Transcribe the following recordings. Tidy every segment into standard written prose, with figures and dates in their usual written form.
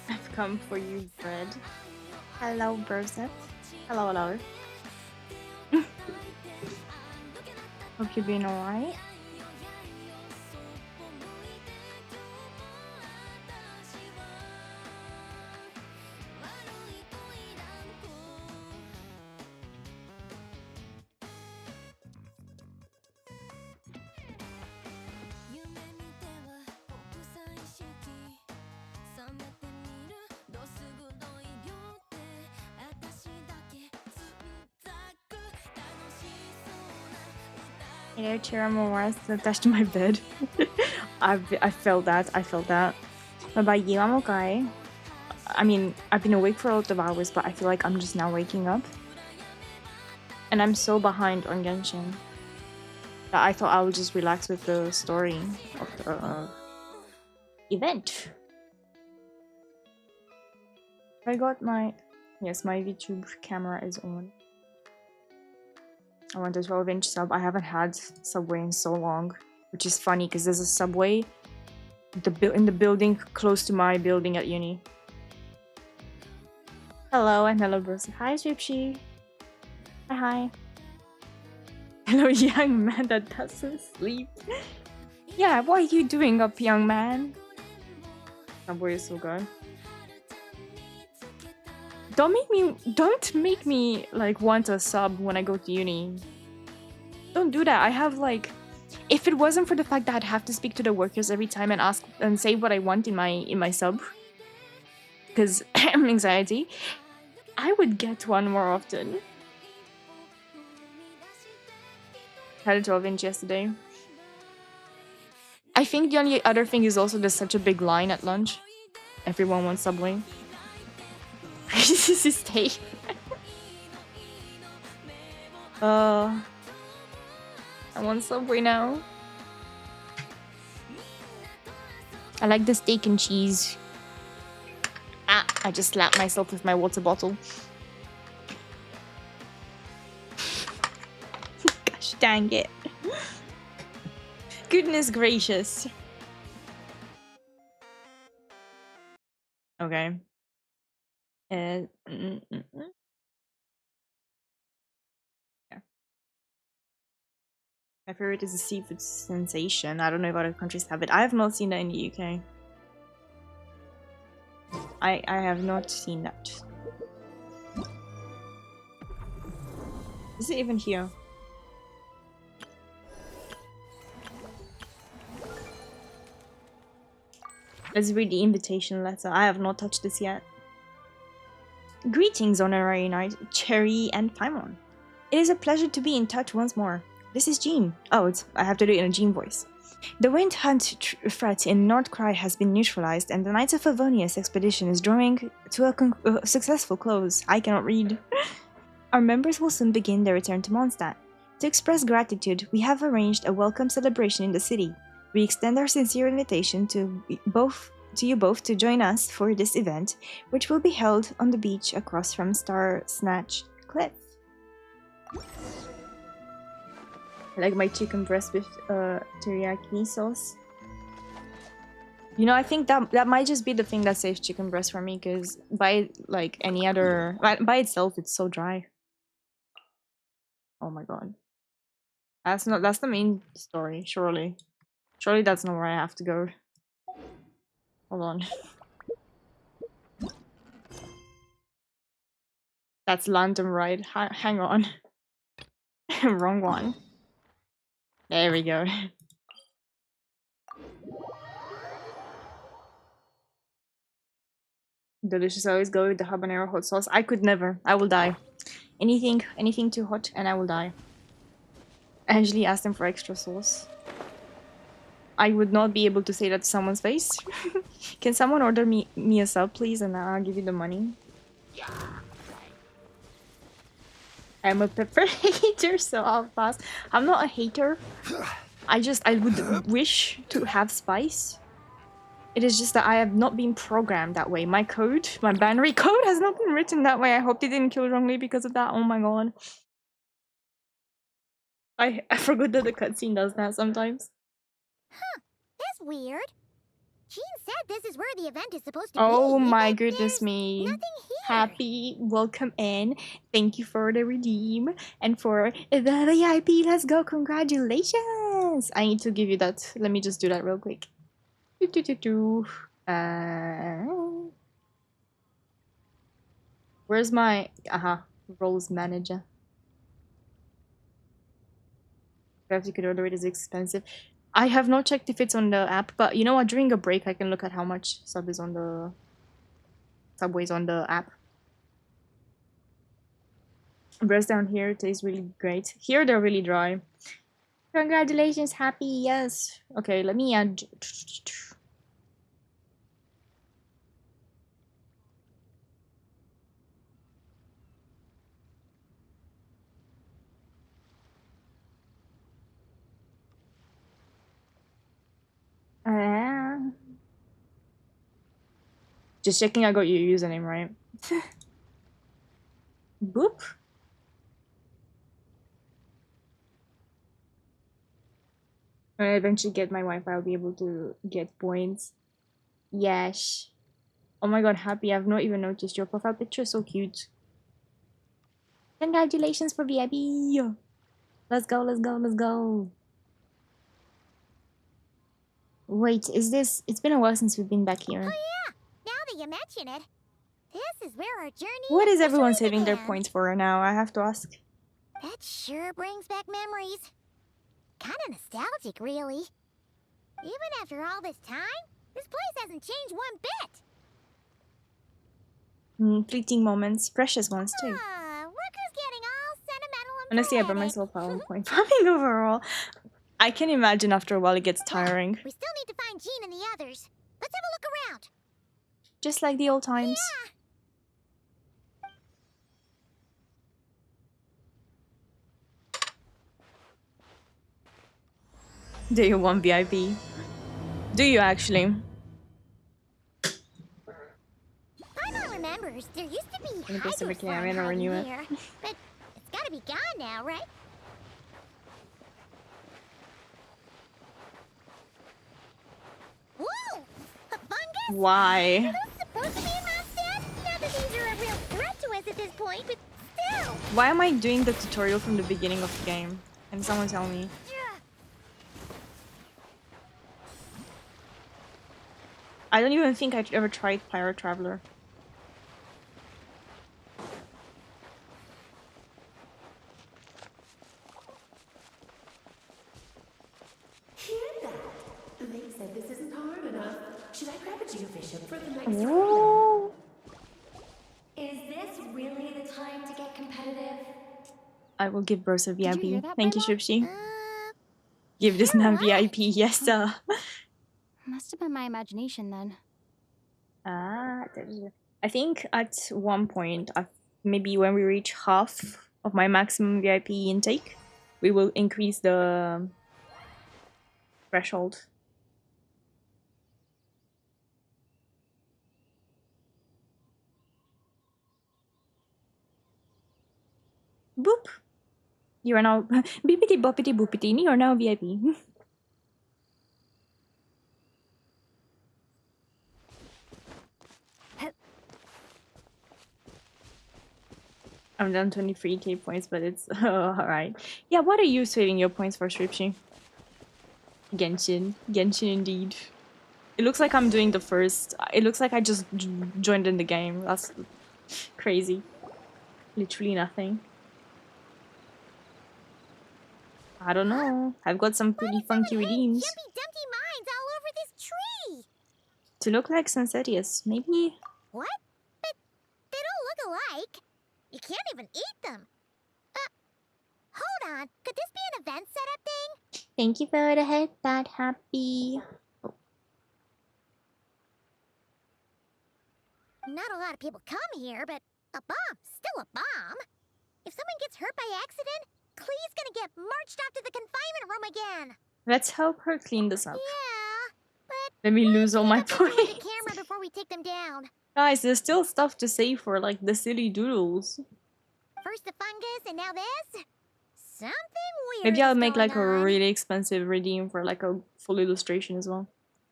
I've come for you, Fred. Hello, Berset. Hello, hello. Hope you're doing alright. You know, Chiramoras attached to my bed. I felt that. I felt that. What about you? I'm okay. I mean, I've been awake for a lot of hours, but I feel like I'm just now waking up. And I'm so behind on Genshin that I thought I would just relax with the story of the event. I got my... Yes, my YouTube camera is on. I want a 12-inch sub. I haven't had Subway in so long, which is funny because there's a Subway in the building close to my building at uni. Hello and hello, bros. Hi, Swipshy. Hi. Hello, young man that doesn't sleep. Yeah, what are you doing up, young man? Subway is so good. Don't make me like want a sub when I go to uni. Don't do that. I have like, if it wasn't for the fact that I'd have to speak to the workers every time and ask and say what I want in my sub, because anxiety, I would get one more often. Had a 12-inch yesterday. I think the only other thing is also there's such a big line at lunch. Everyone wants Subway. Stay. I want Subway now. I like the steak and cheese. Ah, I just slapped myself with my water bottle. Gosh dang it. Goodness gracious. Okay. Yeah. My favorite is a seafood sensation. I don't know if other countries have it. I have not seen that in the UK. I have not seen that. Is it even here? Let's read the invitation letter. I have not touched this yet. Greetings, Honorary Knight, Cherry, and Paimon. It is a pleasure to be in touch once more. This is Jean. Oh, I have to do it in a Jean voice. The wind hunt threat in North Cry has been neutralized, and the Knights of Favonius expedition is drawing to a successful close. I cannot read. Our members will soon begin their return to Mondstadt. To express gratitude, we have arranged a welcome celebration in the city. We extend our sincere invitation to you both to join us for this event, which will be held on the beach across from Star Snatch Cliff. I like my chicken breast with teriyaki sauce. You know, I think that might just be the thing that saves chicken breast for me, because by like any other by itself, it's so dry. Oh my god, that's the main story. Surely that's not where I have to go. Hold on. That's London, right? Hang on. Wrong one. There we go. Delicious. I always go with the habanero hot sauce. I could never. I will die. Anything too hot and I will die. I usually ask them for extra sauce. I would not be able to say that to someone's face. Can someone order me a sub, please, and I'll give you the money? I'm a pepper hater, so I'll pass. I'm not a hater. I would wish to have spice. It is just that I have not been programmed that way. My binary code has not been written that way. I hope they didn't kill wrongly because of that. Oh my god. I forgot that the cutscene does that sometimes. Huh, that's weird. Jean said this is where the event is supposed to be. Oh my but goodness there's me. nothing here. Happy, welcome in. Thank you for the redeem and for the VIP. Let's go. Congratulations. I need to give you that. Let me just do that real quick. Where's my roles manager? Perhaps you could order it, is expensive. I have not checked if it's on the app, but you know what? During a break, I can look at how much Subway's on the app. Breads down here tastes really great. Here they're really dry. Congratulations, Happy. Yes. Okay, let me add. Just checking I got your username right. Boop. When I eventually get my Wi-Fi, I'll be able to get points. Yes. Oh my god, Happy, I've not even noticed your profile picture. So cute. Congratulations for VIP. Let's go, let's go, let's go. Wait, is this... It's been a while since we've been back here. Oh yeah, now that you mention it. This is where our journey... What is everyone saving their points for now? I have to ask. That sure brings back memories. Kinda nostalgic, really. Even after all this time, this place hasn't changed one bit. Fleeting moments, precious ones too. Look who's getting all sentimental and Honestly, I burn myself out on point farming overall. I can imagine after a while it gets tiring. We still need to find Jean and the others. Let's have a look around. Just like the old times. Yeah. Do you want VIP? Do you actually? Paimon remembers there used to be I'm hydroform gonna renew it. here, but it's gotta be gone now, right? Whoa! A fungus? Why? Are those supposed to be in Mondstadt? Not that these are a real threat to us at this point, but still! Why am I doing the tutorial from the beginning of the game? Can someone tell me? I don't even think I've ever tried Pirate Traveler. Hear that? They said this isn't hard enough. Should I grab a geofishing for the next Ooh. Is this really the time to get competitive? I will give Burst a VIP. you hear that, Thank you, Paimon? Shipshi. Give this man VIP. Yes, sir. Must have been my imagination then. I think at one point, maybe when we reach half of my maximum VIP intake, we will increase the threshold. Boop! You are now beepity boppity boopity. You are now VIP. I'm down 23k points, but it's alright. Yeah, what are you saving your points for, Shripshi? Genshin. Genshin indeed. It looks like I'm doing the first... It looks like I just joined in the game. That's crazy. Literally nothing. I don't know. I've got some pretty funky redeems. Jumpy Dumpty mines all over this tree! To look like Sensatius, maybe? What? But they don't look alike. You can't even eat them. Hold on. Could this be an event setup thing? Thank you for the head, that happy. Not a lot of people come here, but a bomb's still a bomb. If someone gets hurt by accident, Clee's gonna get marched off to the confinement room again. Let's help her clean this up. Yeah, but Let me lose all my let's look at points. the camera before we take them down. Guys, there's still stuff to save for, like the silly doodles. First the fungus, and now this. Something weird. Maybe I'll is make like a going on. really expensive redeem for like a full illustration as well.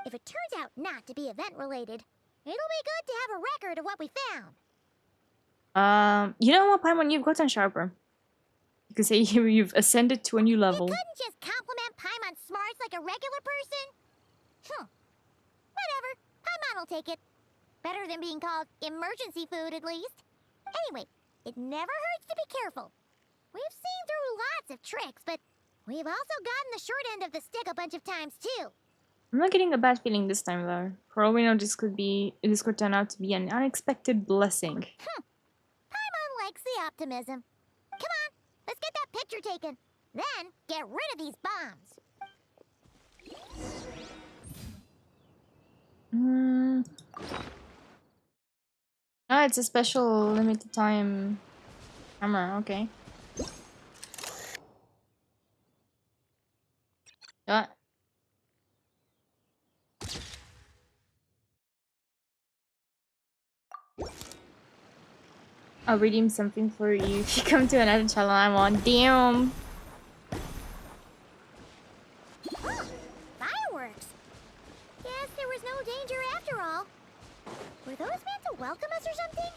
If it turns out not to be event-related, it'll be good to have a record of what we found. You know what, Paimon? You've gotten sharper. You could say you've ascended to a new You level. couldn't just compliment Paimon's smarts like a regular person? Whatever. Paimon will take it. Better than being called emergency food, at least. Anyway, it never hurts to be careful. We've seen through lots of tricks, but we've also gotten the short end of the stick a bunch of times, too. I'm not getting a bad feeling this time, though. For all we know, this could turn out to be an unexpected blessing. Paimon likes the optimism. Come on, let's get that picture taken. Then, get rid of these bombs. Ah, it's a special limited time camera, okay. Ah. I'll redeem something for you if you come to another channel I'm on. Damn! Fireworks! Guess there was no danger after all. Were those meant to welcome us or something?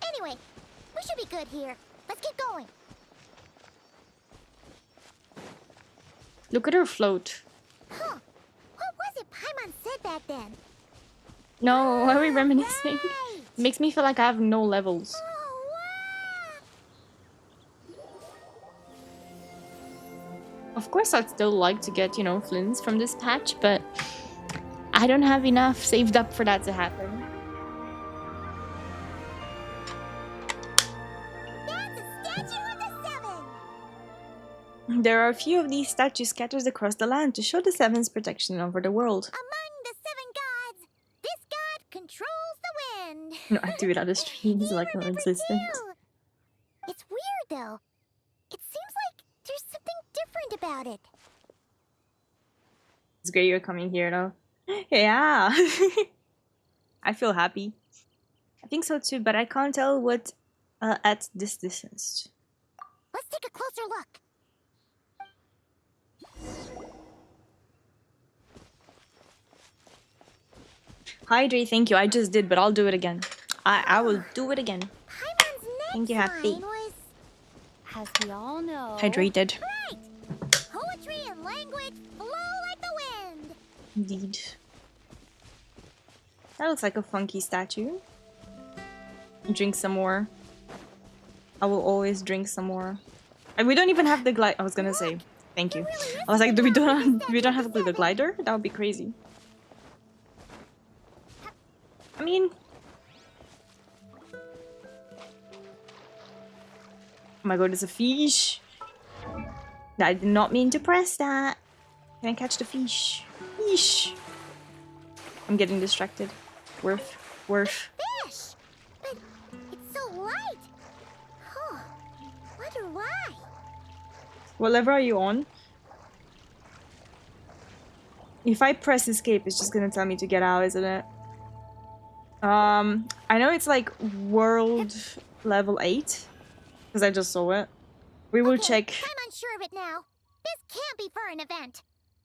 Anyway, we should be good here. Let's get going. Look at her float. Huh. What was it Paimon said back then? No, why are we reminiscing? Right. It makes me feel like I have no levels. Oh, wow. Of course, I'd still like to get, you know, flints from this patch, but I don't have enough saved up for that to happen. That's a statue of the Seven. There are a few of these statues scattered across the land to show the Seven's protection over the world. Among the 7 gods, this god controls the wind. No, I do it on the streams He like I'm remembered insistent. too. It's weird though. It seems like there's something different about it. It's great you're coming here though. Yeah. I feel happy. I think so too, but I can't tell what at this distance. Let's take a closer look. Hydrate, thank you. I just did, but I'll do it again. I will do it again. Paimon's next Thank you, Happy. line was, as we all know, Hydrated. right. Poetry and language flow like the wind. Indeed. That looks like a funky statue. Drink some more. I will always drink some more. And we don't even have the glide. I was gonna say, thank you. I was like, we don't have the glider? That would be crazy. I mean, oh my god, it's a fish. I did not mean to press that. Can I catch the fish? Fish. I'm getting distracted. Worth. Fish! But it's so light. Huh. Wonder why. What level are you on? If I press escape, it's just gonna tell me to get out, isn't it? I know it's like world level 8. Because I just saw it. We will check. I'm unsure of it now. This can't be for an event.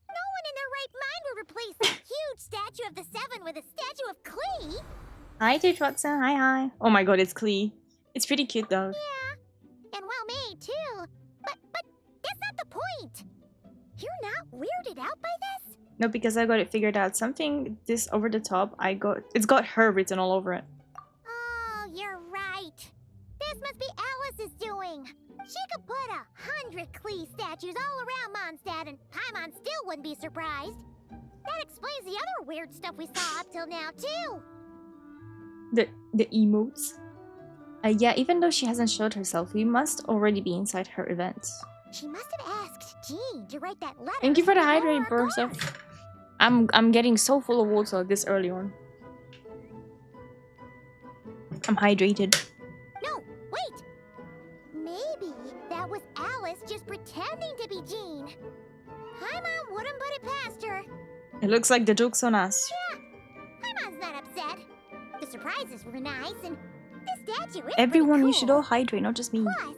No one in their right mind would replace the huge statue of the Seven with a statue of Klee. Hi, Teach Watson. Hi, hi. Oh my god, it's Klee. It's pretty cute though. Yeah, and well made too. But that's not the point. You're not weirded out by this? No, because I got it figured out. Something this over the top. It's got her written all over it. Oh, you're right. This must be Alice's doing. She could put 100 Klee statues all around Mondstadt and Paimon still wouldn't be surprised. That explains the other weird stuff we saw up till now, too. The emotes. Yeah, even though she hasn't showed herself, we must already be inside her events. She must have asked Jean to write that letter. Thank you for the before hydrate, our Bertha. course. I'm getting so full of water this early on. I'm hydrated. No, wait. Maybe that was Alice just pretending to be Jean. Paimon wouldn't put it past her. It looks like the joke's on us. Yeah, Paimon's not upset. The surprises were nice, and the statue is Everyone, pretty you should cool. all hydrate, not just me. Plus, we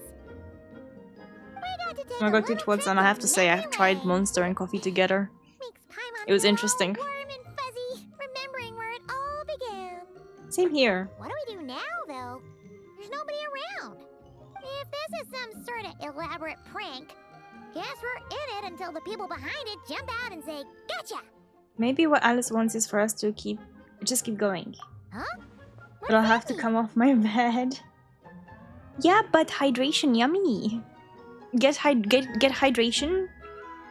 got to take I a got to little Watson. trip I have to say, I've anyway. tried Monster and coffee together. Makes Paimon It was interesting. Warm and fuzzy, remembering where it all began. Same here. What do we do now, though? There's nobody around. If this is some sort of elaborate prank, guess we're in it until the people behind it jump out and say, "Gotcha!" Maybe what Alice wants is for us to just keep going. Huh? What But I'll does have that to mean? come off my bed. Yeah, but hydration, yummy. Get hydration,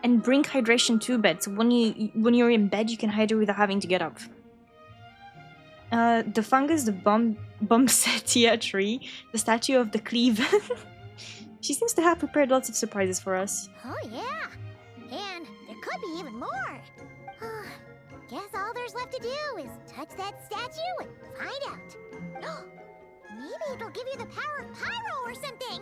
and bring hydration to bed. So when you're in bed, you can hydrate without having to get up. The fungus, the bomb setia tree, the statue of the cleave. She seems to have prepared lots of surprises for us. Oh, yeah. And there could be even more. Guess all there's left to do is touch that statue and find out. Maybe it'll give you the power of pyro or something.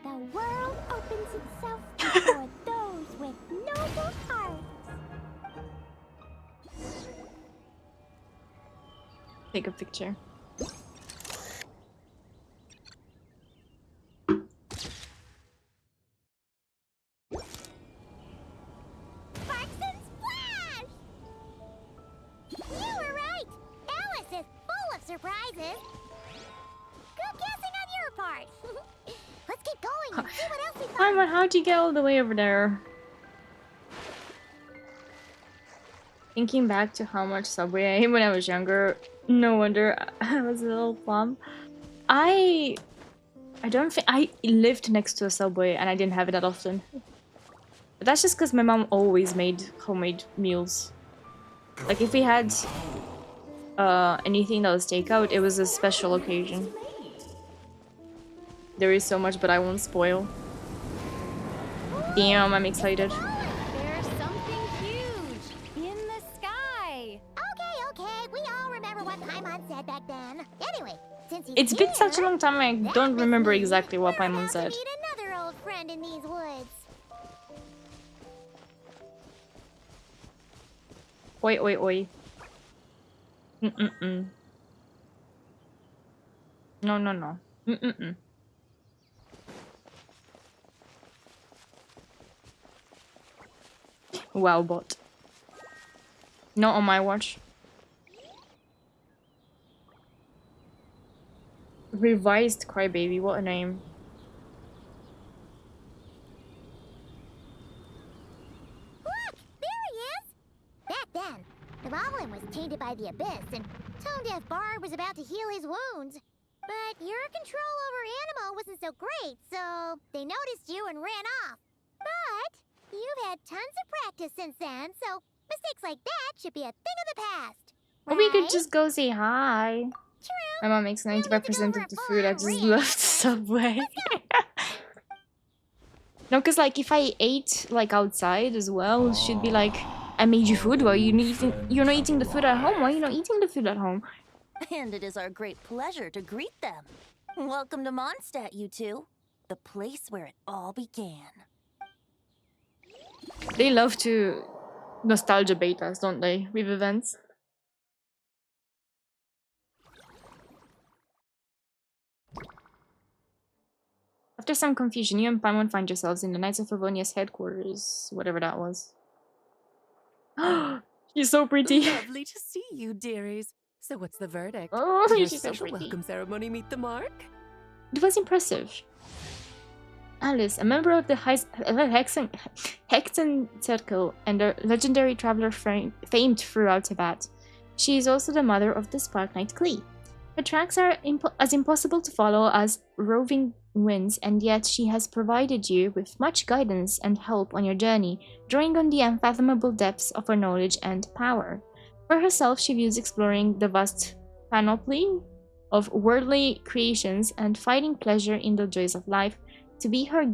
The world opens itself before those with noble hearts. Take a picture. Sparks and splash! You were right! Alice is full of surprises. Good guessing on your part. Let's keep going and see what else we find. Paimon, how'd you get all the way over there? Thinking back to how much Subway I ate when I was younger, no wonder I was a little plump. I don't think I lived next to a Subway and I didn't have it that often. But that's just because my mom always made homemade meals. Like if we had anything that was takeout, it was a special occasion. There is so much, but I won't spoil. Damn, I'm excited. There's something huge in the sky. Okay, we all remember what Paimon said back then. Anyway, since he's It's been such a here, long time I that don't must remember mean exactly what we're Paimon about to said. meet another old friend in these woods. Oi, oi, oi. Mm-mm-mm. No, no, no. Mm-mm-mm. Wow, bot. Not on my watch. Revised Crybaby, what a name. Look, there he is. Back then, the Goblin was tainted by the Abyss, and Tone Deaf Bard was about to heal his wounds. But your control over Animo wasn't so great, so they noticed you and ran off. But you've had tons of practice since then, so mistakes like that should be a thing of the past. Or we could right? just go say hi. True. My mom makes need to go 95% for of a the food. I just full-on love rant. Subway. No, because like if I ate like outside as well, it should be like, I made you food. Why you're not eating the food at home? Why are you not eating the food at home? And it is our great pleasure to greet them. Welcome to Mondstadt, you two. The place where it all began. They love to nostalgia bait us, don't they, with events? After some confusion, you and Paimon find yourselves in the Knights of Favonia's headquarters, whatever that was. She's so pretty. Lovely to see you, dearies. So what's the verdict? Oh, Did your she's so special pretty. welcome ceremony meet the mark? It was impressive. Alice, a member of the Hexen Circle and a legendary traveler famed throughout Tibet. She is also the mother of the Spark Knight Klee. Her tracks are as impossible to follow as roving winds, and yet she has provided you with much guidance and help on your journey, drawing on the unfathomable depths of her knowledge and power. For herself, she views exploring the vast panoply of worldly creations and finding pleasure in the joys of life to be her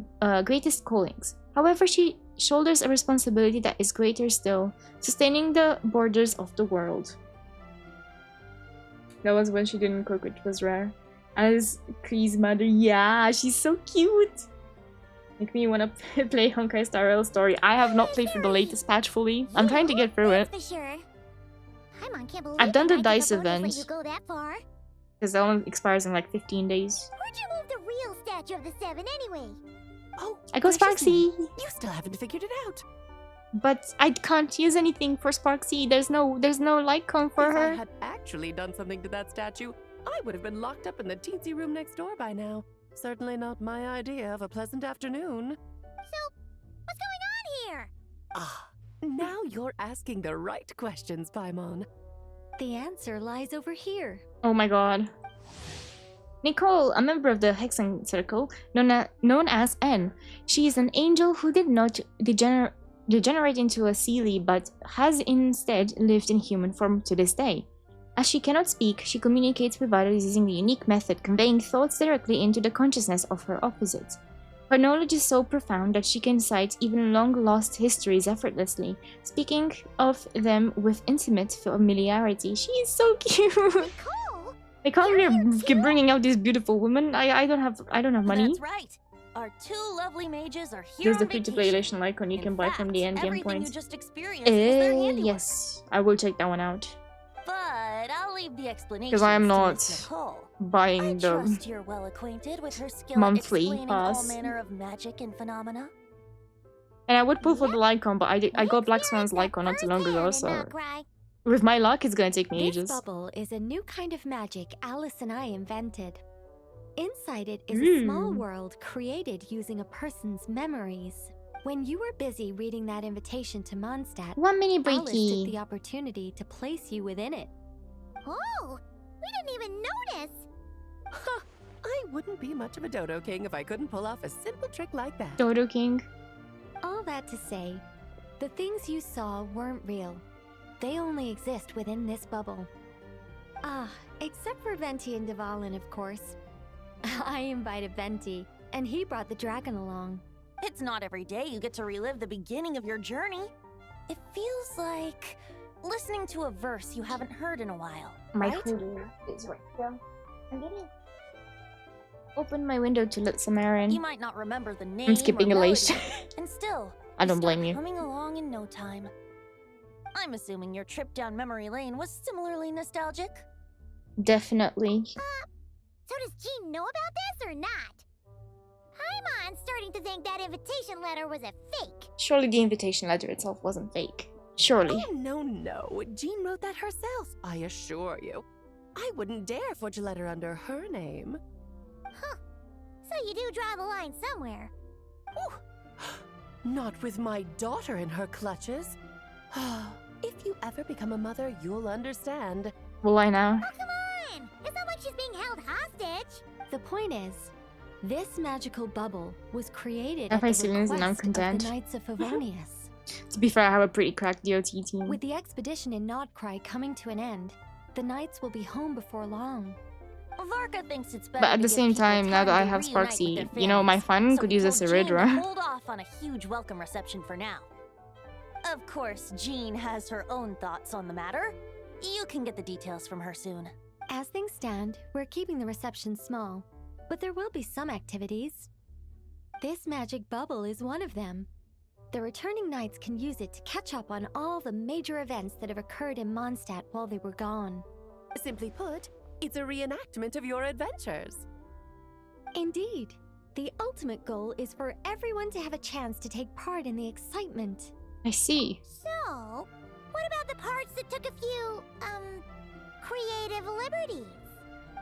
greatest callings. However, she shoulders a responsibility that is greater still, sustaining the borders of the world. That was when she didn't cook, which was rare. As Kree's mother, yeah, she's so cute. Make me wanna play Honkai Star Rail Story. I have not played through the latest patch fully. I'm trying to get through it. For sure. Paimon can't believe I've done the Knights dice of Favonius let event. you go that far. Because that one expires in like 15 days. Where'd you move the real statue of the Seven anyway? Oh, I go gracious me. Sparksy! You still haven't figured it out. But I can't use anything for Sparksy. There's no light cone for If I her. had actually done something to that statue, I would have been locked up in the teensy room next door by now. Certainly not my idea of a pleasant afternoon. So, what's going on here? Ah, now you're asking the right questions, Paimon. The answer lies over here. Oh my god. Nicole, a member of the Hexen Circle, known as N. She is an angel who did not degenerate into a Seelie, but has instead lived in human form to this day. As she cannot speak, she communicates with others using the unique method, conveying thoughts directly into the consciousness of her opposite. Her knowledge is so profound that she can cite even long-lost histories effortlessly, speaking of them with intimate familiarity. She is so cute! Nicole? I can't really keep bringing out these beautiful women. I don't have money. That's right. Our two lovely mages are here Here's on the free-to-play vacation. edition icon you In can buy from the fact, endgame everything points. you just experienced is their handiwork. Yes, I will check that one out. But I'll leave the explanation. Because I am not Nicole. I buying the trust you're well acquainted with her skill monthly at explaining all pass. manner of magic and phenomena. And I would pull for the Lycon, but I got Black Swan's Lycon not too long ago, so with my luck, it's gonna take me This ages. bubble is a new kind of magic Alice and I invented. Inside it is Ooh. a small world created using a person's memories. When you were busy reading that invitation to Mondstadt, 1 mini Alice took breaky. the opportunity to place you within it. Oh, we didn't even notice. Huh, I wouldn't be much of a Dodo King if I couldn't pull off a simple trick like that. Dodo King. All that to say, the things you saw weren't real. They only exist within this bubble. Ah, except for Venti and Dvalin, of course. I invited Venti, and he brought the dragon along. It's not every day you get to relive the beginning of your journey. It feels like listening to a verse you haven't heard in a while, My right? Hulu is right here. I'm getting. Open my window to let Samarin. You might not remember the name I'm skipping or Elation. melody, and still, I don't start blame you. Coming along in no time. I'm assuming your trip down memory lane was similarly nostalgic. Definitely. So does Jean know about this or not? Paimon's starting to think that invitation letter was a fake. Surely the invitation letter itself wasn't fake. Surely. Oh, no. Jean wrote that herself, I assure you. I wouldn't dare forge a letter under her name. So you do draw the line somewhere. Not with my daughter in her clutches. If you ever become a mother, you'll understand. Will I now? Oh, come on! It's not like she's being held hostage. The point is, this magical bubble was created Have at I the seen this and I'm request of the content? Knights of Favonius. To be fair, I have a pretty cracked DOT team. With the expedition in Nodcry coming to an end, the Knights will be home before long. Varka thinks it's better But at to the give same people time, now that I to have reunite with Sparksy, their you know, my families. fun So could we use a told Jean to Ceridra. hold off on a huge welcome reception for now. Of course, Jean has her own thoughts on the matter. You can get the details from her soon. As things stand, we're keeping the reception small, but there will be some activities. This magic bubble is one of them. The returning knights can use it to catch up on all the major events that have occurred in Mondstadt while they were gone. Simply put, it's a reenactment of your adventures. Indeed, the ultimate goal is for everyone to have a chance to take part in the excitement. I see. So, what about the parts that took a few, creative liberties?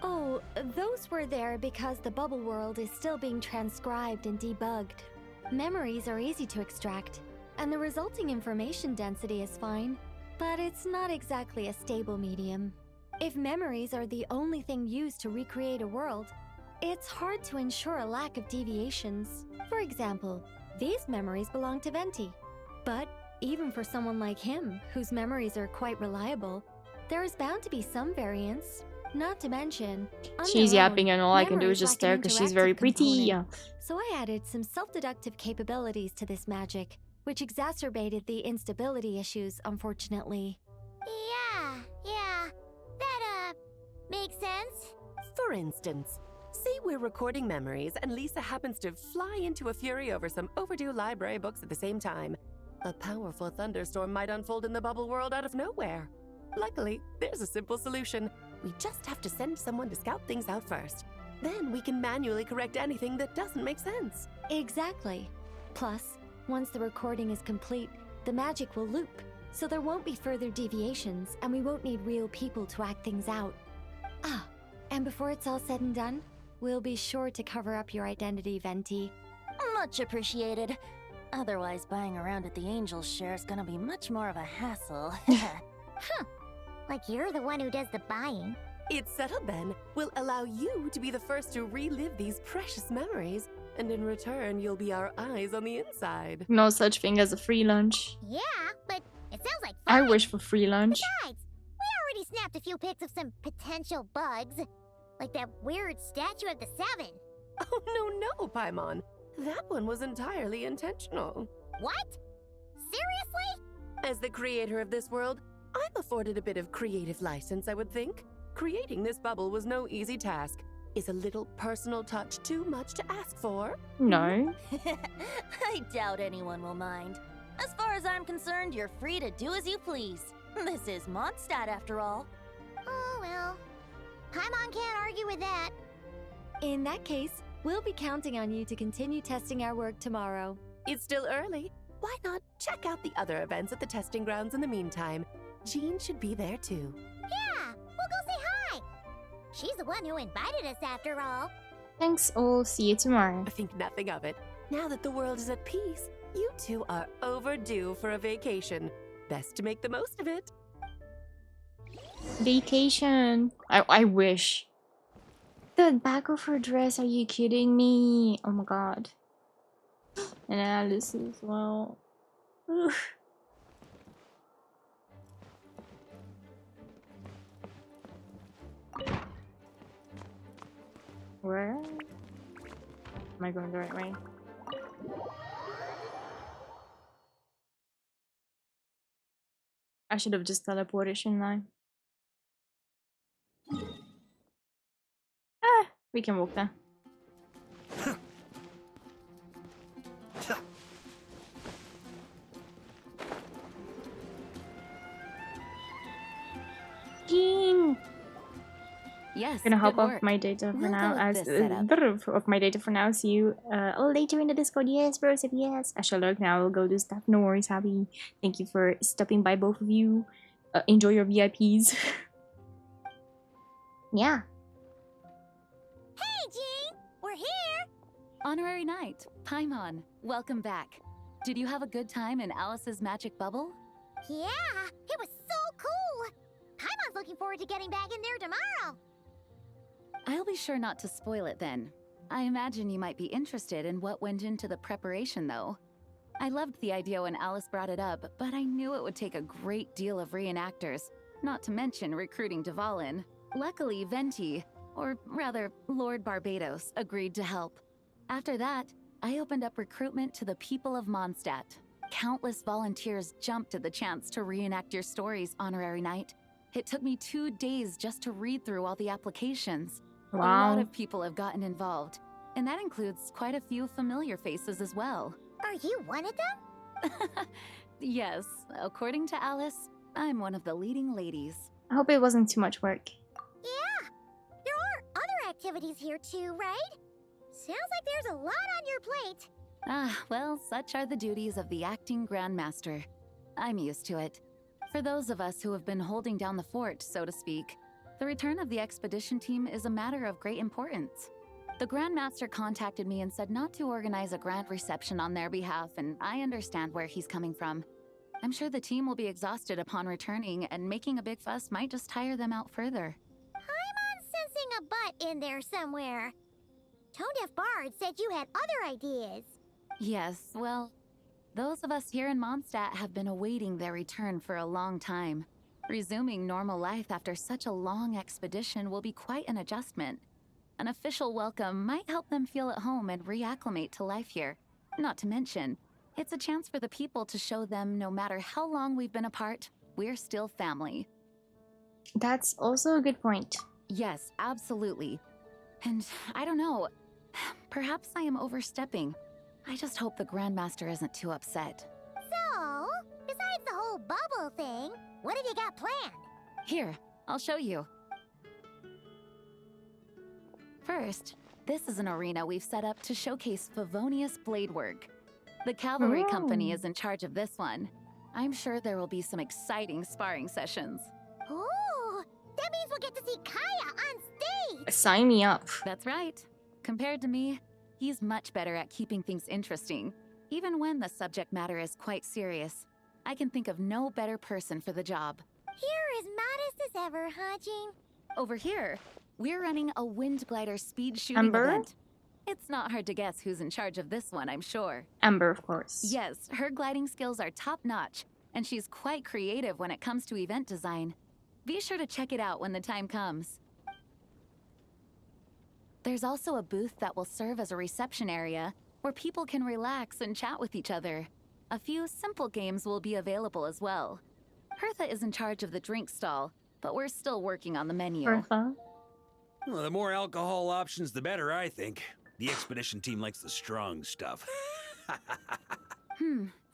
Oh, those were there because the bubble world is still being transcribed and debugged. Memories are easy to extract, and the resulting information density is fine, but it's not exactly a stable medium. If memories are the only thing used to recreate a world, it's hard to ensure a lack of deviations. For example, these memories belong to Venti. But even for someone like him, whose memories are quite reliable, there is bound to be some variance. Not to mention, on She's their own, yapping and all I can do is memories just lack stare an because she's interactive very pretty. component. So I added some self-deductive capabilities to this magic, which exacerbated the instability issues, unfortunately. Yeah, that, makes sense. For instance, say we're recording memories, and Lisa happens to fly into a fury over some overdue library books at the same time. A powerful thunderstorm might unfold in the bubble world out of nowhere. Luckily, there's a simple solution. We just have to send someone to scout things out first. Then we can manually correct anything that doesn't make sense. Exactly. Plus, once the recording is complete, the magic will loop, so there won't be further deviations, and we won't need real people to act things out. Ah, and before it's all said and done, we'll be sure to cover up your identity, Venti. Much appreciated. Otherwise, buying around at the Angel's share is gonna be much more of a hassle. Like you're the one who does the buying. It's settled then. We'll allow you to be the first to relive these precious memories, and in return, you'll be our eyes on the inside. No such thing as a free lunch. Yeah, but it sounds like I fun. wish for free lunch. Besides, we already snapped a few pics of some potential bugs. Like that weird statue of the Seven. Oh, no, Paimon. That one was entirely intentional. What? Seriously? As the creator of this world, I'm afforded a bit of creative license, I would think. Creating this bubble was no easy task. Is a little personal touch too much to ask for? No. I doubt anyone will mind. As far as I'm concerned, you're free to do as you please. This is Mondstadt, after all. Oh, well. Paimon can't argue with that. In that case, we'll be counting on you to continue testing our work tomorrow. It's still early. Why not check out the other events at the testing grounds in the meantime? Jean should be there too. Yeah, we'll go say hi. She's the one who invited us after all. Thanks all. See you tomorrow. I think nothing of it. Now that the world is at peace, you two are overdue for a vacation. Best to make the most of it. Vacation. I wish. The back of her dress. Are you kidding me? Oh my god. And Alice as well. Ugh. Where? Am I going the right way? I should have just teleported, shouldn't I? Ah, we can walk there. Jean! Yes, Gonna hop good off work. my data for We'll now. go As with this setup. off my data for now. See you later in the Discord. Yes, bro. Said yes. I shall lurk now. I'll go do stuff. No worries, Happy. Thank you for stopping by, both of you. Enjoy your VIPs. Yeah. Hey, Jean! We're here! Honorary Knight, Paimon, welcome back. Did you have a good time in Alice's magic bubble? Yeah, it was so cool! Paimon's looking forward to getting back in there tomorrow. I'll be sure not to spoil it then. I imagine you might be interested in what went into the preparation, though. I loved the idea when Alice brought it up, but I knew it would take a great deal of reenactors, not to mention recruiting Dvalin. Luckily, Venti, or rather, Lord Barbados, agreed to help. After that, I opened up recruitment to the people of Mondstadt. Countless volunteers jumped at the chance to reenact your stories, Honorary Knight. It took me 2 days just to read through all the applications. A lot Wow. of people have gotten involved, and that includes quite a few familiar faces as well. Are you one of them? Yes, according to Alice, I'm one of the leading ladies. I hope it wasn't too much work. Yeah. There are other activities here too, right? Sounds like there's a lot on your plate. Ah, well, such are the duties of the acting Grandmaster. I'm used to it. For those of us who have been holding down the fort, so to speak, the return of the expedition team is a matter of great importance. The Grandmaster contacted me and said not to organize a grand reception on their behalf, and I understand where he's coming from. I'm sure the team will be exhausted upon returning, and making a big fuss might just tire them out further. I'm sensing a butt in there somewhere. Tone Deaf Bard said you had other ideas. Yes, well, those of us here in Mondstadt have been awaiting their return for a long time. Resuming normal life after such a long expedition will be quite an adjustment. An official welcome might help them feel at home and reacclimate to life here. Not to mention, it's a chance for the people to show them no matter how long we've been apart, we're still family. That's also a good point. Yes, absolutely. And I don't know, perhaps I am overstepping. I just hope the Grandmaster isn't too upset. So, besides the whole bubble thing, what have you got planned? Here, I'll show you. First, this is an arena we've set up to showcase Favonius blade work. The cavalry company is in charge of this one. I'm sure there will be some exciting sparring sessions. Ooh, that means we'll get to see Kaya on stage! Sign me up. That's right. Compared to me, he's much better at keeping things interesting, even when the subject matter is quite serious. I can think of no better person for the job. You're as modest as ever, huh, Jean? Over here, we're running a wind glider speed shooting Amber? event. It's not hard to guess who's in charge of this one, I'm sure. Amber, of course. Yes, her gliding skills are top-notch, and she's quite creative when it comes to event design. Be sure to check it out when the time comes. There's also a booth that will serve as a reception area where people can relax and chat with each other. A few simple games will be available as well. Hertha is in charge of the drink stall, but we're still working on the menu. Bertha. Well, the more alcohol options, the better, I think. The expedition team likes the strong stuff.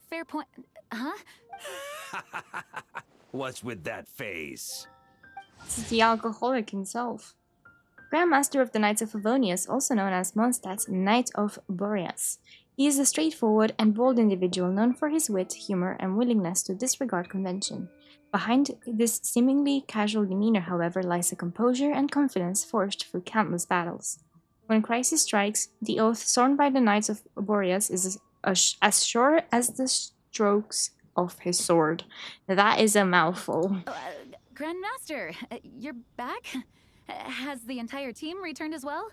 Fair point. Huh? What's with that face? This is the alcoholic himself. Grandmaster of the Knights of Favonius, also known as Mondstadt's Knight of Boreas. He is a straightforward and bold individual known for his wit, humor, and willingness to disregard convention. Behind this seemingly casual demeanor, however, lies a composure and confidence forged through countless battles. When crisis strikes, the oath sworn by the Knights of Boreas is as sure as the strokes of his sword. That is a mouthful. Grandmaster, you're back? Has the entire team returned as well?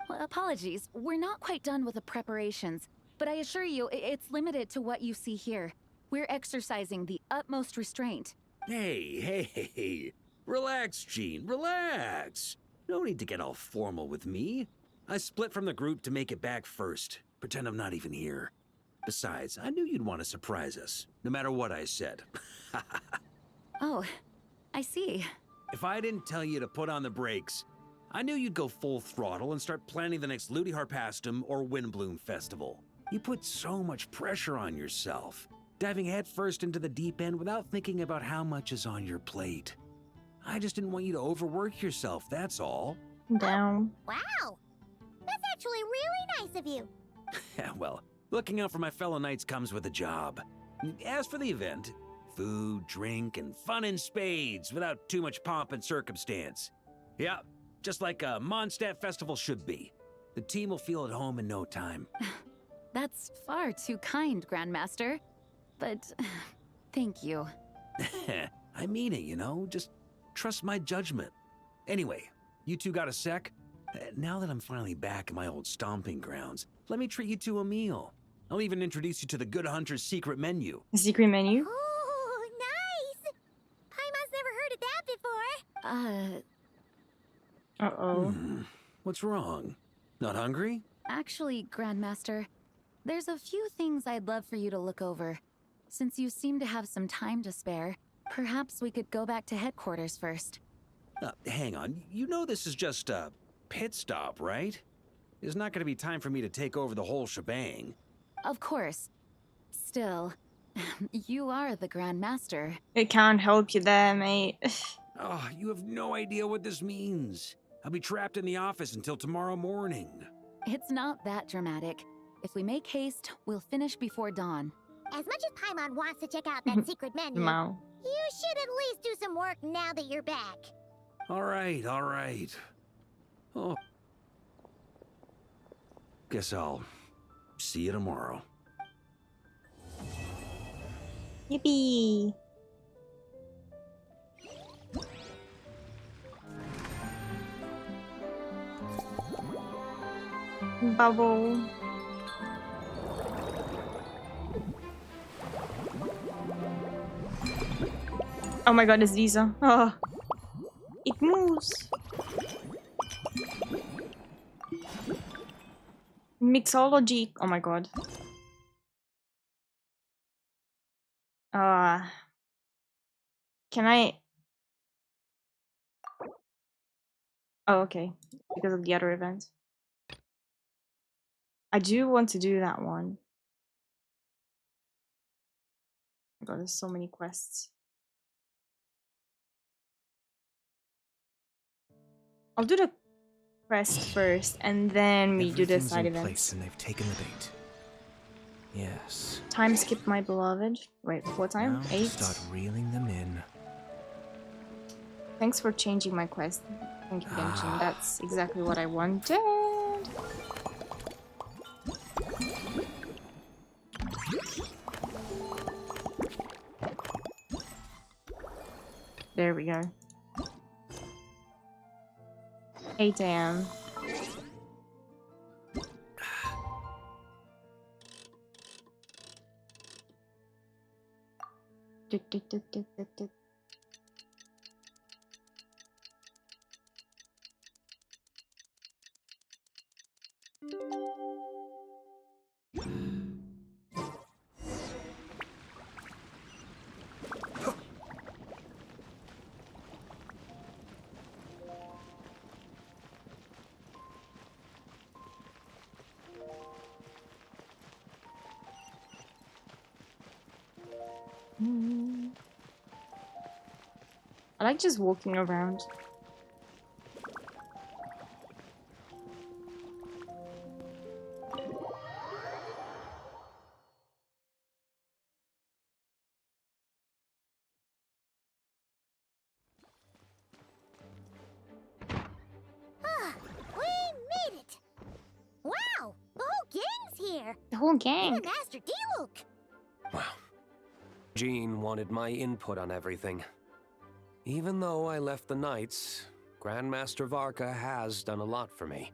Apologies, we're not quite done with the preparations, but I assure you, it's limited to what you see here. We're exercising the utmost restraint. Hey. Relax, Jean, relax. No need to get all formal with me. I split from the group to make it back first. Pretend I'm not even here. Besides, I knew you'd want to surprise us, no matter what I said. Oh, I see. If I didn't tell you to put on the brakes, I knew you'd go full throttle and start planning the next Ludi Harpastum or Windbloom Festival. You put so much pressure on yourself, diving headfirst into the deep end without thinking about how much is on your plate. I just didn't want you to overwork yourself, that's all. Down. Wow! That's actually really nice of you. Well, looking out for my fellow knights comes with a job. As for the event, food, drink, and fun in spades without too much pomp and circumstance. Yeah, just like a Mondstadt festival should be. The team will feel at home in no time. That's far too kind, Grandmaster. But thank you. I mean it, you know? Just trust my judgment. Anyway, you two got a sec? Now that I'm finally back in my old stomping grounds, let me treat you to a meal. I'll even introduce you to the Good Hunter's secret menu. The secret menu? Ooh, nice! Paimon's never heard of that before. Uh-oh. What's wrong? Not hungry? Actually, Grandmaster, there's a few things I'd love for you to look over. Since you seem to have some time to spare, perhaps we could go back to headquarters first. Hang on. You know this is just a pit stop, right? There's not going to be time for me to take over the whole shebang. Of course. Still, you are the Grandmaster. It can't help you there, mate. Oh, you have no idea what this means. I'll be trapped in the office until tomorrow morning. It's not that dramatic. If we make haste, we'll finish before dawn. As much as Paimon wants to check out that secret menu, Wow. you should at least do some work now that you're back. All right. Oh. Guess I'll see you tomorrow. Yippee! Bubble. Oh my god, it's Lisa. Oh. It moves. Mixology. Oh my god. Can I Oh, okay. Because of the other event. I do want to do that one. Oh god, there's so many quests. I'll do the quest first, and then we do the Everything's side in place events. and they've taken the bait. Yes. Time skip, my beloved. Wait, what time? Now to 8? start reeling them in. Thanks for changing my quest. Thank you, Genshin. That's exactly what I wanted. There we go. 8 a.m. I like just walking around. Ah, we made it! Wow, the whole gang's here! The whole Even gang. Master D-Luke! Wow. Jean wanted my input on everything. Even though I left the Knights, Grandmaster Varka has done a lot for me.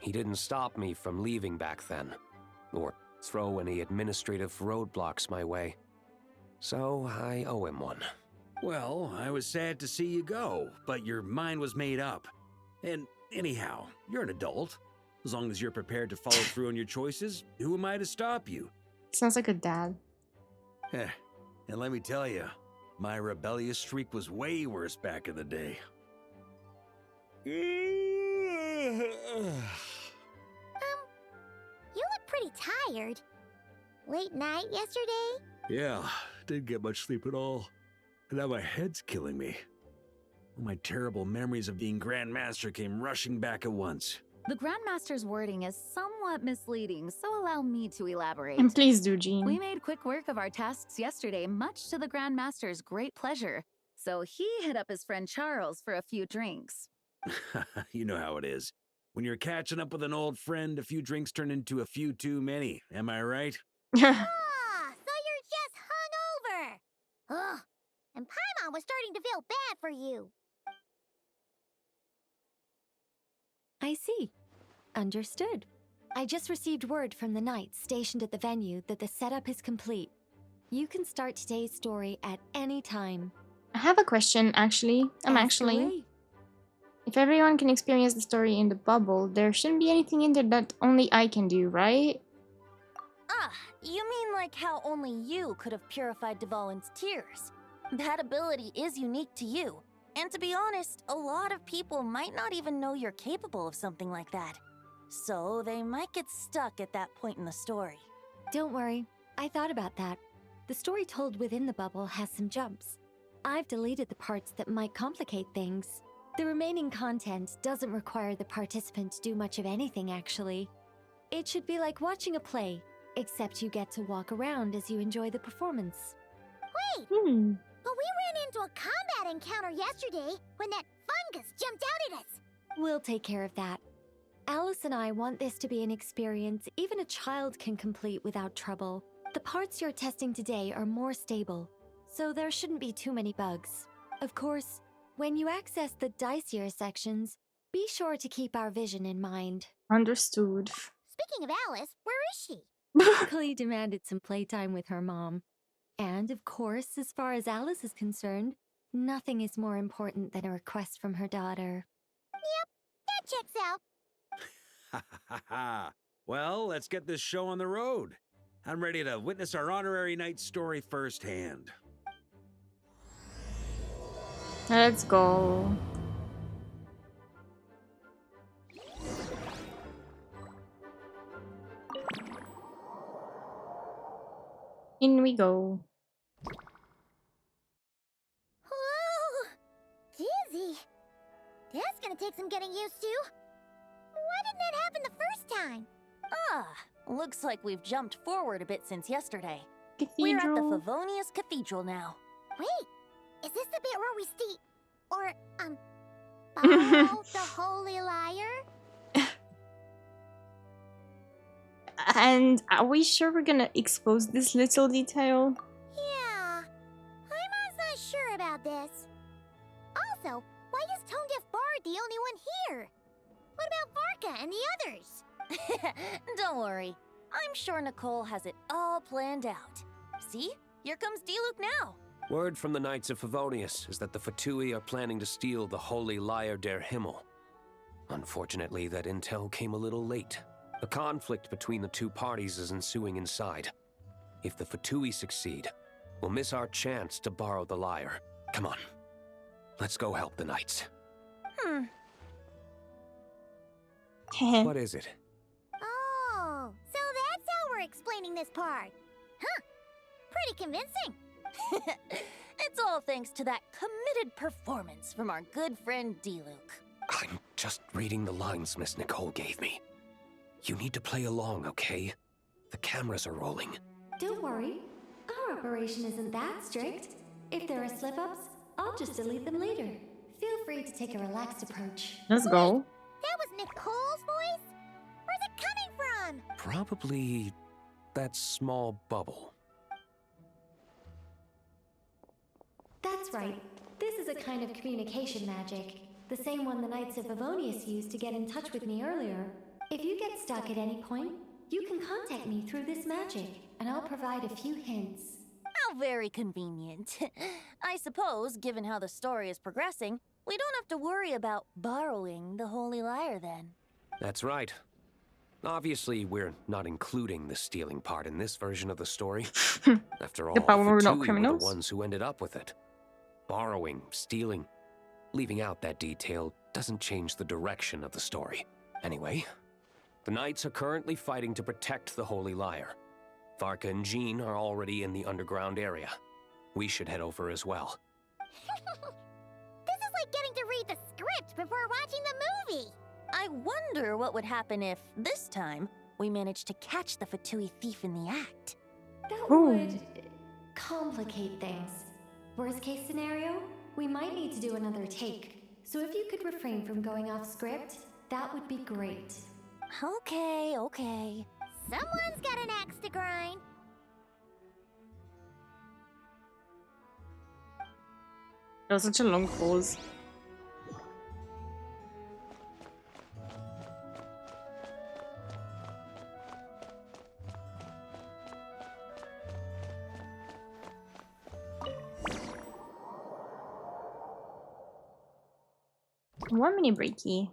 He didn't stop me from leaving back then, or throw any administrative roadblocks my way. So I owe him one. Well, I was sad to see you go, but your mind was made up. And anyhow, you're an adult. As long as you're prepared to follow through on your choices, who am I to stop you? Sounds like a dad. Heh, and let me tell you, my rebellious streak was way worse back in the day. You look pretty tired. Late night yesterday? Yeah, didn't get much sleep at all. And now my head's killing me. All my terrible memories of being Grand Master came rushing back at once. The Grandmaster's wording is somewhat misleading, so allow me to elaborate. And please do, We Jean. made quick work of our tasks yesterday, much to the Grandmaster's great pleasure. So he hit up his friend Charles for a few drinks. You know how it is. When you're catching up with an old friend, a few drinks turn into a few too many. Am I right? Ah, so you're just hungover! Ugh, and Paimon was starting to feel bad for you. I see. Understood. I just received word from the Knights stationed at the venue that the setup is complete. You can start today's story at any time. I have a question, actually. Ask away. If everyone can experience the story in the bubble, there shouldn't be anything in there that only I can do, right? Ah, you mean like how only you could have purified Dvalin's tears? That ability is unique to you. And to be honest, a lot of people might not even know you're capable of something like that. So they might get stuck at that point in the story. Don't worry, I thought about that. The story told within the bubble has some jumps. I've deleted the parts that might complicate things. The remaining content doesn't require the participant to do much of anything, actually. It should be like watching a play, except you get to walk around as you enjoy the performance. Wait, Hmm. but we ran into a combat encounter yesterday when that fungus jumped out at us. We'll take care of that. Alice and I want this to be an experience even a child can complete without trouble. The parts you're testing today are more stable, so there shouldn't be too many bugs. Of course, when you access the dicier sections, be sure to keep our vision in mind. Understood. Speaking of Alice, where is she? Clee demanded some playtime with her mom. And of course, as far as Alice is concerned, nothing is more important than a request from her daughter. That checks out. Ha ha ha ha. Well, let's get this show on the road. I'm ready to witness our honorary knight story firsthand. Let's go. In we go. Whoa! Dizzy. That's gonna take some getting used to. Why didn't that happen the first time? Ah, looks like we've jumped forward a bit since yesterday. We're at the Cathedral. Favonius Cathedral now. Wait, is this the bit where we borrow the holy liar? And are we sure we're gonna expose this little detail? Yeah, I'm not sure about this. Also, why is Tone Deaf Bard the only one here? What about Varka and the others? Don't worry. I'm sure Nicole has it all planned out. See? Here comes Diluc now. Word from the Knights of Favonius is that the Fatui are planning to steal the Holy Lyre der Himmel. Unfortunately, that intel came a little late. A conflict between the two parties is ensuing inside. If the Fatui succeed, we'll miss our chance to borrow the lyre. Come on. Let's go help the Knights. What is it? Oh, so that's how we're explaining this part. Huh, pretty convincing. It's all thanks to that committed performance from our good friend Diluc. I'm just reading the lines Miss Nicole gave me. You need to play along, okay? The cameras are rolling. Don't worry. Our operation isn't that strict. If there are slip-ups, I'll just delete them later. Feel free to take a relaxed approach. Let's go. That was Nicole's voice? Where's it coming from? Probably that small bubble. That's right. This is a kind of communication magic. The same one the Knights of Favonius used to get in touch with me earlier. If you get stuck at any point, you can contact me through this magic, and I'll provide a few hints. How very convenient. I suppose, given how the story is progressing, we don't have to worry about borrowing the Holy Lyre then. That's right. Obviously, we're not including the stealing part in this version of the story. After all, but we're not Fatui were criminals. the ones who ended up with it. Borrowing, stealing, leaving out that detail doesn't change the direction of the story. Anyway, the Knights are currently fighting to protect the Holy Lyre. Varka and Jean are already in the underground area. We should head over as well. This is like getting to read the script before watching the movie. I wonder what would happen if, this time, we managed to catch the Fatui thief in the act. That Ooh. would complicate things. Worst case scenario, we might need to do another take. So if you could refrain from going off script, that would be great. Okay. Someone's got an axe to grind. That was such a long pause. One minute breaky.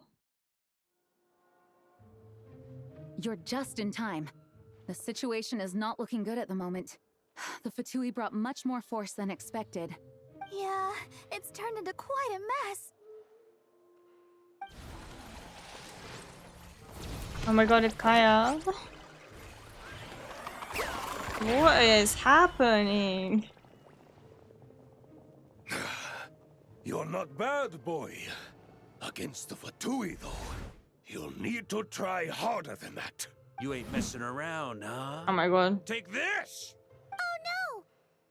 You're just in time. The situation is not looking good at the moment. The Fatui brought much more force than expected. Yeah, it's turned into quite a mess. Oh my god, it's Kaya. What is happening? You're not bad, boy. Against the Fatui, though, you'll need to try harder than that. You ain't messing around, huh? Oh my god. Take this! Oh no!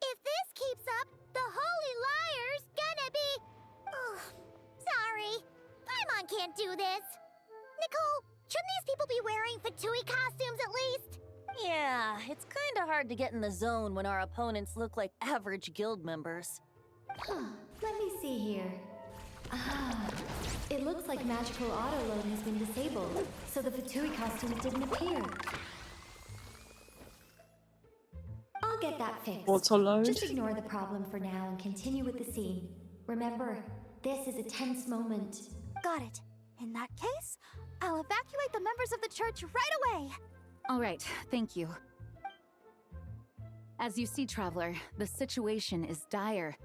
If this keeps up, the Holy Liar's gonna be... Oh, sorry. Paimon can't do this. Nicole, shouldn't these people be wearing Fatui costumes at least? Yeah, it's kinda hard to get in the zone when our opponents look like average guild members. Let me see here. It looks like magical auto-load has been disabled, so the Fatui costumes didn't appear. I'll get that fixed. Auto-load? Just ignore the problem for now and continue with the scene. Remember, this is a tense moment. Got it. In that case, I'll evacuate the members of the church right away. All right, thank you. As you see, Traveler, the situation is dire.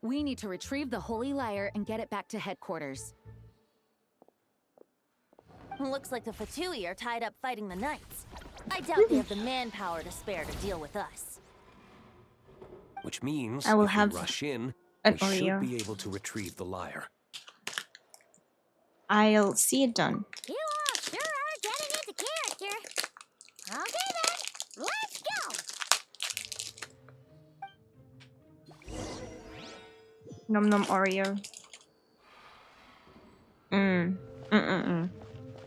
We need to retrieve the Holy Lyre and get it back to headquarters. Looks like the Fatui are tied up fighting the Knights. I doubt they have the manpower to spare to deal with us. which means I will if have we rush in, an we should Oreo. be able to retrieve the lyre. I'll see it done. You all sure are getting into character. Okay then, let's go. Nom nom Oreo.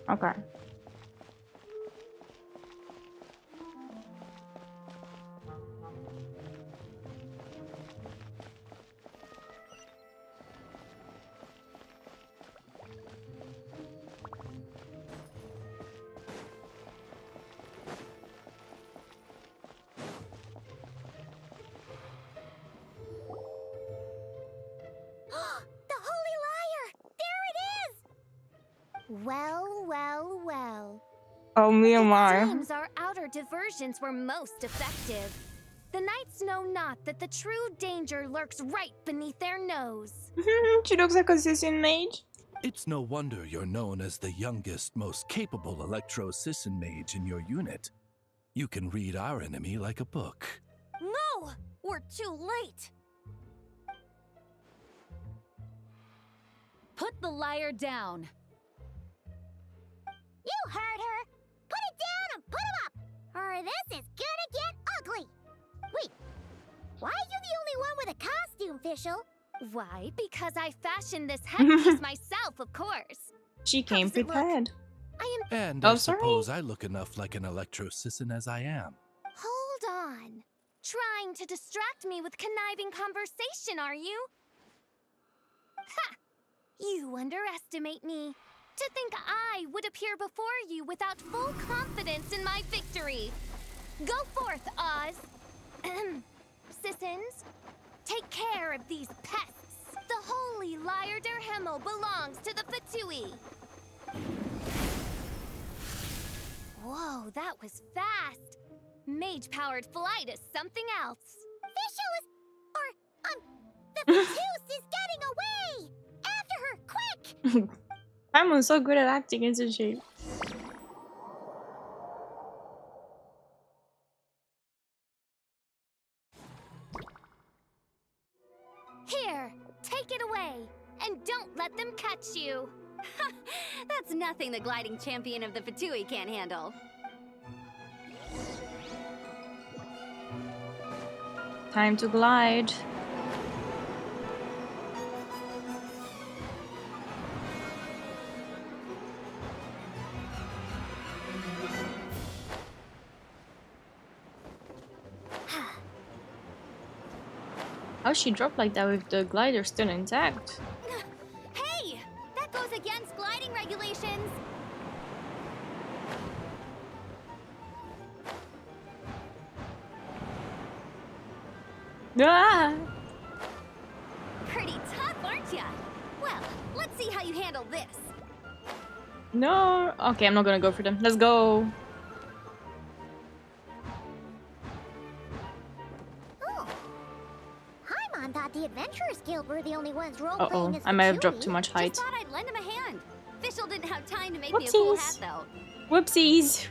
Okay. The Holy Lyre! There it is! Well, well, well. Oh, me and It my. seems our outer diversions were most effective. The knights know not that the true danger lurks right beneath their nose. She looks like a Sissin mage. It's no wonder you're known as the youngest, most capable Electro-Sissin mage in your unit. You can read our enemy like a book. No! We're too late! Put the lyre down. You heard her! Put it down and put him up! Or this is gonna get ugly! Wait, why are you the only one with a costume, Fischl? Why? Because I fashioned this headpiece myself, of course. She came does it look? prepared. And Oh, I sorry. suppose I look enough like an Electro-Sissin as I am. Hold on. Trying to distract me with conniving conversation, are you? Ha! You underestimate me. To think I would appear before you without full confidence in my victory. Go forth, Oz. Sissons, take care of these pests. The holy lyre der Himmel belongs to the Fatui. Whoa, that was fast. Mage-powered flight is something else. Fischl is... the Fatus is getting away! After her, quick! Simon's so good at acting, isn't she? Here, take it away, and don't let them catch you. That's nothing the gliding champion of the Fatui can't handle. Time to glide. How she dropped like that with the glider still intact? Hey! That goes against gliding regulations! Ah! Pretty tough, aren't ya? Well, let's see how you handle this. No. Okay, I'm not gonna go for them. Let's go. Oh. Paimon thought the Adventurers Guild were the only ones role-playing Uh-oh, as I might have Fatui. dropped too much height. Just thought I'd lend him a hand. Fischl didn't have time to make me a cool hat, Whoopsies. though. Whoopsies.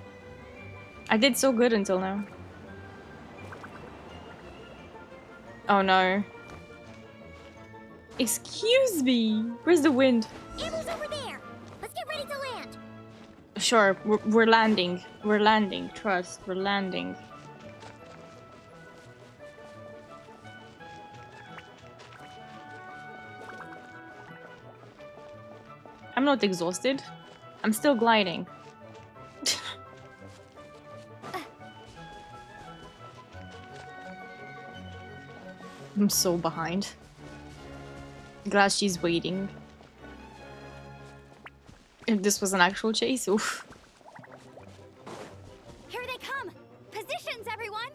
I did so good until now. Oh no. Excuse me. Where's the wind? Ammo's over there! Let's get ready to land! Sure, we're landing. We're landing. Trust, we're landing. I'm not exhausted. I'm still gliding. I'm so behind. Glad she's waiting. If this was an actual chase, oof. Here they come! Positions, everyone!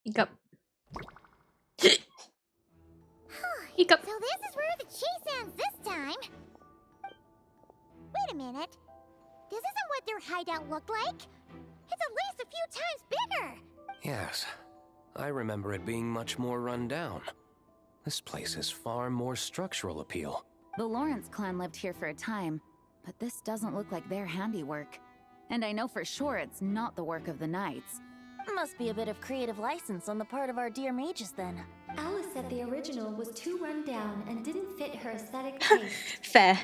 Hiccup. Hiccup. So this is where the chase ends this time. Wait a minute. This isn't what their hideout looked like. It's at least a few times bigger. Yes, I remember it being much more run down. This place has far more structural appeal. The Lawrence clan lived here for a time, but this doesn't look like their handiwork. And I know for sure it's not the work of the knights. Must be a bit of creative license on the part of our dear mages then. Alice said the original was too run down and didn't fit her aesthetic taste. Fair.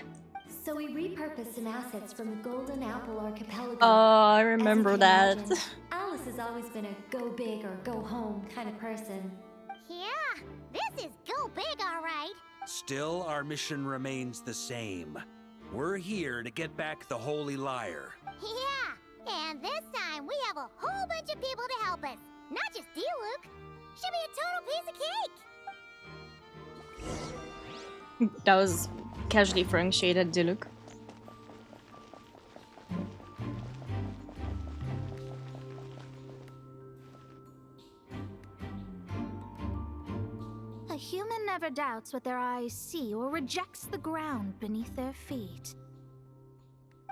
So we repurposed some assets from the Golden Apple Archipelago. Oh, I As you remember can that. imagine, Alice has always been a go big or go home kind of person. Yeah, this is go big, all right. Still, our mission remains the same. We're here to get back the Holy Lyre. Yeah, and this time we have a whole bunch of people to help us. Not just you, Luke. Should be a total piece of cake. That was casually throwing shade at Diluc. A human never doubts what their eyes see or rejects the ground beneath their feet.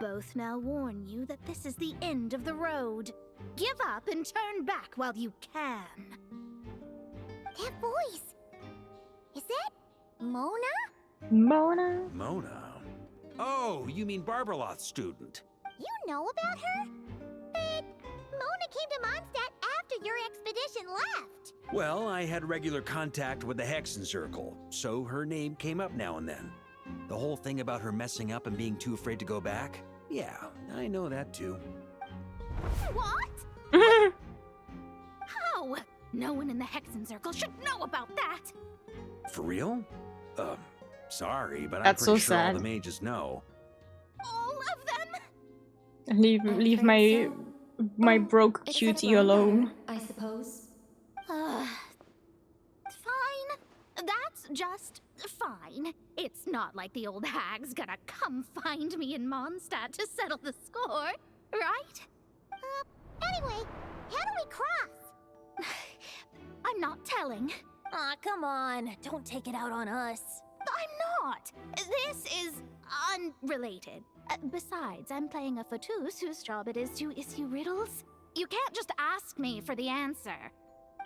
Both now warn you that this is the end of the road. Give up and turn back while you can. That voice. Is that Mona? Mona? Mona? Oh, you mean Barbarloth's student. You know about her? But Mona came to Mondstadt after your expedition left. Well, I had regular contact with the Hexen Circle, so her name came up now and then. The whole thing about her messing up and being too afraid to go back? Yeah, I know that too. What? How? No one in the Hexen Circle should know about that. For real? Sorry, but That's I'm so pretty sure all sad. the mages know. All of them? Leave afraid my so. broke Except cutie for alone. Anna, I suppose. Fine. That's just fine. It's not like the old hag's gonna come find me in Mondstadt to settle the score, right? Anyway, how do we cross? I'm not telling. Aw, come on. Don't take it out on us. I'm not. This is unrelated. Besides, I'm playing a fatus whose job it is to issue riddles. You can't just ask me for the answer.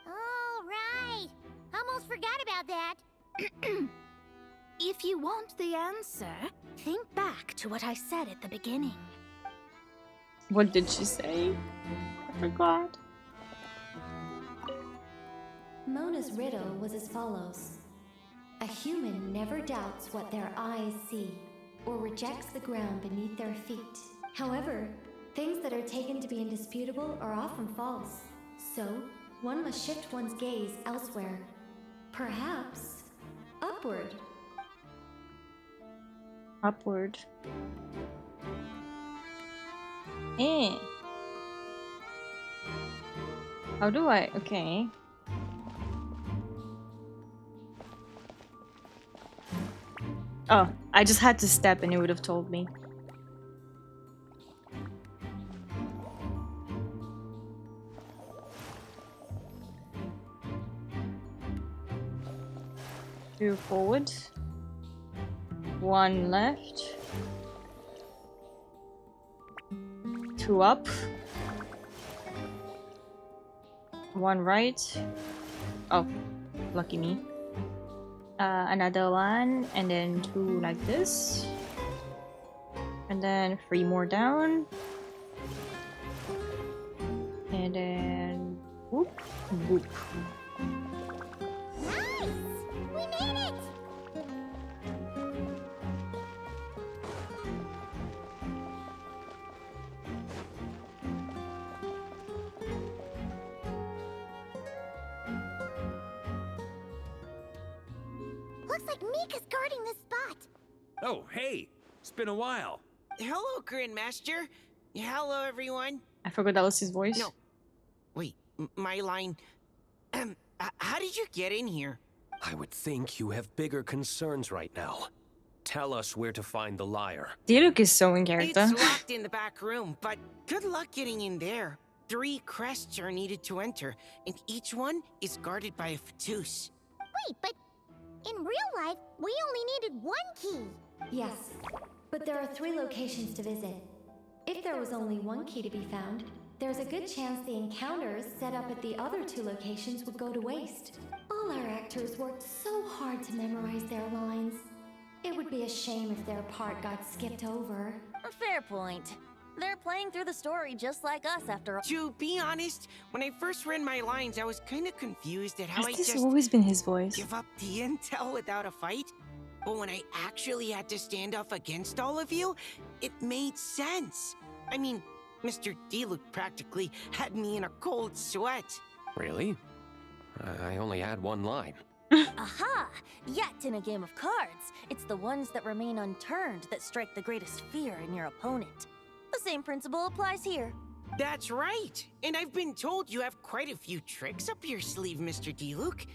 All right. Almost forgot about that. If you want the answer, think back to what I said at the beginning. What did she say? I forgot. Mona's riddle was as follows. A human never doubts what their eyes see, or rejects the ground beneath their feet. However, things that are taken to be indisputable are often false. So, one must shift one's gaze elsewhere. Perhaps upward. Upward. Eh. How do I? Okay. Oh, I just had to step and it would have told me. Two forward. One left. Two up. One right. Oh, lucky me. Another one, and then two like this. And then three more down. And then whoop, whoop. Nice! We made it! Looks like Mika's guarding this spot. Oh, hey! It's been a while. Hello, Grandmaster. Hello, everyone. I forgot that was his voice. No. Wait, my line. How did you get in here? I would think you have bigger concerns right now. Tell us where to find the lyre. Diluc is so in character. It's locked in the back room, but good luck getting in there. 3 crests are needed to enter, and each one is guarded by a fatus. Wait, but in real life, we only needed 1 key. Yes, but there are 3 locations to visit. If there was only 1 key to be found, there's a good chance the encounters set up at the other 2 locations would go to waste. Oh, All our actors worked so hard to memorize their lines. It would be a shame if their part got skipped over. A fair point. They're playing through the story just like us after all. To be honest, when I first read my lines, I was kind of confused at how Has I this just always been his voice? give up the intel without a fight. But when I actually had to stand up against all of you, it made sense. I mean, Mr. Diluc practically had me in a cold sweat. Really? I only had one line. Aha! Yet in a game of cards, it's the ones that remain unturned that strike the greatest fear in your opponent. The same principle applies here. That's right. And I've been told you have quite a few tricks up your sleeve, Mr. Diluc.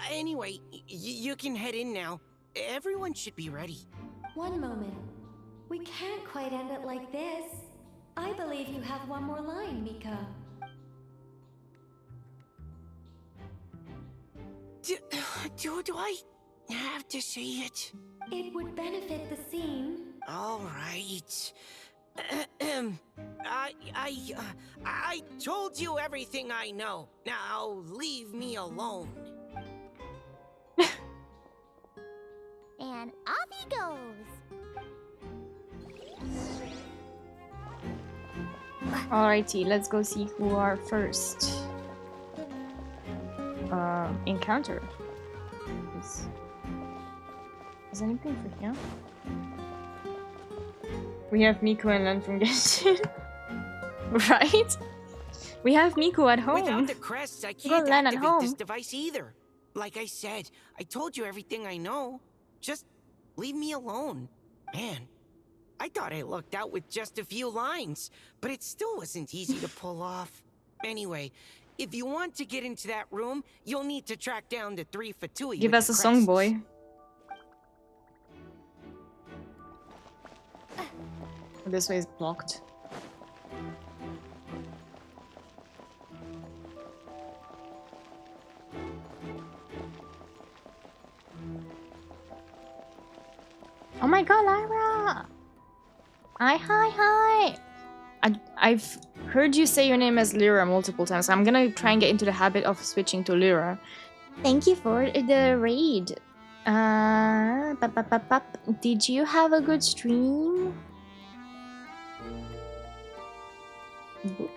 Anyway, you can head in now. Everyone should be ready. One moment. We can't quite end it like this. I believe you have one more line, Mika. Do I have to say it? It would benefit the scene. All right. I told you everything I know. Now leave me alone. And off he goes. Alrighty, let's go see who our first encounter is anything for him? We have Miku and Len from Genshin. Right? We have Miku at home. Without the crests, I can't activate this device either. Like I said, I told you everything I know. Just leave me alone. Man, I thought I lucked out with just a few lines, but it still wasn't easy to pull off. Anyway, if you want to get into that room, you'll need to track down the 3 Fatui. Give us a song, boy. This way is blocked. Oh my god, Lyra! Hi! I've heard you say your name as Lyra multiple times. I'm gonna try and get into the habit of switching to Lyra. Thank you for the raid. Did you have a good stream? Boop.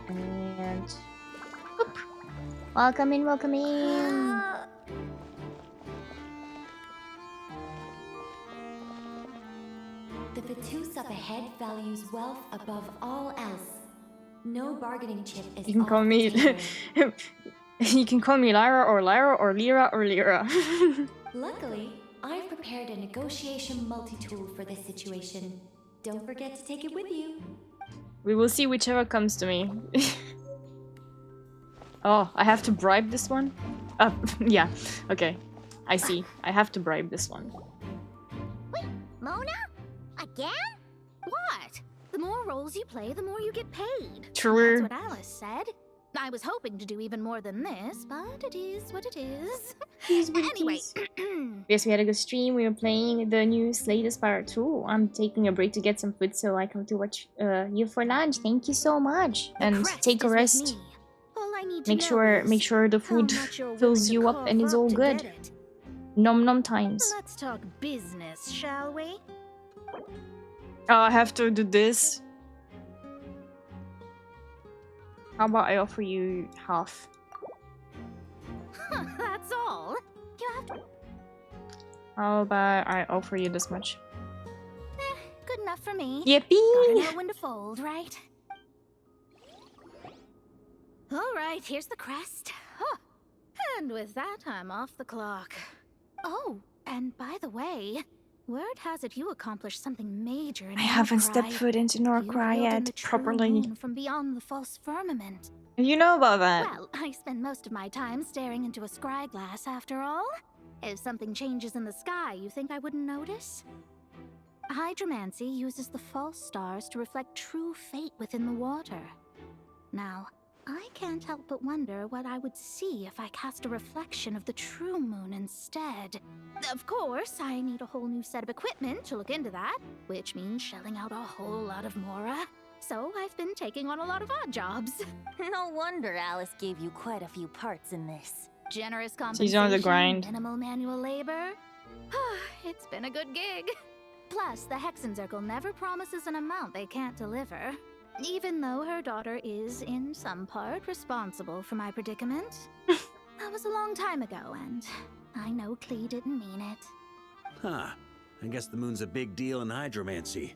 And boop. Welcome in. The Vatus up ahead values wealth above all else. No bargaining chip is You can call me you can call me Lyra or Lyra or Lyra or Lyra. Luckily, I've prepared a negotiation multi-tool for this situation. Don't forget to take it with you. We will see whichever comes to me. Oh, I have to bribe this one? Yeah, okay. I see. I have to bribe this one. Wait, Mona? Again? What? The more roles you play, the more you get paid. True. That's what Alice said. I was hoping to do even more than this, but it is what it is. Anyway. Yes, we had a good stream. We were playing the new Slay the Spire 2. I'm taking a break to get some food so I come to watch you for lunch. Thank you so much. And take a rest. Make sure the food fills you up and is all good. Nom nom times. Let's talk business, shall we? Oh, I have to do this. How about I offer you half? That's all. You have to. How about I offer you this much? Good enough for me. Yippee! Gotta know when to fold, right? All right, here's the crest. Huh. And with that, I'm off the clock. Oh, and by the way, word has it you accomplished something major in I haven't stepped foot into Norcry yet properly. From beyond the false firmament. You know about that? Well, I spend most of my time staring into a scry glass after all. If something changes in the sky, you think I wouldn't notice? Hydromancy uses the false stars to reflect true fate within the water. Now, I can't help but wonder what I would see if I cast a reflection of the true moon instead. Of course, I need a whole new set of equipment to look into that, which means shelling out a whole lot of mora. So I've been taking on a lot of odd jobs. No wonder Alice gave you quite a few parts in this. Generous She's on the compensation, grind. minimal manual labor. It's been a good gig. Plus, the Hexen Circle never promises an amount they can't deliver. Even though her daughter is, in some part, responsible for my predicament. That was a long time ago, and I know Klee didn't mean it. Huh. I guess the moon's a big deal in hydromancy.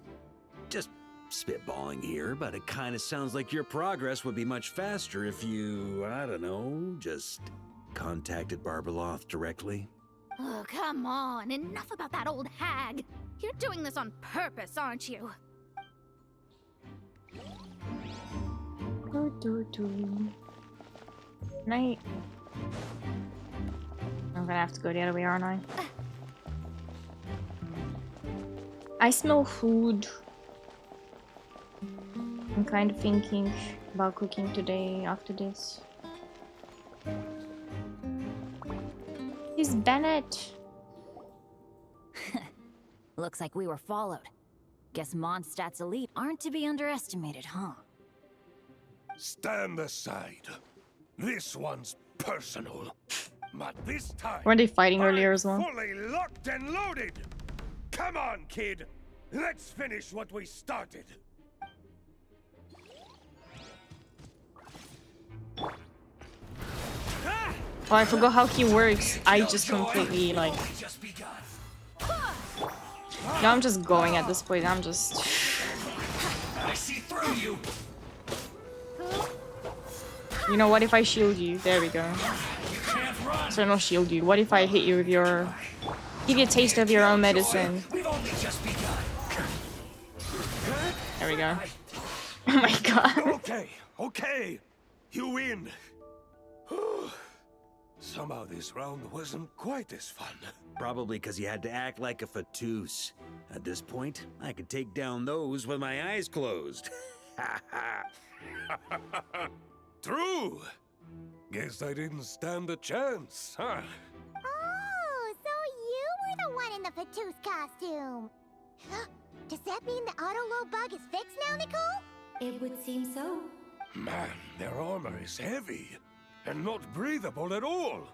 Just spitballing here, but it kind of sounds like your progress would be much faster if you, I don't know, just contacted Barbeloth directly. Oh, come on. Enough about that old hag. You're doing this on purpose, aren't you? Night. I'm gonna have to go the other way, aren't I? I smell food. I'm kind of thinking about cooking today after this. It's Bennett. Looks like we were followed. Guess Mondstadt's elite aren't to be underestimated, huh? Stand aside. This one's personal. But this time, Weren't they fighting earlier I'm as well? fully locked and loaded. Come on, kid. Let's finish what we started. Oh, I forgot how he works. I just completely like. No, I'm just going at this point. I'm just. I see through you. You know, what if I shield you? There we go. So not shield you. What if I hit you with your... Give you a taste of your own medicine. There we go. Oh my god. Okay. You win. Somehow this round wasn't quite as fun. Probably because you had to act like a fatus. At this point, I could take down those with my eyes closed. True. Guess I didn't stand a chance, huh? Oh, so you were the one in the Fatus costume. Does that mean the auto-load bug is fixed now, Nicole? It would seem so. Man, their armor is heavy and not breathable at all.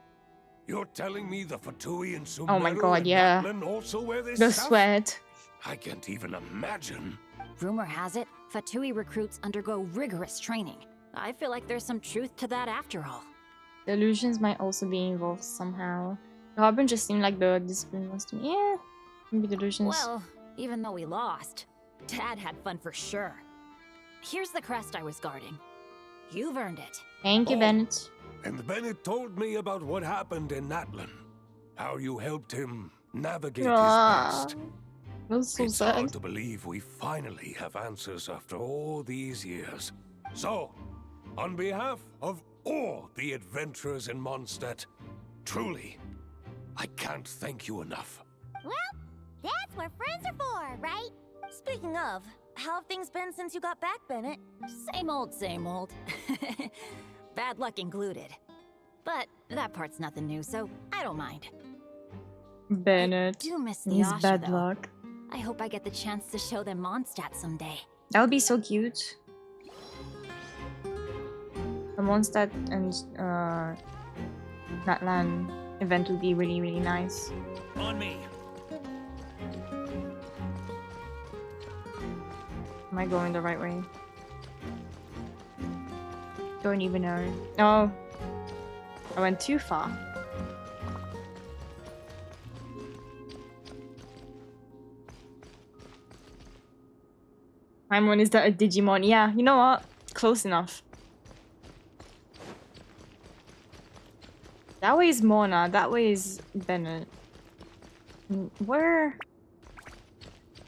You're telling me the Fatui and Sumeru Oh my god, and yeah. Natlan also wear this The stuff? sweat. I can't even imagine. Rumor has it, Fatui recruits undergo rigorous training. I feel like there's some truth to that after all. The illusions might also be involved somehow. The Harbin just seemed like the discipline was to me. Yeah, maybe the illusions. Well, even though we lost, Dad had fun for sure. Here's the crest I was guarding. You've earned it. Thank you, Bennett. And Bennett told me about what happened in Natlan. How you helped him navigate his past. That's so It's sad. hard to believe we finally have answers after all these years. So, on behalf of all the adventurers in Mondstadt, truly, I can't thank you enough. Well, that's what friends are for, right? Speaking of, how have things been since you got back, Bennett? Same old, same old. Bad luck included. But that part's nothing new, so I don't mind. Bennett. I do miss the His Asha, bad though. luck. I hope I get the chance to show them Mondstadt someday. That would be so cute. The Mondstadt and Natlan event would be really, really nice. On me. Am I going the right way? Don't even know. Oh, I went too far. Paimon, is that a Digimon? Yeah, you know what? Close enough. That way is Mona, that way is Bennett. Where?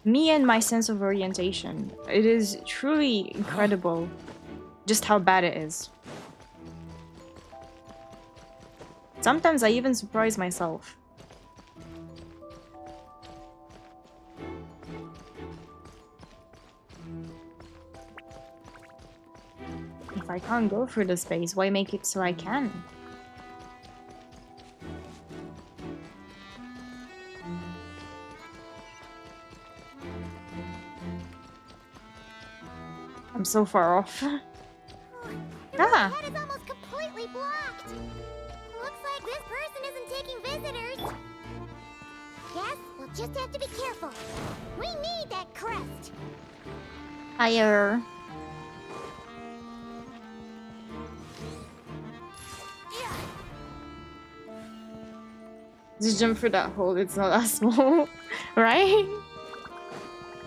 Me and my sense of orientation. It is truly incredible just how bad it is. Sometimes I even surprise myself. If I can't go through the space, why make it so I can? I'm so far off. The head is almost completely blocked. Looks like visitors. Yes, we'll just have to be careful. We need that crest. Higher. Just jump through that hole. It's not that small, right?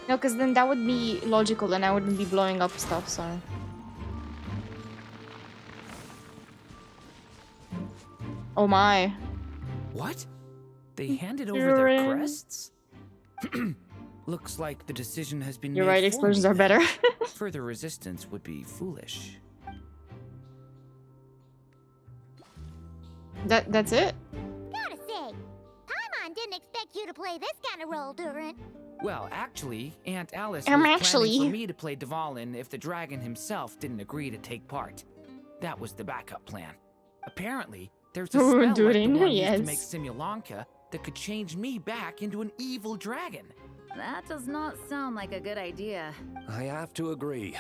No, because then that would be logical, and I wouldn't be blowing up stuff. So. Oh my. What? They handed over their crests? Looks like the decision has been made. You're right, explosions are better. Further resistance would be foolish. That's it? Gotta say, Paimon didn't expect you to play this kind of role, Durin. Well, actually, Aunt Alice was Actually. planning for me to play Dvalin if the dragon himself didn't agree to take part. That was the backup plan. Apparently, there's a spell like the one used to make Simulanka that could change me back into an evil dragon. That does not sound like a good idea. I have to agree.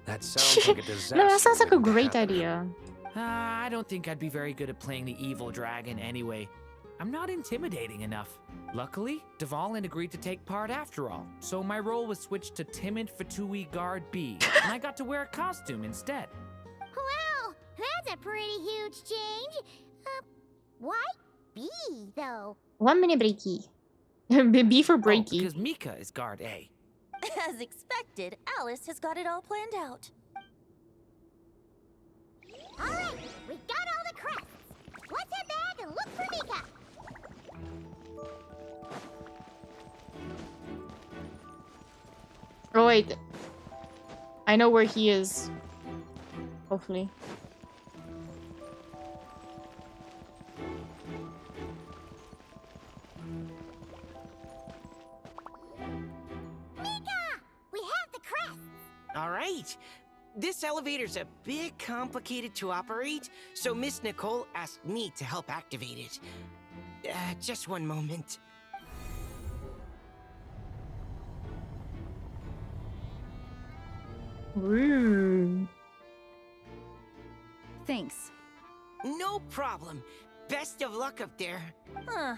That sounds like a disaster. No, that sounds like a great idea. I don't think I'd be very good at playing the evil dragon anyway. I'm not intimidating enough. Luckily, Dvalin agreed to take part after all, so my role was switched to timid Fatui Guard B, and I got to wear a costume instead. Wow, that's a pretty huge change. Why B, though? 1 minute breaky. B for breaky. Because Mika is Guard A. As expected, Alice has got it all planned out. All right, we got all the crests. Let's head back and look for Mika. Oh wait, I know where he is. Hopefully. All right. This elevator's a bit complicated to operate, so Miss Nicole asked me to help activate it. Just one moment. Ooh. Thanks. No problem. Best of luck up there. Huh.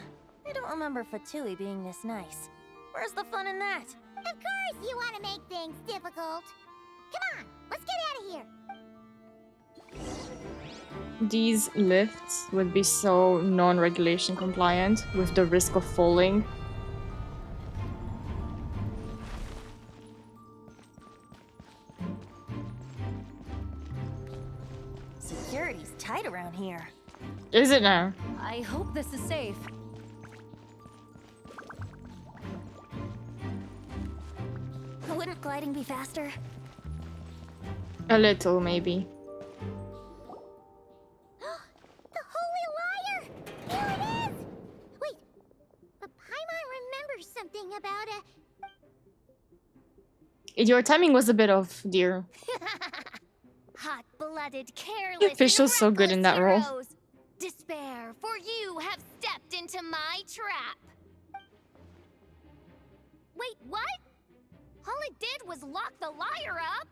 I don't remember Fatui being this nice. Where's the fun in that? Of course you want to make things difficult. Come on, let's get out of here. These lifts would be so non-regulation compliant with the risk of falling. Security's tight around here. Is it now? I hope this is safe. Wouldn't gliding be faster? A little, maybe. The Holy Liar! Here it is! Wait, but Paimon remembers something about Your timing was a bit off, dear. Hot-blooded, careless, Fish was so good in that role. heroes. Despair, for you have stepped into my trap. Wait, what? All it did was lock the liar up.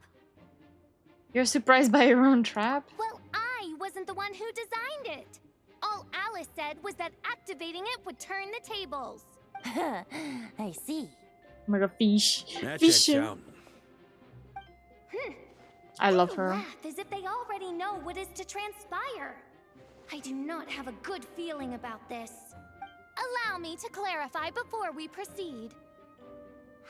You're surprised by your own trap? Well, I wasn't the one who designed it. All Alice said was that activating it would turn the tables. I see. Oh my god, fish. That Fish. checks out. I love her. Laugh as if they already know what is to transpire. I do not have a good feeling about this. Allow me to clarify before we proceed.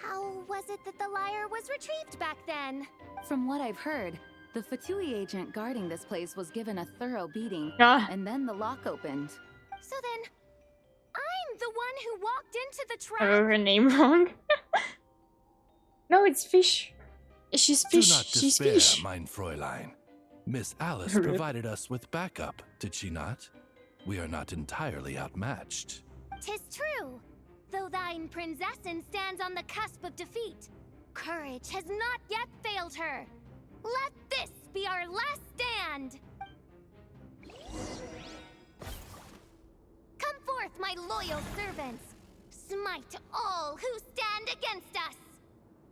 How was it that the liar was retrieved back then? From what I've heard, the Fatui agent guarding this place was given a thorough beating, and then the lock opened. So then, I'm the one who walked into the I trap? wrote her name wrong. No, it's fish. She's fish. Do not She's despair, fish. mein Fräulein. Miss Alice Really? provided us with backup, did she not? We are not entirely outmatched. 'Tis true. Though thine Prinzessin stands on the cusp of defeat, courage has not yet failed her. Let this be our last stand. Come forth, my loyal servants. Smite all who stand against us.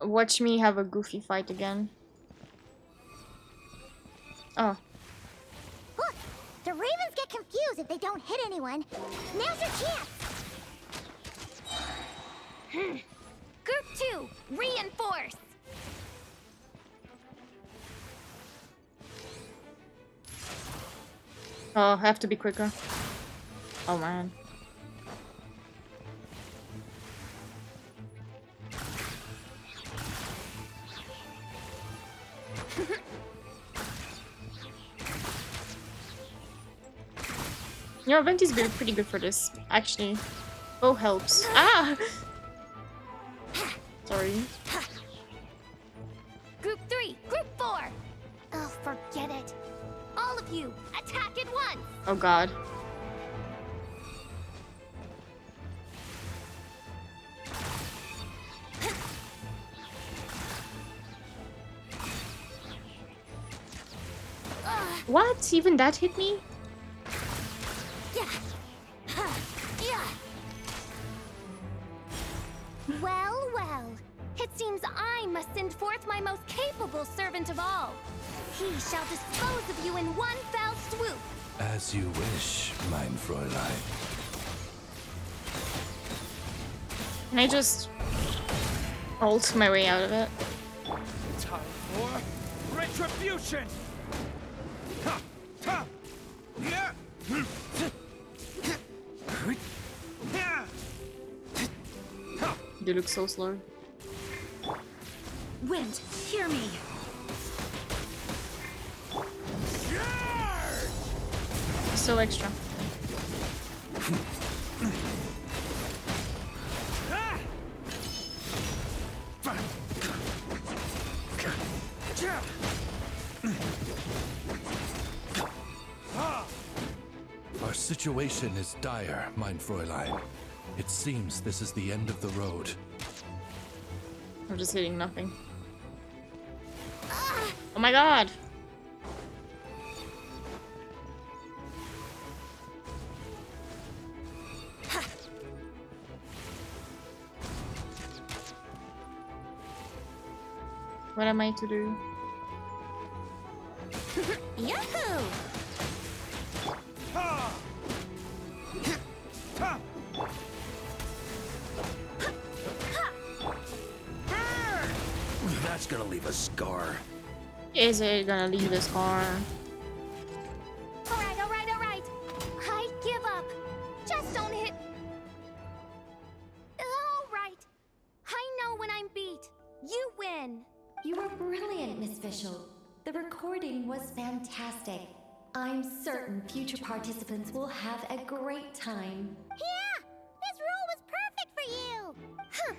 Watch me have a goofy fight again. Oh. Look, the ravens get confused lose if they don't hit anyone. Now's your chance! Group 2, reinforce! Oh, I have to be quicker. Oh man. You know, Venti's been pretty good for this, actually. Oh, helps. Ah! Sorry. Group 3, Group 4! Oh, forget it. All of you, attack at once! Oh god. What? Even that hit me? Well, well. It seems I must send forth my most capable servant of all. He shall dispose of you in one fell swoop. As you wish, mein Fräulein. Can I just ult my way out of it? Time for retribution! Ha! Ha! Yeah! You look so slow. Wind, hear me. So extra. Our situation is dire, mein Fräulein. It seems this is the end of the road. I'm just hitting nothing. Oh my god! What am I to do? Yahoo! That's gonna leave a scar. Is it gonna leave a scar? Alright, alright, alright. I give up. Just don't hit. Alright. I know when I'm beat. You win. You were brilliant, Miss Fischl. The recording was fantastic. I'm certain future participants will have a great time. Yeah! This rule was perfect for you! Huh.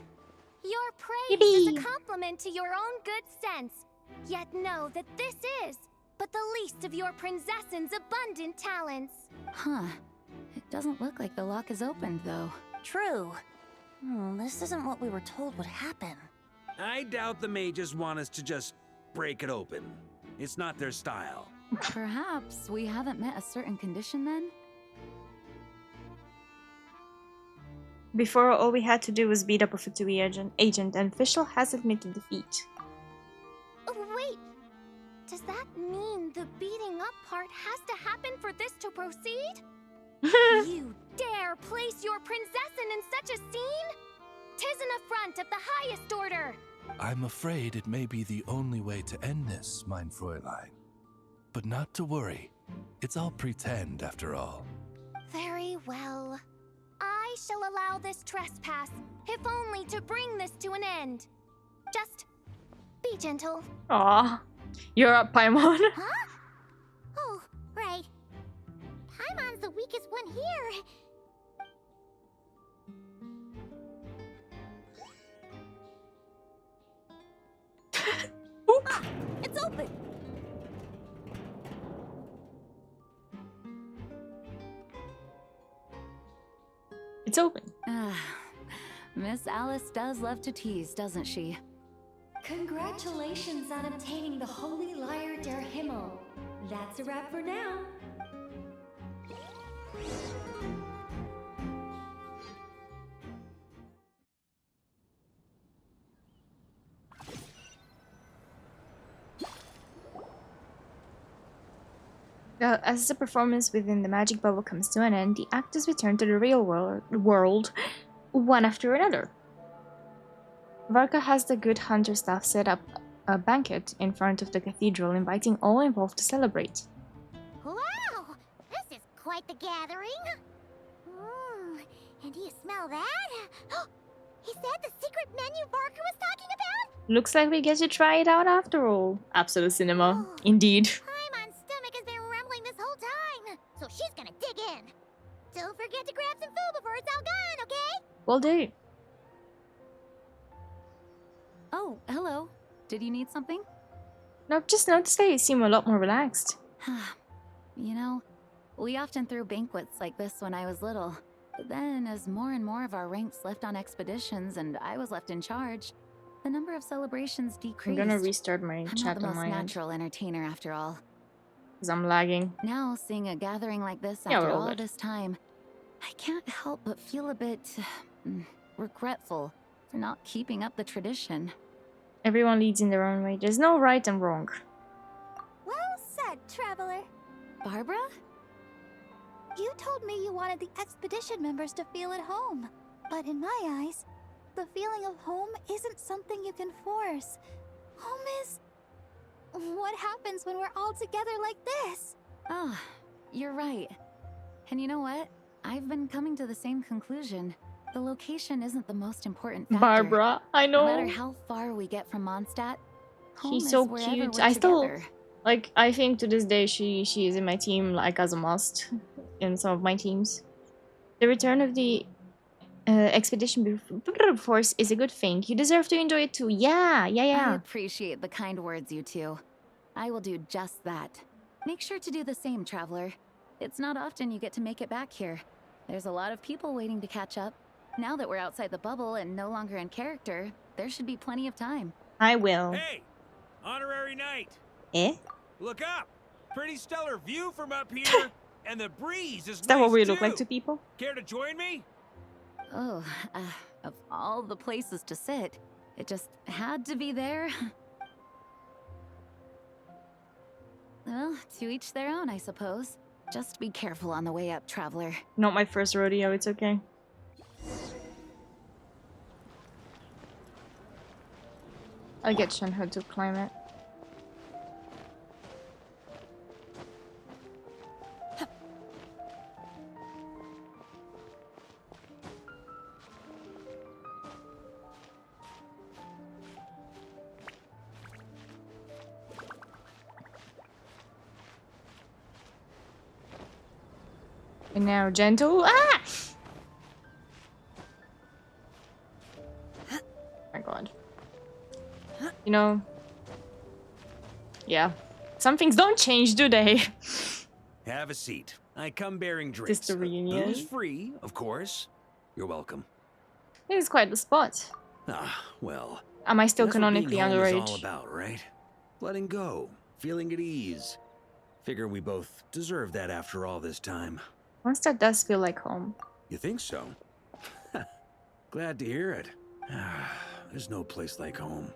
Your praise is a compliment to your own good sense. Yet know that this is but the least of your princess's abundant talents. Huh. It doesn't look like the lock is opened, though. True. This isn't what we were told would happen. I doubt the mages want us to just break it open. It's not their style. Perhaps we haven't met a certain condition then? Before, all we had to do was beat up a Fatui agent, and Fischl has admitted defeat. Oh, wait! Does that mean the beating up part has to happen for this to proceed? You dare place your princessin in such a scene? 'Tis an affront of the highest order! I'm afraid it may be the only way to end this, mein Fräulein. But not to worry. It's all pretend, after all. Very well. I shall allow this trespass, if only to bring this to an end. Just be gentle. Aw. You're up, Paimon. Huh? Oh, right. Paimon's the weakest one here. It's open! It's open. Miss Alice does love to tease, doesn't she? Congratulations on obtaining the Holy Lyre der Himmel. That's a wrap for now. As the performance within the magic bubble comes to an end, the actors return to the real world one after another. Varka has the good hunter staff set up a banquet in front of the cathedral, inviting all involved to celebrate. Wow! This is quite the gathering. And do you smell that? Is that the secret menu Barker was talking about? Looks like we get to try it out after all. Absolute cinema. Indeed. Paimon's stomach has been rumbling this whole time, so she's gonna dig in. Don't forget to grab some food before it's all gone, okay? Will do. Oh, hello. Did you need something? No, just noticed that you seem a lot more relaxed. You know, we often threw banquets like this when I was little. But then, as more and more of our ranks left on expeditions and I was left in charge, the number of celebrations decreased. I'm gonna restart my I'm chat not on the most my end. natural entertainer after all. Because I'm lagging. Now, seeing a gathering like this Yeah, after a little all bit. this time, I can't help but feel a bit regretful for not keeping up the tradition. Everyone leads in their own way. There's no right and wrong. Well said, Traveler. Barbara? You told me you wanted the expedition members to feel at home. But in my eyes, the feeling of home isn't something you can force. Home is... what happens when we're all together like this? Oh, you're right. And you know what? I've been coming to the same conclusion. The location isn't the most important factor. Barbara, I know. No matter how far we get from Mondstadt, home She's is so wherever cute. we're I still together. like. I think to this day she is in my team like as a must in some of my teams. The return of the expedition force is a good thing. You deserve to enjoy it too. Yeah. I appreciate the kind words, you two. I will do just that. Make sure to do the same, Traveler. It's not often you get to make it back here. There's a lot of people waiting to catch up. Now that we're outside the bubble and no longer in character, there should be plenty of time. I will. Hey! Honorary knight! Eh? Look up! Pretty stellar view from up here, and the breeze is Is that nice what we too. look like to people? Care to join me? Oh, of all the places to sit, it just had to be there. Well, to each their own, I suppose. Just be careful on the way up, Traveler. Not my first rodeo. It's okay. I'll get Shenhe to climb it. And now gentle. Ah! My god. You know. Yeah. Some things don't change, do they? Have a seat. I come bearing drinks. Just a reunion. Booze free, of course. You're welcome. It is quite the spot. Ah, well. Am I still That's what canonically being home is all underage? about, right? Letting go, feeling at ease. Figure we both deserve that after all this time. Mondstadt does feel like home. You think so? Glad to hear it. There's no place like home.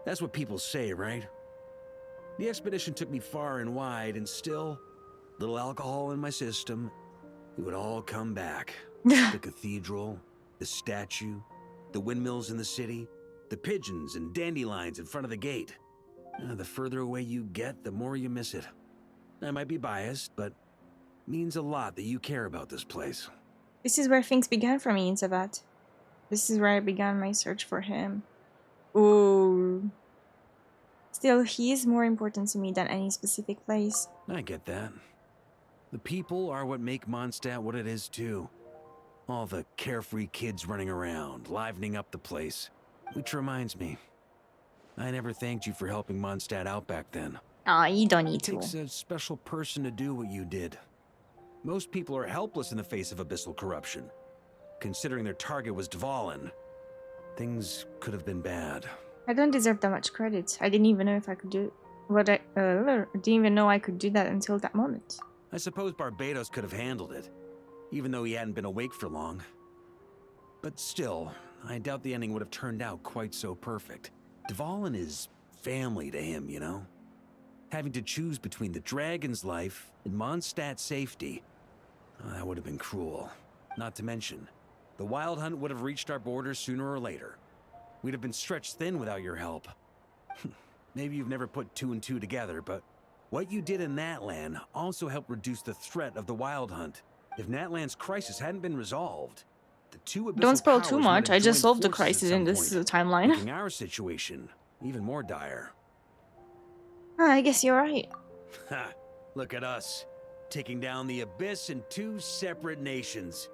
That's what people say, right? The expedition took me far and wide, and still, little alcohol in my system, it would all come back. The cathedral, the statue, the windmills in the city, the pigeons and dandelions in front of the gate. The further away you get, the more you miss it. I might be biased, but it means a lot that you care about this place. This is where things began for me in Savat. This is where I began my search for him. Ooh. Still, he is more important to me than any specific place. I get that. The people are what make Mondstadt what it is, too. All the carefree kids running around, livening up the place. Which reminds me, I never thanked you for helping Mondstadt out back then. Aw, you don't need It to. takes a special person to do what you did. Most people are helpless in the face of abyssal corruption. Considering their target was Dvalin, things could have been bad. I don't deserve that much credit. I didn't even know if I could do what I didn't even know I could do that until that moment. I suppose Barbados could have handled it, even though he hadn't been awake for long. But still, I doubt the ending would have turned out quite so perfect. Dvalin is family to him, you know? Having to choose between the dragon's life and Mondstadt's safety. Oh, that would have been cruel. Not to mention, the Wild Hunt would have reached our borders sooner or later. We'd have been stretched thin without your help. Maybe you've never put two and two together, but what you did in Natlan also helped reduce the threat of the Wild Hunt. If Natlan's crisis hadn't been resolved, the two abyssal Don't spoil too powers much. might have I just joined solved the forces at crisis some in this point, timeline. making our situation even more dire. I guess you're right. Ha! Look at us, taking down the Abyss in two separate nations.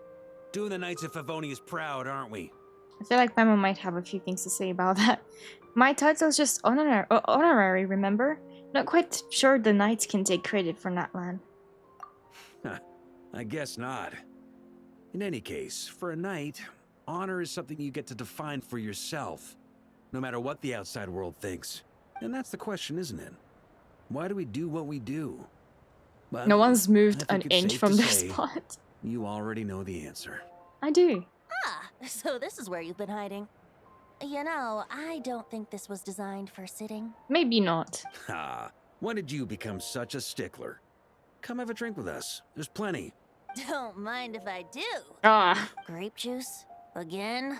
Doing the Knights of Favonius proud, aren't we? I feel like Paimon might have a few things to say about that. My title's just honorary, remember? Not quite sure the Knights can take credit for Natlan. I guess not. In any case, for a knight, honor is something you get to define for yourself, no matter what the outside world thinks. And that's the question, isn't it? Why do we do what we do? Well, No one's moved I an think it's inch safe from to their say spot. You already know the answer. I do. Ah, so this is where you've been hiding. You know, I don't think this was designed for sitting. Maybe not. Ha! When did you become such a stickler? Come have a drink with us. There's plenty. Don't mind if I do. Ah. Grape juice? Again?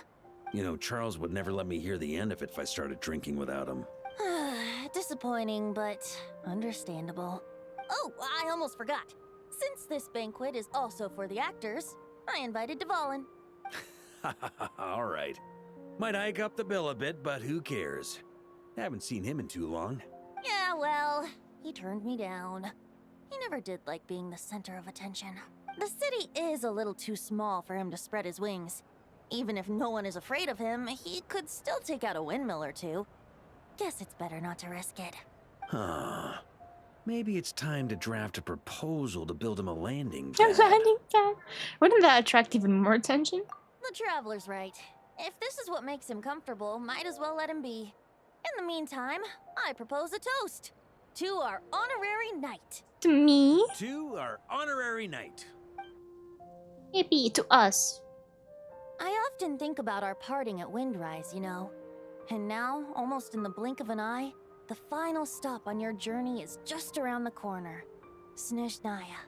You know, Charles would never let me hear the end of it if I started drinking without him. Disappointing, but understandable. Oh, I almost forgot. Since this banquet is also for the actors, I invited Dvalin. All right. Might hike up the bill a bit, but who cares? Haven't seen him in too long. Yeah, well, he turned me down. He never did like being the center of attention. The city is a little too small for him to spread his wings. Even if no one is afraid of him, he could still take out a windmill or two. Guess it's better not to risk it. Huh. Maybe it's time to draft a proposal to build him a landing A pad. landing pad? Wouldn't that attract even more attention? The Traveler's right. If this is what makes him comfortable, might as well let him be. In the meantime, I propose a toast to our honorary knight. To me? To our honorary knight. Yippee, to us. I often think about our parting at Windrise, you know. And now, almost in the blink of an eye, the final stop on your journey is just around the corner. Snezhnaya.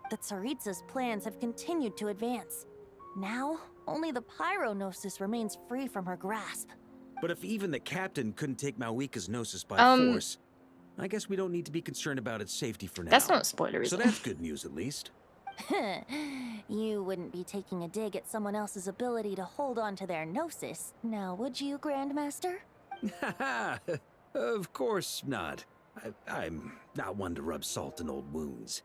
The Tsaritsa's plans have continued to advance. Now, only the Pyronosis remains free from her grasp. But if even the captain couldn't take Malwika's gnosis by force, I guess we don't need to be concerned about its safety for now. That's not spoilery. So that's good news, at least. You wouldn't be taking a dig at someone else's ability to hold on to their gnosis, now would you, Grandmaster? Of course not. I'm not one to rub salt in old wounds.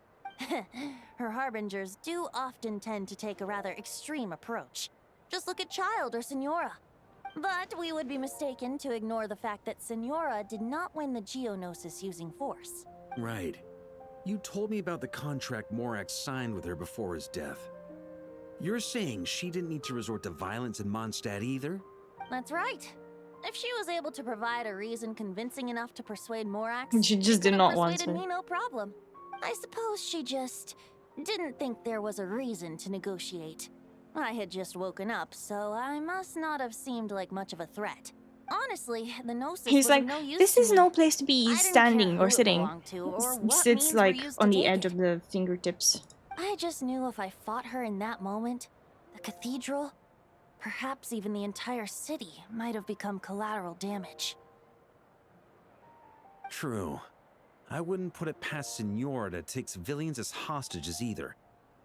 Her harbingers do often tend to take a rather extreme approach. Just look at Child or Senora. But we would be mistaken to ignore the fact that Senora did not win the Geonosis using force. Right. You told me about the contract Morax signed with her before his death. You're saying she didn't need to resort to violence in Mondstadt either? That's right. If she was able to provide a reason convincing enough to persuade Morax, She just did not want persuaded to. me no problem. I suppose she just didn't think there was a reason to negotiate. I had just woken up, so I must not have seemed like much of a threat. Honestly, the Gnosis He's was like, of no use this to is me. no place to I be didn't standing care or who it sitting. belonged to or what Sits means like were used on to the take edge it. of the fingertips. I just knew if I fought her in that moment, the cathedral, perhaps even the entire city, might have become collateral damage. True. I wouldn't put it past Senora to take civilians as hostages either.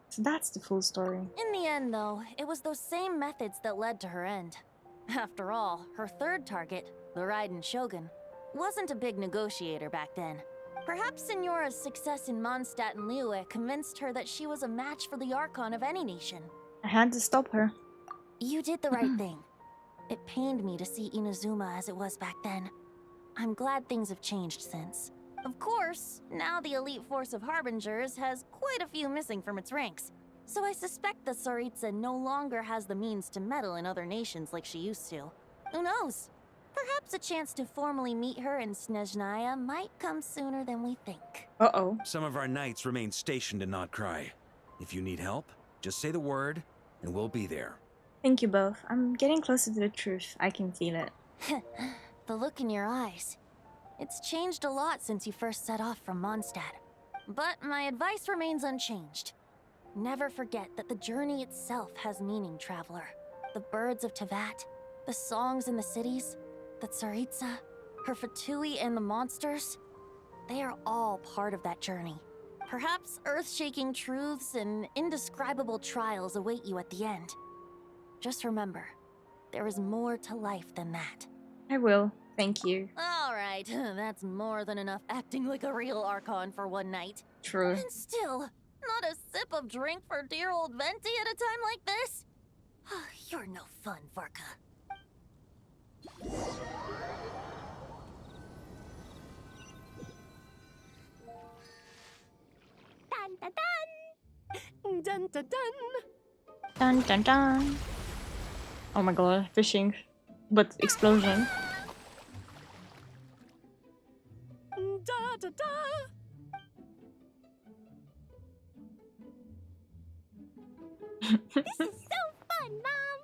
So that's the full story. In the end, though, it was those same methods that led to her end. After all, her third target, the Raiden Shogun, wasn't a big negotiator back then. Perhaps Senora's success in Mondstadt and Liyue convinced her that she was a match for the Archon of any nation. I had to stop her. You did the right thing. It pained me to see Inazuma as it was back then. I'm glad things have changed since. Of course, now the elite force of Harbingers has quite a few missing from its ranks, so I suspect the Tsaritsa no longer has the means to meddle in other nations like she used to. Who knows? Perhaps a chance to formally meet her in Snezhnaya might come sooner than we think. Uh-oh. Some of our knights remain stationed in Notcry. If you need help, just say the word, and we'll be there. Thank you both. I'm getting closer to the truth. I can feel it. The look in your eyes. It's changed a lot since you first set off from Mondstadt. But my advice remains unchanged. Never forget that the journey itself has meaning, traveler. The birds of Tevat, the songs in the cities, the Tsaritsa, her Fatui and the monsters, they are all part of that journey. Perhaps earth-shaking truths and indescribable trials await you at the end. Just remember, there is more to life than that. I will. Thank you. Alright, that's more than enough acting like a real Archon for one night. True. And still, not a sip of drink for dear old Venti at a time like this? You're no fun, Varka. Dun dun dun! Dun dun dun! Dun dun dun! Oh my god, fishing. But explosion. Da da da! This is so fun, Mom!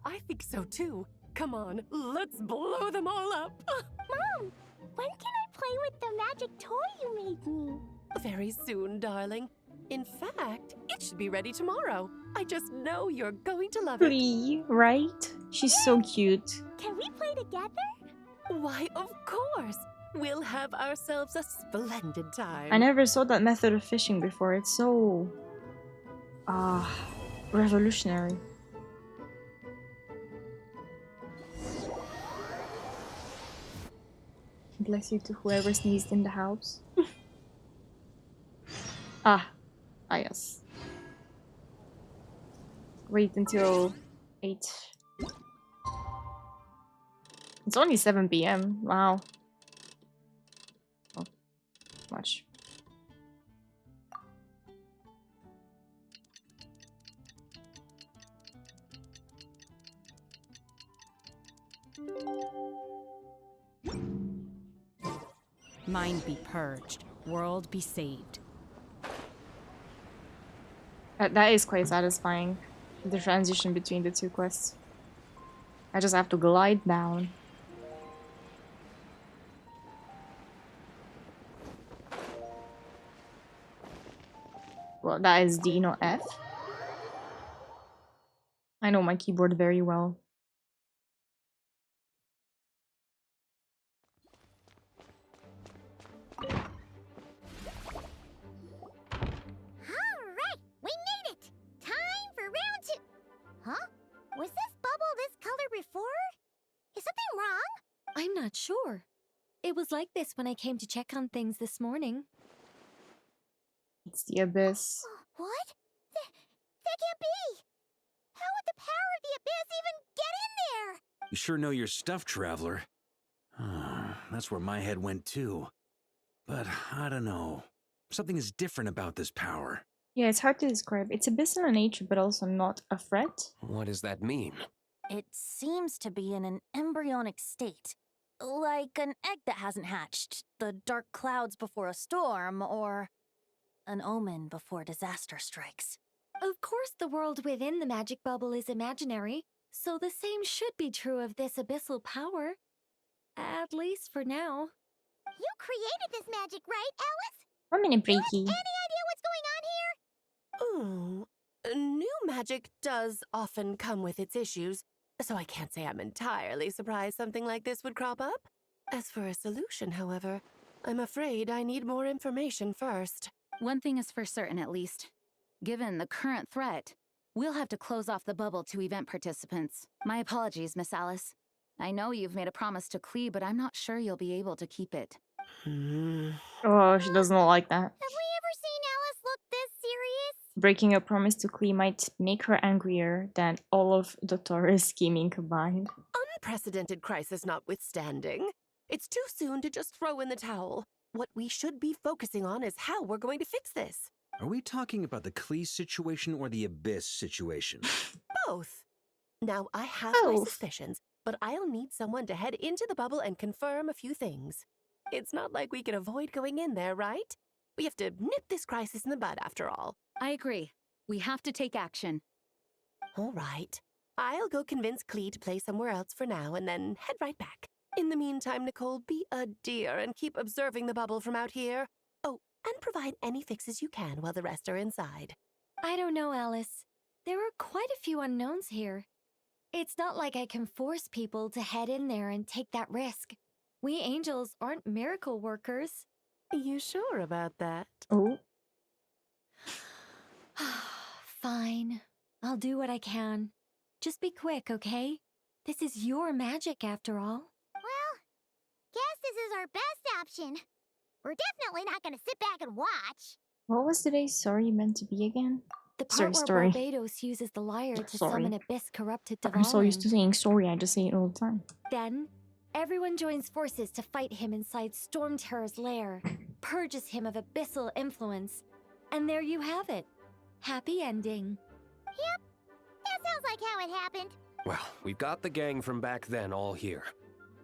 I think so too. Come on, let's blow them all up. Mom, when can I play with the magic toy you made me? Very soon, darling. In fact, it should be ready tomorrow. I just know you're going to love it. Flea, right? She's so cute. Can we play together? Why, of course. We'll have ourselves a splendid time. I never saw that method of fishing before. It's so... revolutionary. Bless you to whoever sneezed in the house. Yes. Wait until 8. It's only 7 p.m. Wow. Oh, much. Mind be purged, world be saved. That is quite satisfying, the transition between the two quests. I just have to glide down. Well, that is D, not F. I know my keyboard very well. Alright, we made it! Time for round 2! Huh? Was this bubble this color before? Is something wrong? I'm not sure. It was like this when I came to check on things this morning. It's the abyss. What? That can't be! How would the power of the abyss even get in there? You sure know your stuff, traveler. That's where my head went too. But I don't know. Something is different about this power. Yeah, it's hard to describe. It's abyssal in nature, but also not a threat. What does that mean? It seems to be in an embryonic state. Like an egg that hasn't hatched, the dark clouds before a storm, or an omen before disaster strikes. Of course, the world within the magic bubble is imaginary, so the same should be true of this abyssal power. At least for now. You created this magic, right, Alice? 1 minute, Breaky. Any idea what's going on here? Ooh, new magic does often come with its issues, so I can't say I'm entirely surprised something like this would crop up. As for a solution, however, I'm afraid I need more information first. One thing is for certain, at least. Given the current threat, we'll have to close off the bubble to event participants. My apologies, Miss Alice. I know you've made a promise to Klee, but I'm not sure you'll be able to keep it. Oh, she does not like that. Have we ever seen Alice look this serious? Breaking a promise to Klee might make her angrier than all of Dottoro's scheming combined. Unprecedented crisis notwithstanding, it's too soon to just throw in the towel. What we should be focusing on is how we're going to fix this. Are we talking about the Klee situation or the Abyss situation? Both. Now, I have my suspicions, but I'll need someone to head into the bubble and confirm a few things. It's not like we can avoid going in there, right? We have to nip this crisis in the bud, after all. I agree. We have to take action. All right. I'll go convince Klee to play somewhere else for now and then head right back. In the meantime, Nicole, be a dear and keep observing the bubble from out here. Oh, and provide any fixes you can while the rest are inside. I don't know, Alice. There are quite a few unknowns here. It's not like I can force people to head in there and take that risk. We angels aren't miracle workers. You sure about that? Oh. Fine. I'll do what I can. Just be quick, okay? This is your magic after all. Well, guess this is our best option. We're definitely not gonna sit back and watch. What was today's story meant to be again? The part where Story. Barbados uses the lyre to Sorry. summon abyss-corrupted Dvalin. I'm so used to saying story, I just say it all the time. Then, everyone joins forces to fight him inside Storm Terror's lair, purges him of abyssal influence, and there you have it. Happy ending. Yep, that sounds like how it happened. Well, we've got the gang from back then all here.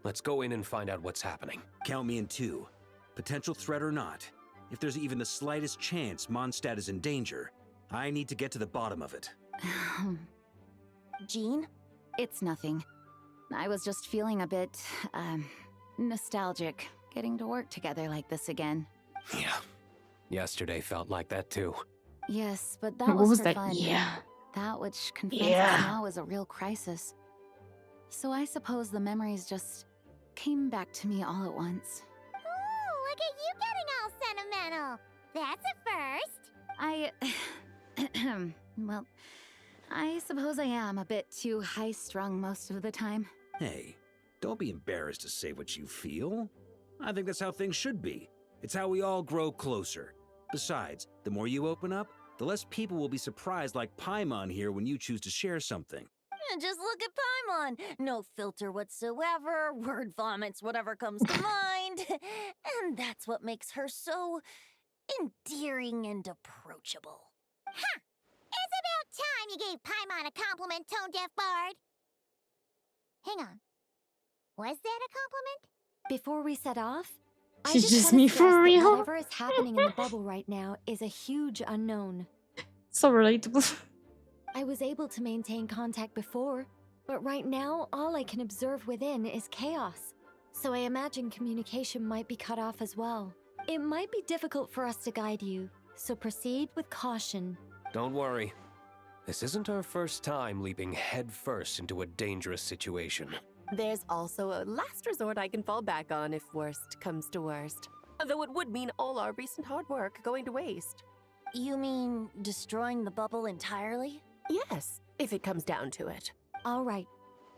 Let's go in and find out what's happening. Count me in too. Potential threat or not, if there's even the slightest chance Mondstadt is in danger, I need to get to the bottom of it. Jean? It's nothing. I was just feeling a bit, nostalgic, getting to work together like this again. Yeah. Yesterday felt like that too. Yes, but that What was was for that? fun. Yeah. That which confronts Yeah. us now is a real crisis. So I suppose the memories just came back to me all at once. Ooh, look at you getting all sentimental. That's a first. Well, I suppose I am a bit too high-strung most of the time. Hey, don't be embarrassed to say what you feel. I think that's how things should be. It's how we all grow closer. Besides, the more you open up, the less people will be surprised like Paimon here when you choose to share something. Just look at Paimon. No filter whatsoever, word vomits whatever comes to mind. And that's what makes her so endearing and approachable. Ha! It's about time you gave Paimon a compliment, Tone Deaf Bard. Hang on. Was that a compliment? Before we set off, I She's just just wanna me stress for that real. whatever is happening in the bubble right now is a huge unknown. So relatable. I was able to maintain contact before, but right now all I can observe within is chaos. So I imagine communication might be cut off as well. It might be difficult for us to guide you, so proceed with caution. Don't worry. This isn't our first time leaping headfirst into a dangerous situation. There's also a last resort I can fall back on if worst comes to worst. Though it would mean all our recent hard work going to waste. You mean destroying the bubble entirely? Yes, if it comes down to it. All right,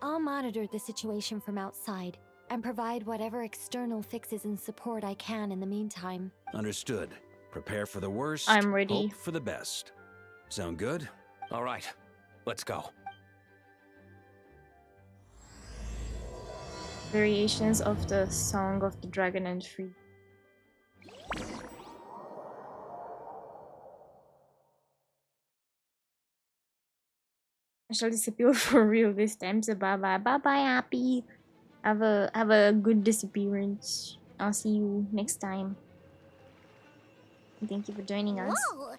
I'll monitor the situation from outside and provide whatever external fixes and support I can in the meantime. Understood. Prepare for the worst. I'm ready. Hope for the best. Sound good? All right, let's go. Variations of the Song of the Dragon and Free. I shall disappear for real this time, so bye bye. Bye bye, Happy. Have a good disappearance. I'll see you next time. Thank you for joining us. Whoa!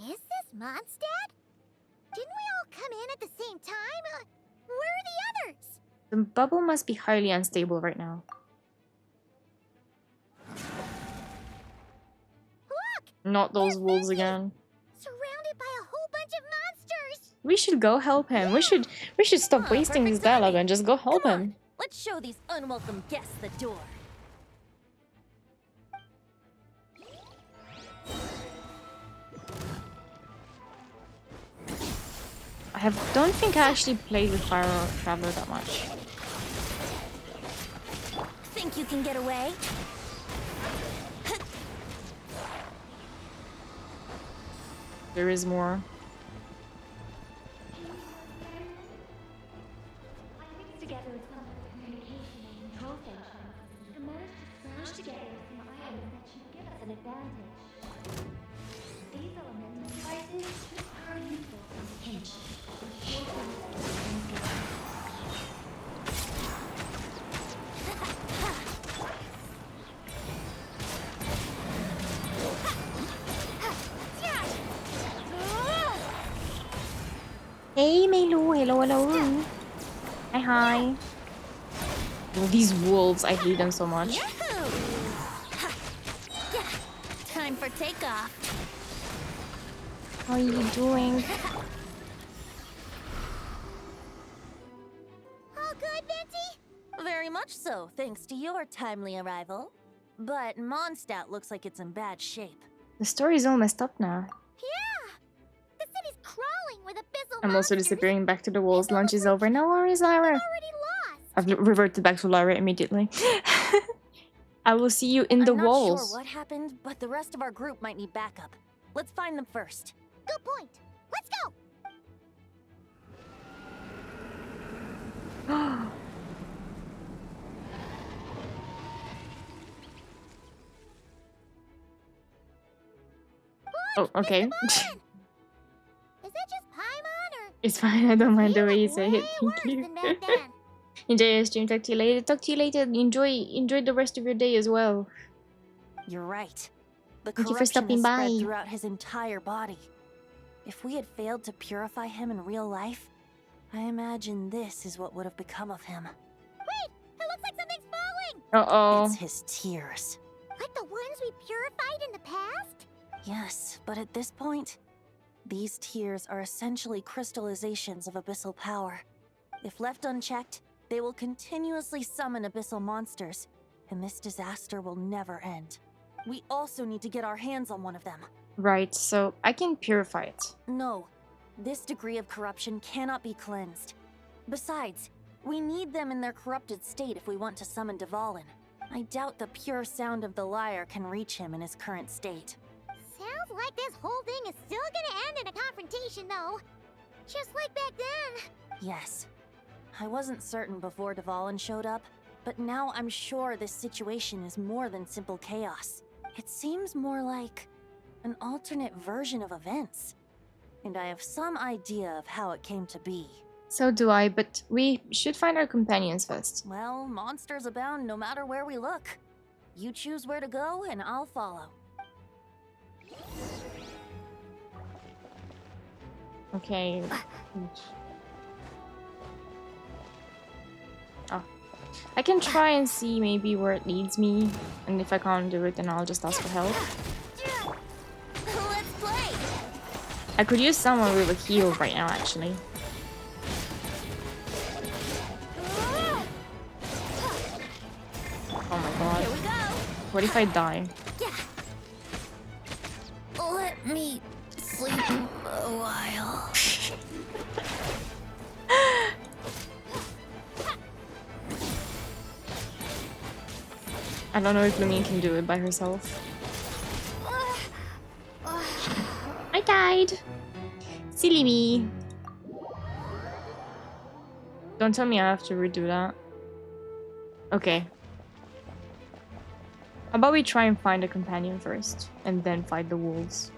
Is this Mondstadt? Didn't we all come in at the same time? Where are the others? The bubble must be highly unstable right now. Look! Not those wolves again. Surrounded by a whole bunch of monsters! We should go help him. We should stop wasting this dialogue and just go help him. Let's show these unwelcome guests the door. Don't think I actually played with Fire Traveler that much. Think you can get away? There is more. Together with some communication and control functions, and managed to smash together some items that should give us an advantage. These elemental devices are useful in a pinch. Hey, Melu. Hello, hello. Hi, hi. These wolves, I hate them so much. Yahoo! Time for takeoff. How are you doing? All good, Venti? Very much so, thanks to your timely arrival. But Mondstadt looks like it's in bad shape. The story's all messed up now. Yeah! The city's crawling with abyssal I'm also monsters. disappearing back to the walls. Lunch is over. No worries, Lyra. I've reverted back to Lyra immediately. I will see you in the I'm not walls. sure what happened, but the rest of our group might need backup. Let's find them first. Good point. Let's go! Oh, okay. Is that just Paimon or It's fine. I don't mind the way you say it. Thank you. than back then? Enjoy your stream. Talk to you later. Talk to you later. Enjoy the rest of your day as well. You're right. The Thank you for corruption stopping has by. spread throughout his entire body. If we had failed to purify him in real life, I imagine this is what would have become of him. Wait! It looks like something's falling! Uh-oh. It's his tears. Like the ones we purified in the past? Yes, but at this point, these tears are essentially crystallizations of abyssal power. If left unchecked, they will continuously summon abyssal monsters, and this disaster will never end. We also need to get our hands on one of them. Right, so I can purify it. No, this degree of corruption cannot be cleansed. Besides, we need them in their corrupted state if we want to summon Dvalin. I doubt the pure sound of the lyre can reach him in his current state. Sounds like this whole thing is still gonna end in a confrontation, though. Just like back then. Yes. I wasn't certain before Dvalin showed up, but now I'm sure this situation is more than simple chaos. It seems more like an alternate version of events. And I have some idea of how it came to be. So do I, but we should find our companions first. Well, monsters abound no matter where we look. You choose where to go, and I'll follow. Okay. Oh. I can try and see maybe where it leads me, and if I can't do it, then I'll just ask for help. Let's play! I could use someone with a heal right now, actually. Oh my god. Here we go! What if I die? Let me sleep a while. I don't know if Lumine can do it by herself. I died! Silly me! Don't tell me I have to redo that. Okay. How about we try and find a companion first, and then fight the wolves?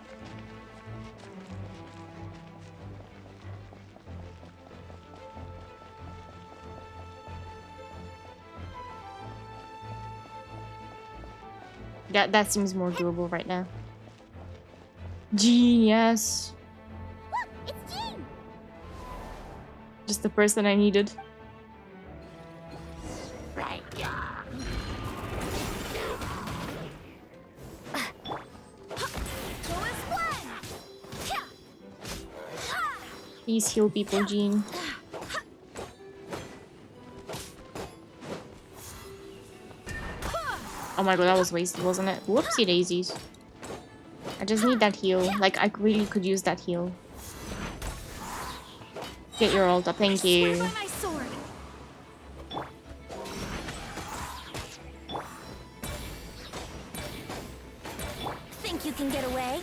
That seems more doable right now. Genius! Look, it's Jean! Just the person I needed. Right, yeah. Please heal people, Jean. Oh my god, that was wasted, wasn't it? Whoopsie daisies. I just need that heal. Like, I really could use that heal. Get your ult up, thank you. Think you can get away?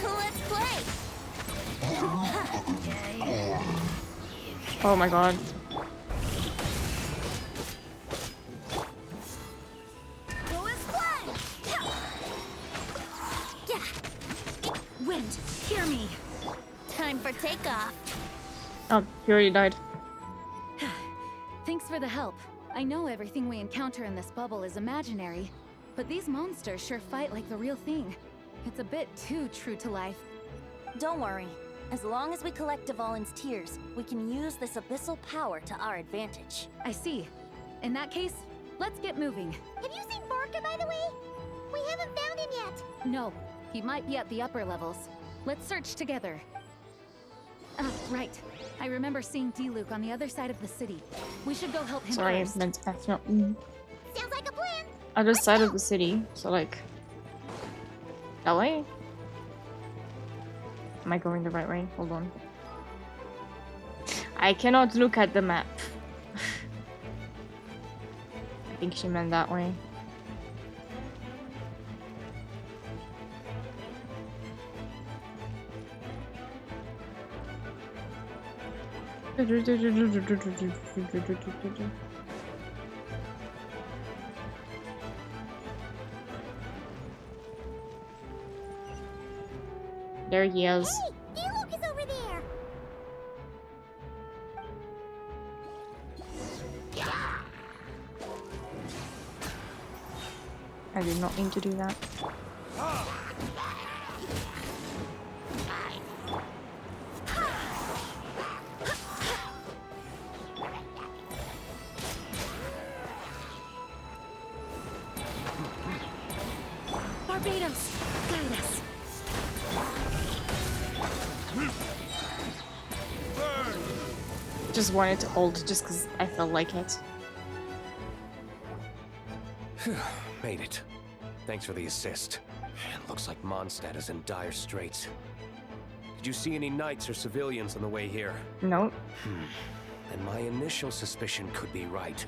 Let's play! Oh my god. Wind, hear me! Time for takeoff. Oh, he already died. Thanks for the help. I know everything we encounter in this bubble is imaginary, but these monsters sure fight like the real thing. It's a bit too true to life. Don't worry. As long as we collect Dvalin's tears, we can use this abyssal power to our advantage. I see. In that case, let's get moving. Have you seen Barca, by the way? We haven't found him yet. No, he might be at the upper levels. Let's search together. Right. I remember seeing D-Luke on the other side of the city. We should go help him Sorry, first. I meant to ask. No. Sounds like a plan. Other side of the city. So like that way? Am I going the right way? Hold on. I cannot look at the map. I think she meant that way. There he is. Hey, D-Luke is over there. I did not mean to do that. Barbados, guide us. Just wanted to hold just because I felt like it. Made it. Thanks for the assist. It looks like Mondstadt is in dire straits. Did you see any knights or civilians on the way here? No. And my initial suspicion could be right.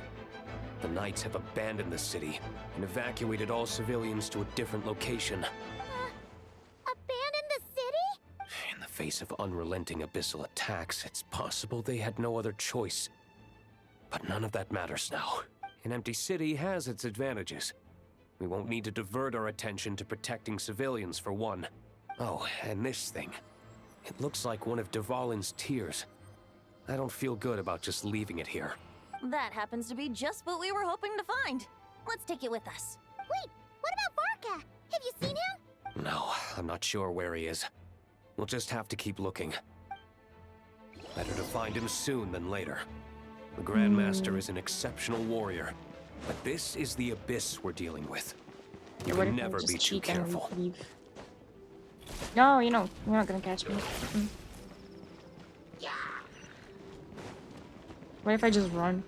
The knights have abandoned the city and evacuated all civilians to a different location. Abandon the city? In the face of unrelenting abyssal attacks, it's possible they had no other choice. But none of that matters now. An empty city has its advantages. We won't need to divert our attention to protecting civilians, for one. Oh, and this thing. It looks like one of Dvalin's tears. I don't feel good about just leaving it here. That happens to be just what we were hoping to find. Let's take it with us. Wait, what about Barca? Have you seen him? No, I'm not sure where he is. We'll just have to keep looking. Better to find him soon than later. The Grandmaster is an exceptional warrior, but this is the abyss we're dealing with. You What can if I never just be too cheat and careful. leave? No, you know, you're not gonna catch me. What if I just run?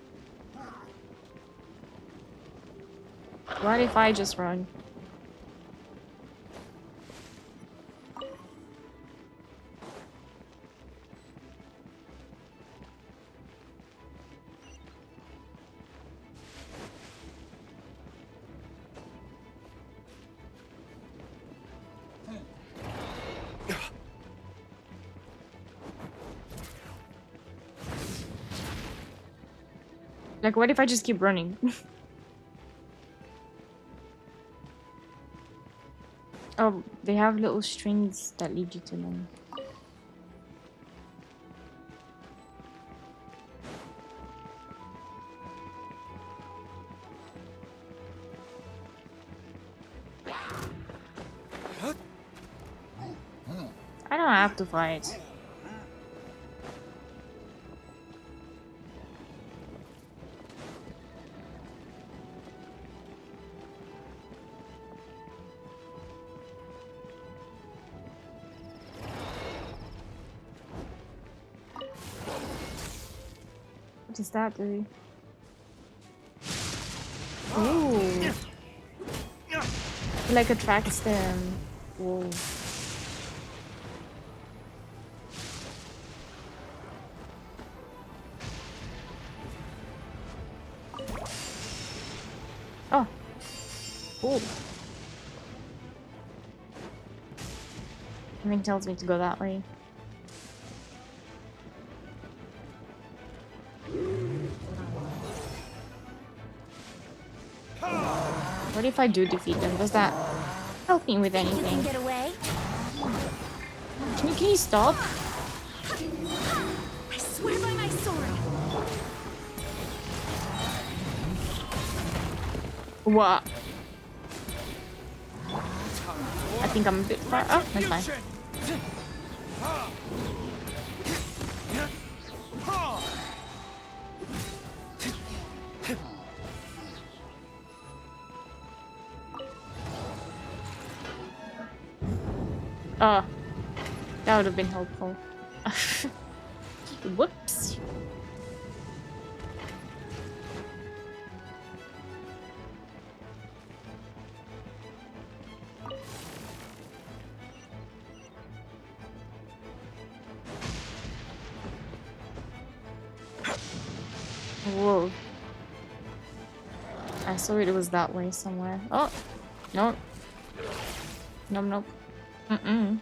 What if I just run? Like, what if I just keep running? Oh, they have little strings that lead you to them. I don't have to fight. What does that do? Ooh. It like attracts them. Whoa. Oh. Cool. Something tells me to go that way. What if I do defeat them? Does that help me with anything? You can get away? Can you stop? I swear by my sword. What? I think I'm a bit far. Oh, that's fine. Oh, that would have been helpful. Whoops. Whoa. I saw it was that way somewhere. Oh, no. Nope, nope. Mm-mm.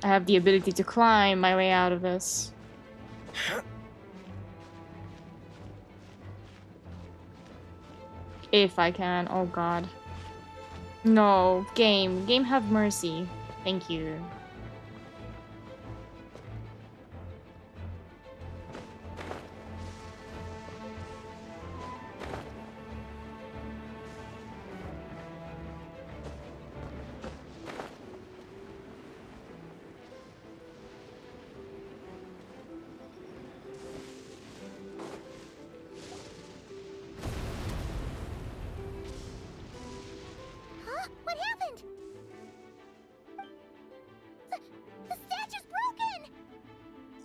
I have the ability to climb my way out of this. If I can. Oh god. No. Game. Game, have mercy. Thank you. Huh? What happened? The statue's broken!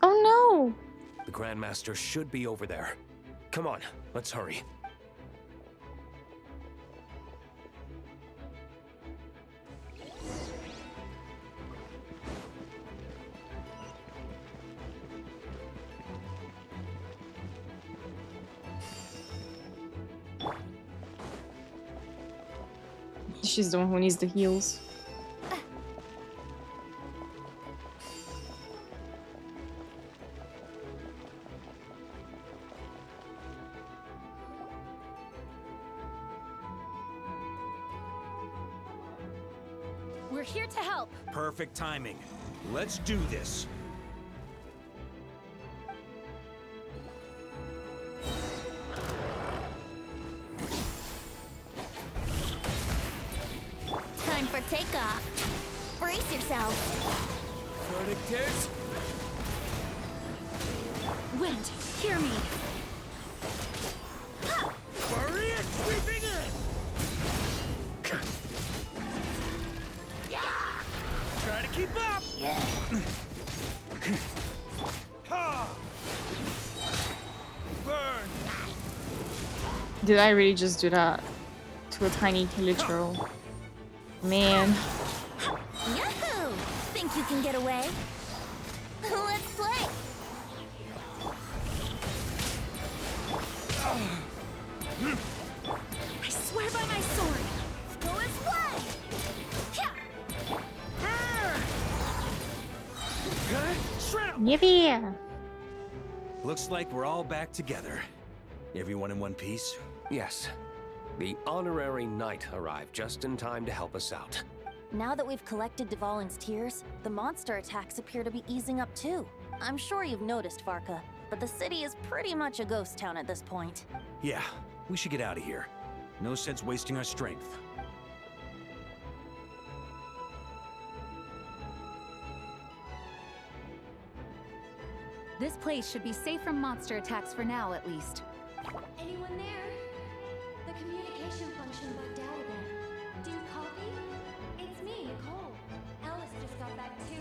Oh no! The Grandmaster should be over there. Come on, let's hurry. She's the one who needs the heals. We're here to help. Perfect timing. Let's do this. Time for takeoff. Brace yourself. Predictors? Wind, hear me. Maria sweeping in! Try to keep up! Ha! Burn! Did I really just do that? To a tiny literal. Man. Yahoo! Think you can get away? Let's play! I swear by my sword. Go as one! Yippee! Looks like we're all back together. Everyone in one piece? Yes. The honorary knight arrived just in time to help us out. Now that we've collected Dvalin's tears, the monster attacks appear to be easing up too. I'm sure you've noticed, Varka, but the city is pretty much a ghost town at this point. Yeah, we should get out of here. No sense wasting our strength. This place should be safe from monster attacks for now, at least. Anyone there? The communication function bugged out again. Do you copy? It's me, Nicole. Alice just got back too.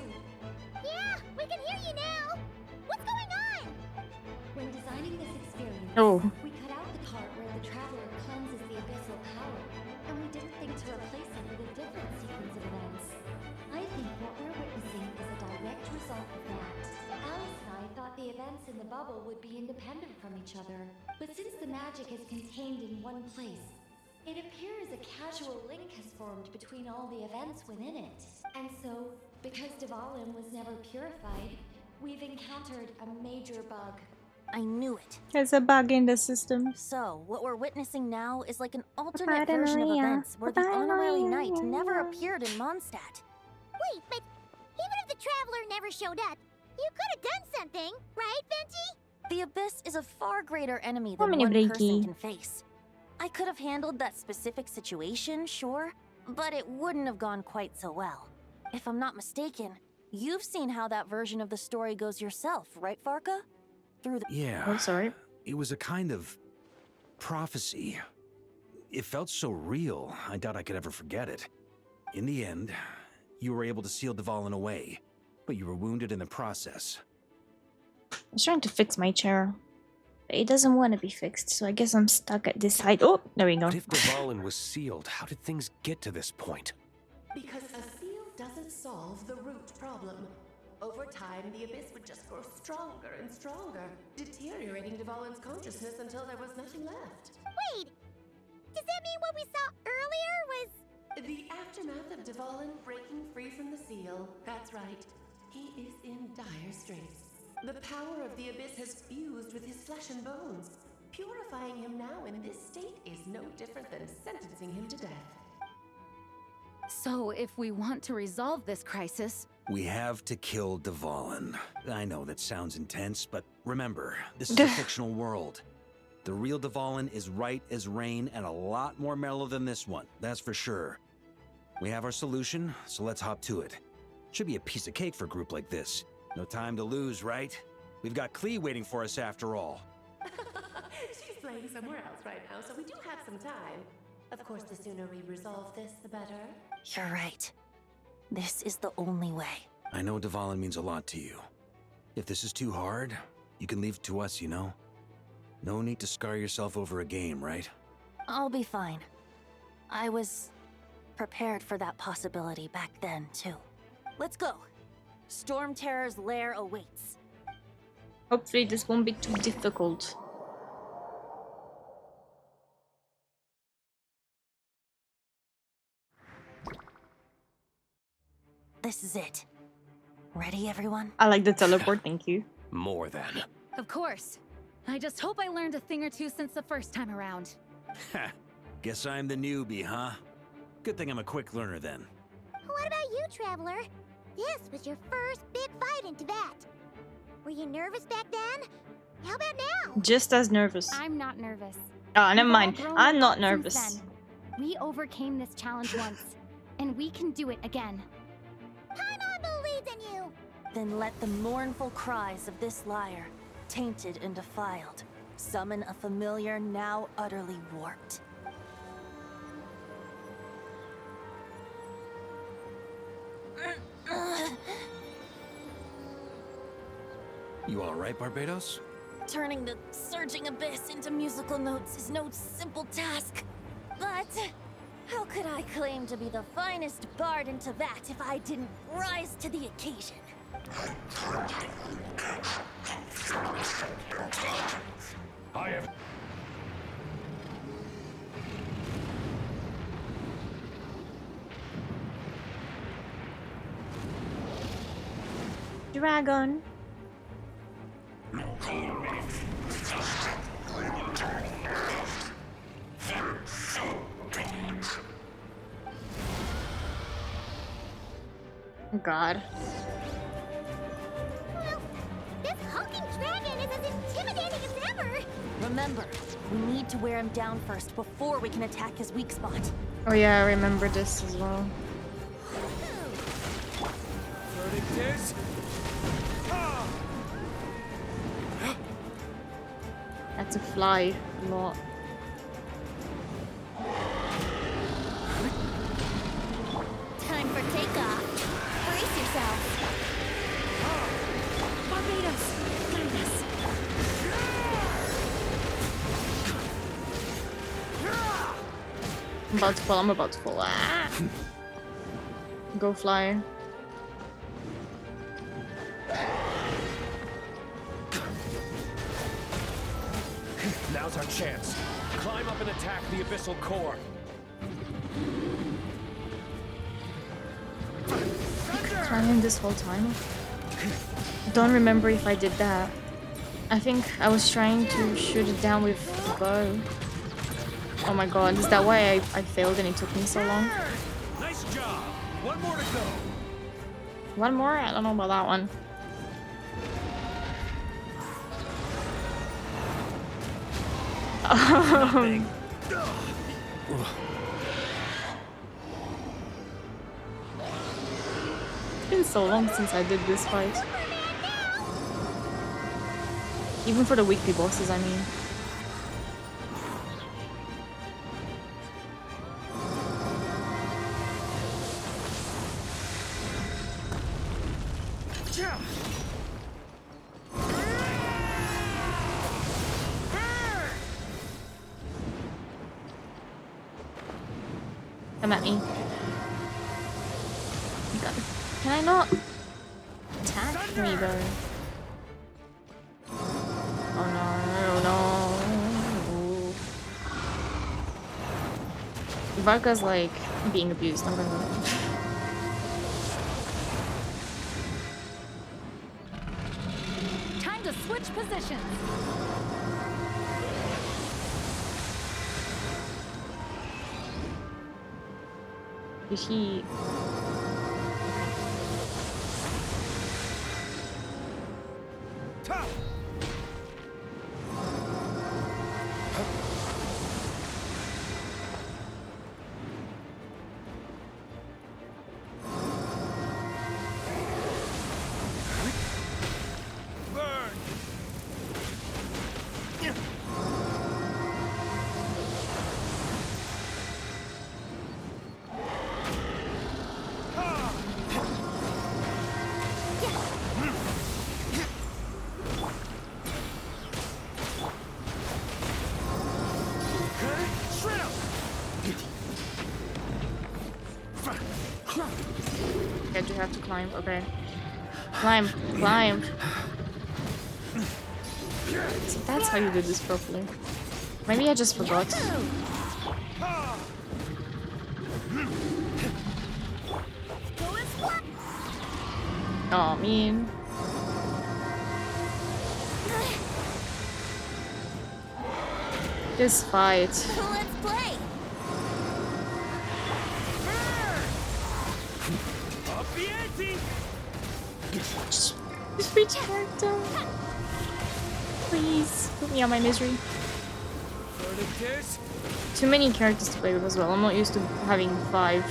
Yeah, we can hear you now! What's going on? When designing this experience, Oh. we cut out the part where the traveler cleanses the abyssal power, and we didn't think to replace it with a different sequence of events. I think what we're witnessing is a direct result of that. Alice and I thought the events in the bubble would be independent from each other, but since the magic is contained in one place, it appears a casual link has formed between all the events within it. And so, because Dvalin was never purified, we've encountered a major bug. I knew it. There's a bug in the system. So, what we're witnessing now is like an alternate Bye-bye, version of Maria. events where the Bye-bye, honorary knight Maria. never appeared in Mondstadt. Wait, but even if the traveler never showed up, you could have done something, right, Venti? The Abyss is a far greater enemy How than many one person Blakey? can face. I could have handled that specific situation, sure, but it wouldn't have gone quite so well. If I'm not mistaken, You've seen how that version of the story goes yourself, right, Varka? Through the— Yeah. Oh, sorry. It was a kind of prophecy. It felt so real, I doubt I could ever forget it. In the end, you were able to seal Dvalin away, but you were wounded in the process. I was trying to fix my chair, but it doesn't want to be fixed, so I guess I'm stuck at this height. Oh, there we go. But if Dvalin was sealed, how did things get to this point? Because a seal doesn't solve the root problem. Over time, the abyss would just grow stronger and stronger, deteriorating Dvalin's consciousness until there was nothing left. Wait! Does that mean what we saw earlier was... The aftermath of Dvalin breaking free from the seal. That's right. He is in dire straits. The power of the abyss has fused with his flesh and bones. Purifying him now in this state is no different than sentencing him to death. So, if we want to resolve this crisis, We have to kill Dvalin. I know that sounds intense, but remember, this is a fictional world. The real Dvalin is right as rain and a lot more mellow than this one, that's for sure. We have our solution, so let's hop to it. Should be a piece of cake for a group like this. No time to lose, right? We've got Klee waiting for us after all. She's playing somewhere else right now, so we do have some time. Of course, the sooner we resolve this, the better. You're right. This is the only way. I know Dvalin means a lot to you. If this is too hard, you can leave it to us, you know? No need to scar yourself over a game, right? I'll be fine. I was prepared for that possibility back then, too. Let's go. Storm Terror's lair awaits. Hopefully this won't be too difficult. This is it. Ready, everyone? I like the teleport, thank you. More than. of course. I just hope I learned a thing or two since the first time around. Ha! Guess I'm the newbie, huh? Good thing I'm a quick learner then. What about you, Traveler? This was your first big fight in Tibet. Were you nervous back then? How about now? Just as nervous. I'm not nervous. Oh, never We've all mind. grown I'm a not lot since nervous. then. We overcame this challenge once, and we can do it again. Paimon believes in you! Then let the mournful cries of this liar, tainted and defiled, summon a familiar now utterly warped. You alright, Barbados? Turning the surging abyss into musical notes is no simple task. But how could I claim to be the finest bard in Tibet if I didn't rise to the occasion? I have... Dragon. Oh God. Well, this hulking dragon is as intimidating as ever! Remember, we need to wear him down first before we can attack his weak spot. Oh yeah, I remember this as well. Verdict is... That's a fly lot. Time for takeoff. Brace yourself. Barbados, guide us. I'm about to fall, I'm about to fall. Ah! Go fly. Now's our chance. Climb up and attack the abyssal core. Climbing this whole time? Don't remember if I did that. I think I was trying to shoot it down with the bow. Oh my god, is that why I failed and it took me so long? Nice job! One more to go! One more? I don't know about that one. been so long since I did this fight. Even for the weekly bosses, I mean. Come at me. God. Can I not attack me though? Oh no, no. Varka's like being abused, I'm gonna... Time to switch positions. Did he... Okay, you have to climb, okay. Climb, climb. So that's how you do this properly. Maybe I just forgot. Oh, man. This fight. Let's play. Switch character. Please put me on my misery. Too many characters to play with as well. I'm not used to having 5.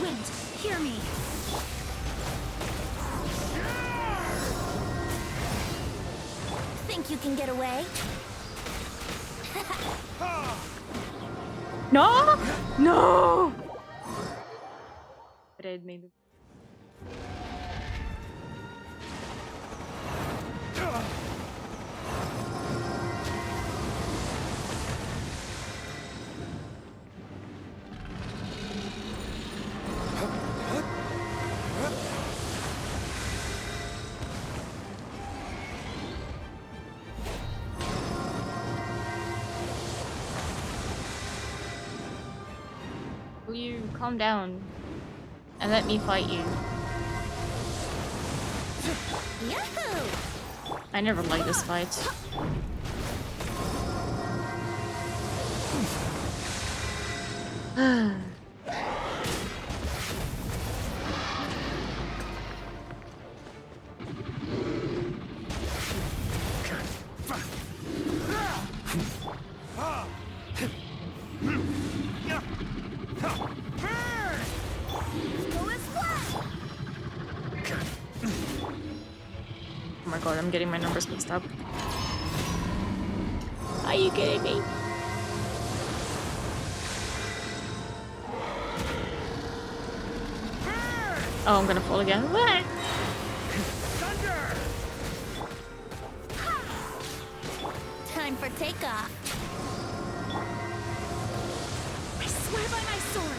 Wind, hear me. Think you can get away? No! No! But I had made it. Will you calm down and let me fight you? Yahoo! I never liked this fight. Oh my god, I'm getting my numbers mixed up. Are you kidding me? Oh, I'm gonna fall again. Time for takeoff. I swear by my sword.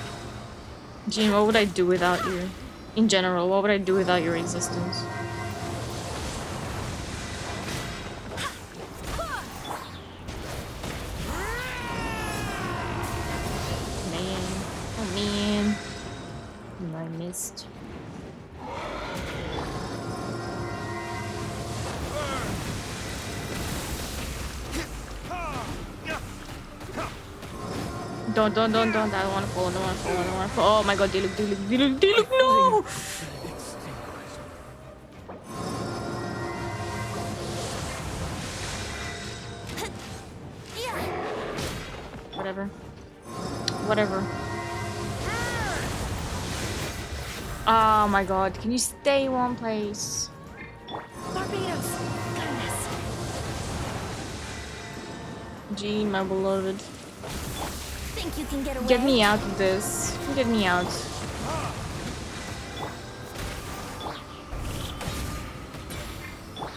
Jean, what would I do without you? In general, what would I do without your existence? Man. Oh man. I missed. Don't. I don't want to fall. I don't want to fall. I don't want to fall. Oh my god, Diluc, no! Whatever. Oh my god, can you stay one place? Barbados! Goodness! Jean, my beloved. Think you can get away? Get me out of this. Get me out.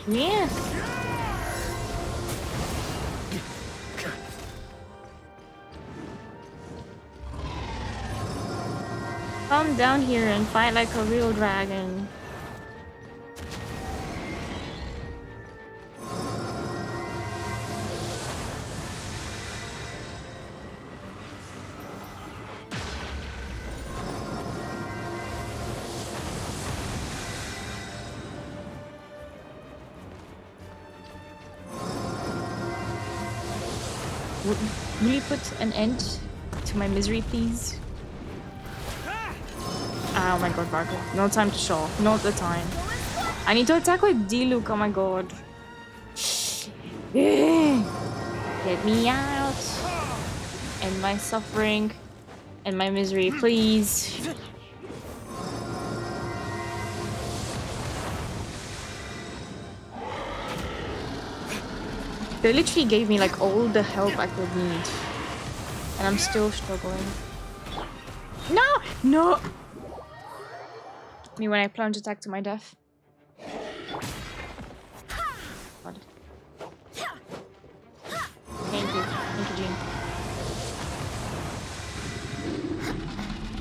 Yeah. Come down here and fight like a real dragon. Will you put an end to my misery, please? Oh my god, Barker. No time to show. Not the time. I need to attack with Diluc. Oh my god. Get me out. And my suffering. And my misery, please. They literally gave me like all the help I could need. And I'm still struggling. No! No! Me when I plunge attack to my death. God. Thank you, Jean.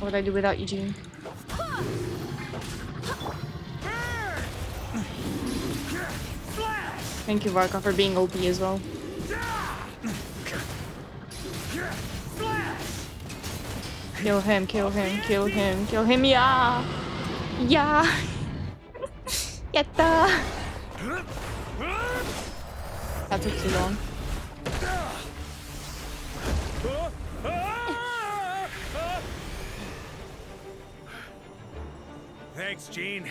What would I do without you, Jean? Thank you, Varka, for being OP as well. Kill him, kill him, kill him, kill him, yeah! Yeah! Yatta! That took too long. Thanks, Jean.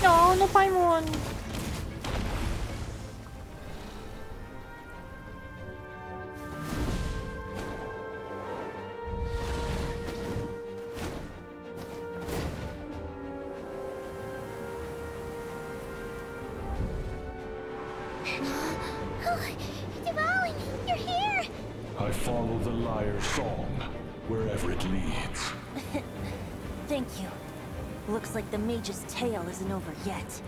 No, no Paimon! Devouring, you're here! I follow the lyre's song, wherever it leads. Thank you. Looks like the mage's tale isn't over yet.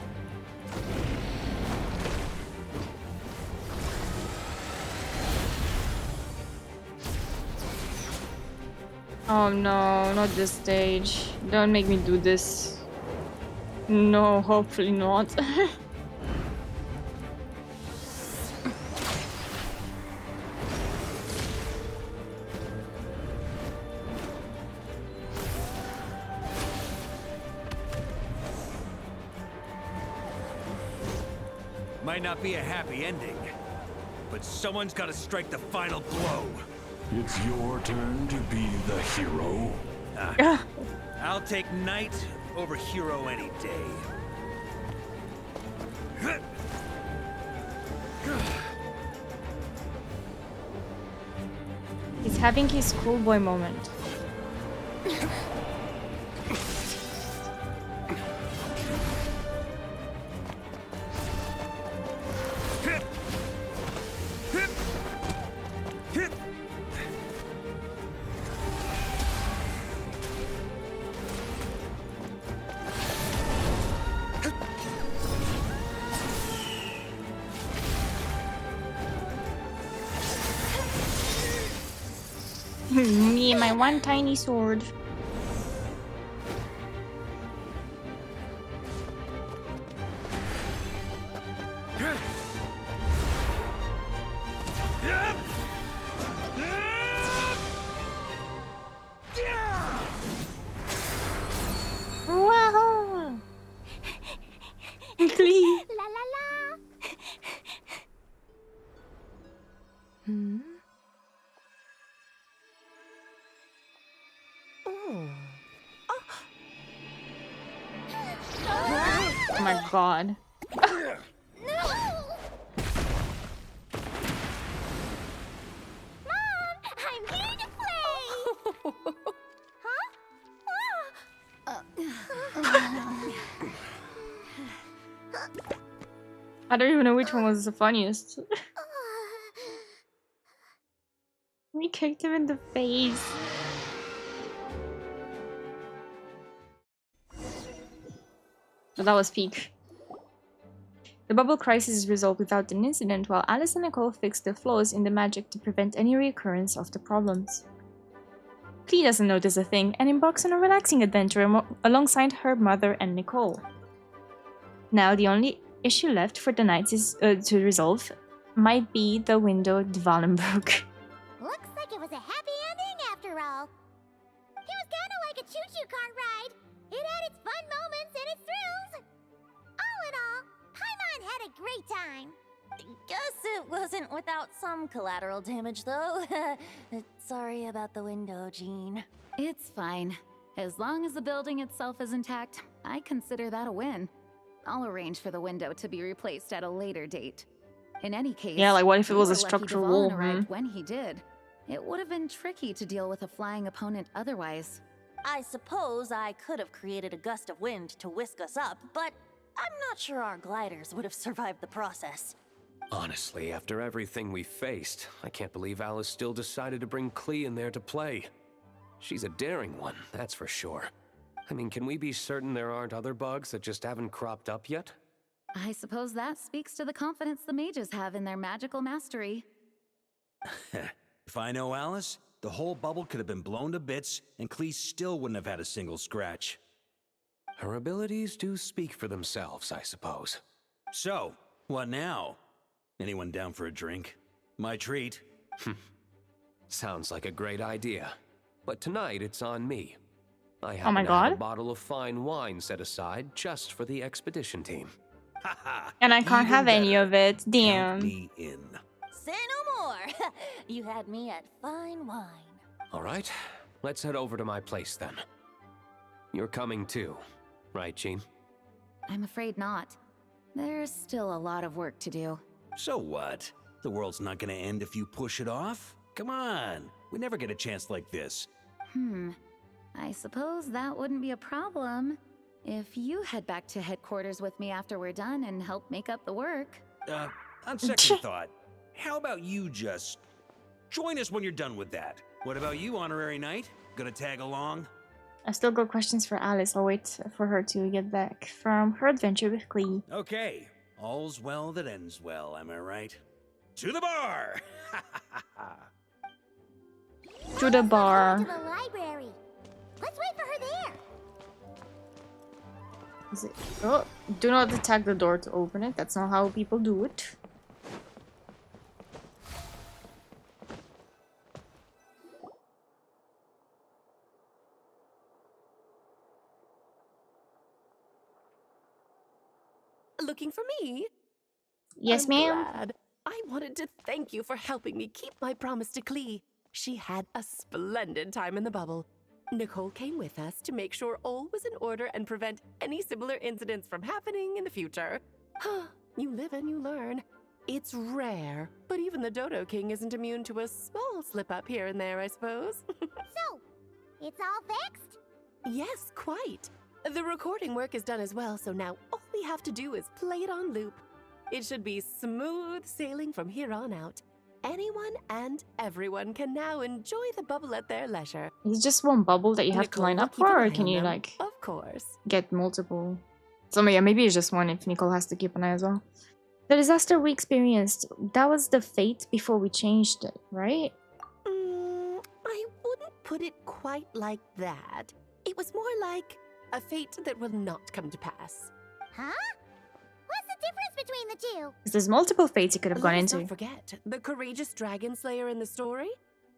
Oh no, not this stage. Don't make me do this. No, hopefully not. Might not be a happy ending, but someone's got to strike the final blow. It's your turn to be the hero. I'll take knight over hero any day. He's having his schoolboy moment. Me and my one tiny sword. Glee. La la la. Hmm? Oh my god. I'm here to play! I don't even know which one was the funniest. We kicked him in the face. But that was peak. The bubble crisis is resolved without an incident, while Alice and Nicole fix the flaws in the magic to prevent any recurrence of the problems. Clee doesn't notice a thing and embarks on a relaxing adventure alongside her mother and Nicole. Now the only issue left for the Knights is to resolve might be the window Dvalenbrook. Looks like it was a happy ending after all. It was kind of like a choo-choo cart ride. It had its fun moments and its thrills. All in all, Paimon had a great time. Guess it wasn't without some collateral damage, though. Sorry about the window, Jean. It's fine. As long as the building itself is intact, I consider that a win. I'll arrange for the window to be replaced at a later date. In any case, Yeah, like what if it we was a were lucky structural Duvallin wall? arrived when he did. It would have been tricky to deal with a flying opponent otherwise. I suppose I could have created a gust of wind to whisk us up, but I'm not sure our gliders would have survived the process. Honestly, after everything we faced, I can't believe Alice still decided to bring Clee in there to play. She's a daring one, that's for sure. I mean, can we be certain there aren't other bugs that just haven't cropped up yet? I suppose that speaks to the confidence the mages have in their magical mastery. If I know Alice, the whole bubble could have been blown to bits, and Clee still wouldn't have had a single scratch. Her abilities do speak for themselves, I suppose. So, what now? Anyone down for a drink? My treat. Sounds like a great idea. But tonight it's on me. I Oh happen my to have a god. bottle of fine wine set aside just for the expedition team. And I can't Even have any better. of it. Count Damn. me in. Say no more. You had me at fine wine. All right, let's head over to my place then. You're coming too, right, Jean? I'm afraid not. There's still a lot of work to do. So what? The world's not gonna end if you push it off? Come on, we never get a chance like this. I suppose that wouldn't be a problem if you head back to headquarters with me after we're done and help make up the work. On second thought, how about you just join us when you're done with that? What about you, Honorary Knight? Gonna tag along? I've still got questions for Alice. I'll wait for her to get back from her adventure with Clee. Okay, all's well that ends well, am I right? To the bar! To the To bar. the library. Let's wait for her there. Is it? Oh, do not attack the door to open it. That's not how people do it. Looking for me? Yes, I'm ma'am. glad. I wanted to thank you for helping me keep my promise to Clee. She had a splendid time in the bubble. Nicole came with us to make sure all was in order and prevent any similar incidents from happening in the future. You live and you learn. It's rare, but even the Dodo King isn't immune to a small slip-up here and there, I suppose. So, it's all fixed? Yes, quite. The recording work is done as well, so now all we have to do is play it on loop. It should be smooth sailing from here on out. Anyone and everyone can now enjoy the bubble at their leisure. Is it just one bubble that you have to Nicole line will up keep an for, or eye can on you them, like Of course. get multiple? So yeah, maybe it's just one if Nicole has to keep an eye as well. The disaster we experienced, that was the fate before we changed it, right? I wouldn't put it quite like that. It was more like a fate that will not come to pass. Huh? What's the difference between the two? Because there's multiple fates you could have gone Let us into. not forget the courageous dragon slayer in the story.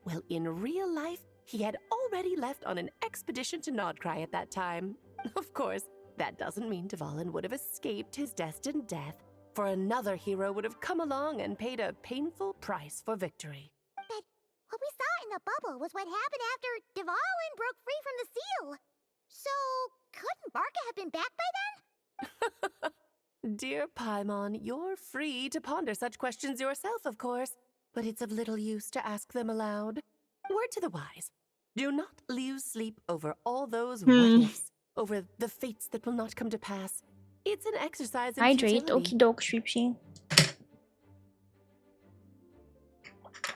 Well, in real life, he had already left on an expedition to Nodcry at that time. Of course, That doesn't mean Dvalin would have escaped his destined death, for another hero would have come along and paid a painful price for victory. But what we saw in the bubble was what happened after Dvalin broke free from the seal. So, couldn't Barca have been back by then? Dear Paimon, you're free to ponder such questions yourself, of course, but it's of little use to ask them aloud. Word to the wise, do not lose sleep over all those what-ifs, over the fates that will not come to pass. It's an exercise in Hydrate. futility. Okie doke, Shreepshy.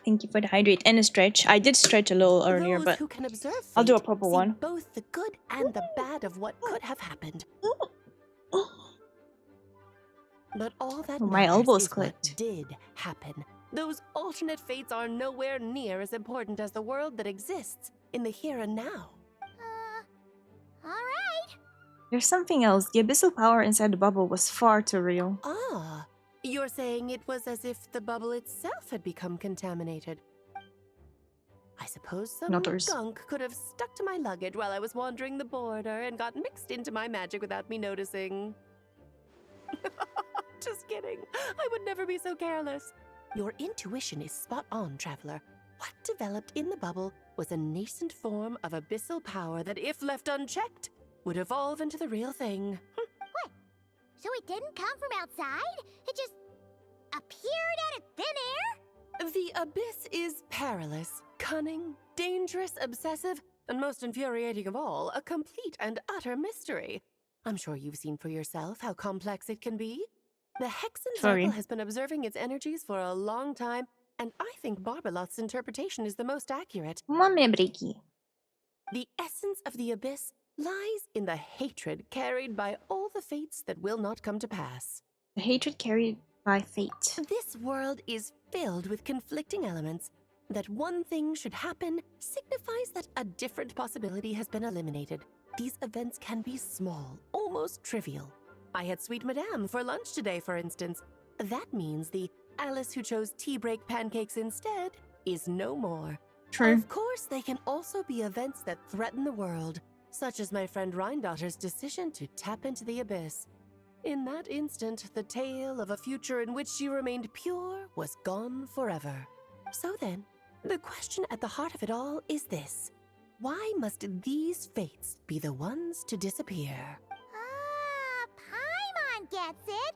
Thank you for the hydrate and a stretch. I did stretch a little earlier, Those but who can observe I'll do a fate proper see one. both the good and the bad of what could have happened. But all that Oh, my matters elbows is clicked. what did happen. Those alternate fates are nowhere near as important as the world that exists in the here and now. Alright. There's something else. The abyssal power inside the bubble was far too real. Ah, you're saying it was as if the bubble itself had become contaminated. I suppose some Nutters. gunk could have stuck to my luggage while I was wandering the border and got mixed into my magic without me noticing. Just kidding. I would never be so careless. Your intuition is spot on, Traveler. What developed in the bubble was a nascent form of abyssal power that, if left unchecked, would evolve into the real thing. What? So it didn't come from outside? It just appeared out of thin air? The abyss is perilous, cunning, dangerous, obsessive, and most infuriating of all, a complete and utter mystery. I'm sure you've seen for yourself how complex it can be. The Hexen Cycle has been observing its energies for a long time, and I think Barbalot's interpretation is the most accurate. The essence of the abyss lies in the hatred carried by all the fates that will not come to pass. The hatred carried by fate. This world is filled with conflicting elements. That one thing should happen signifies that a different possibility has been eliminated. These events can be small, almost trivial. I had Sweet Madame for lunch today, for instance. That means the Alice who chose tea break pancakes instead is no more. True. Of course, they can also be events that threaten the world, such as my friend Rhindotter's decision to tap into the abyss. In that instant, the tale of a future in which she remained pure was gone forever. So then, the question at the heart of it all is this. Why must these fates be the ones to disappear? Paimon gets it.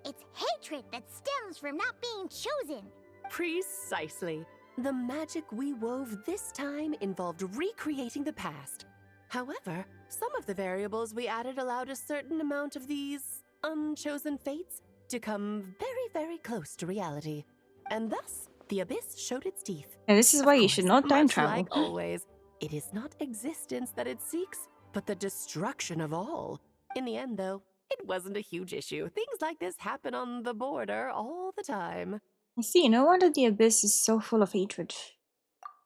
It's hatred that stems from not being chosen. Precisely. The magic we wove this time involved recreating the past. However, some of the variables we added allowed a certain amount of these unchosen fates to come very, very close to reality. And thus, the abyss showed its teeth. And this is why you should not time travel. Like always, it is not existence that it seeks, but the destruction of all. In the end, though, it wasn't a huge issue. Things like this happen on the border all the time. I see, no wonder the abyss is so full of hatred.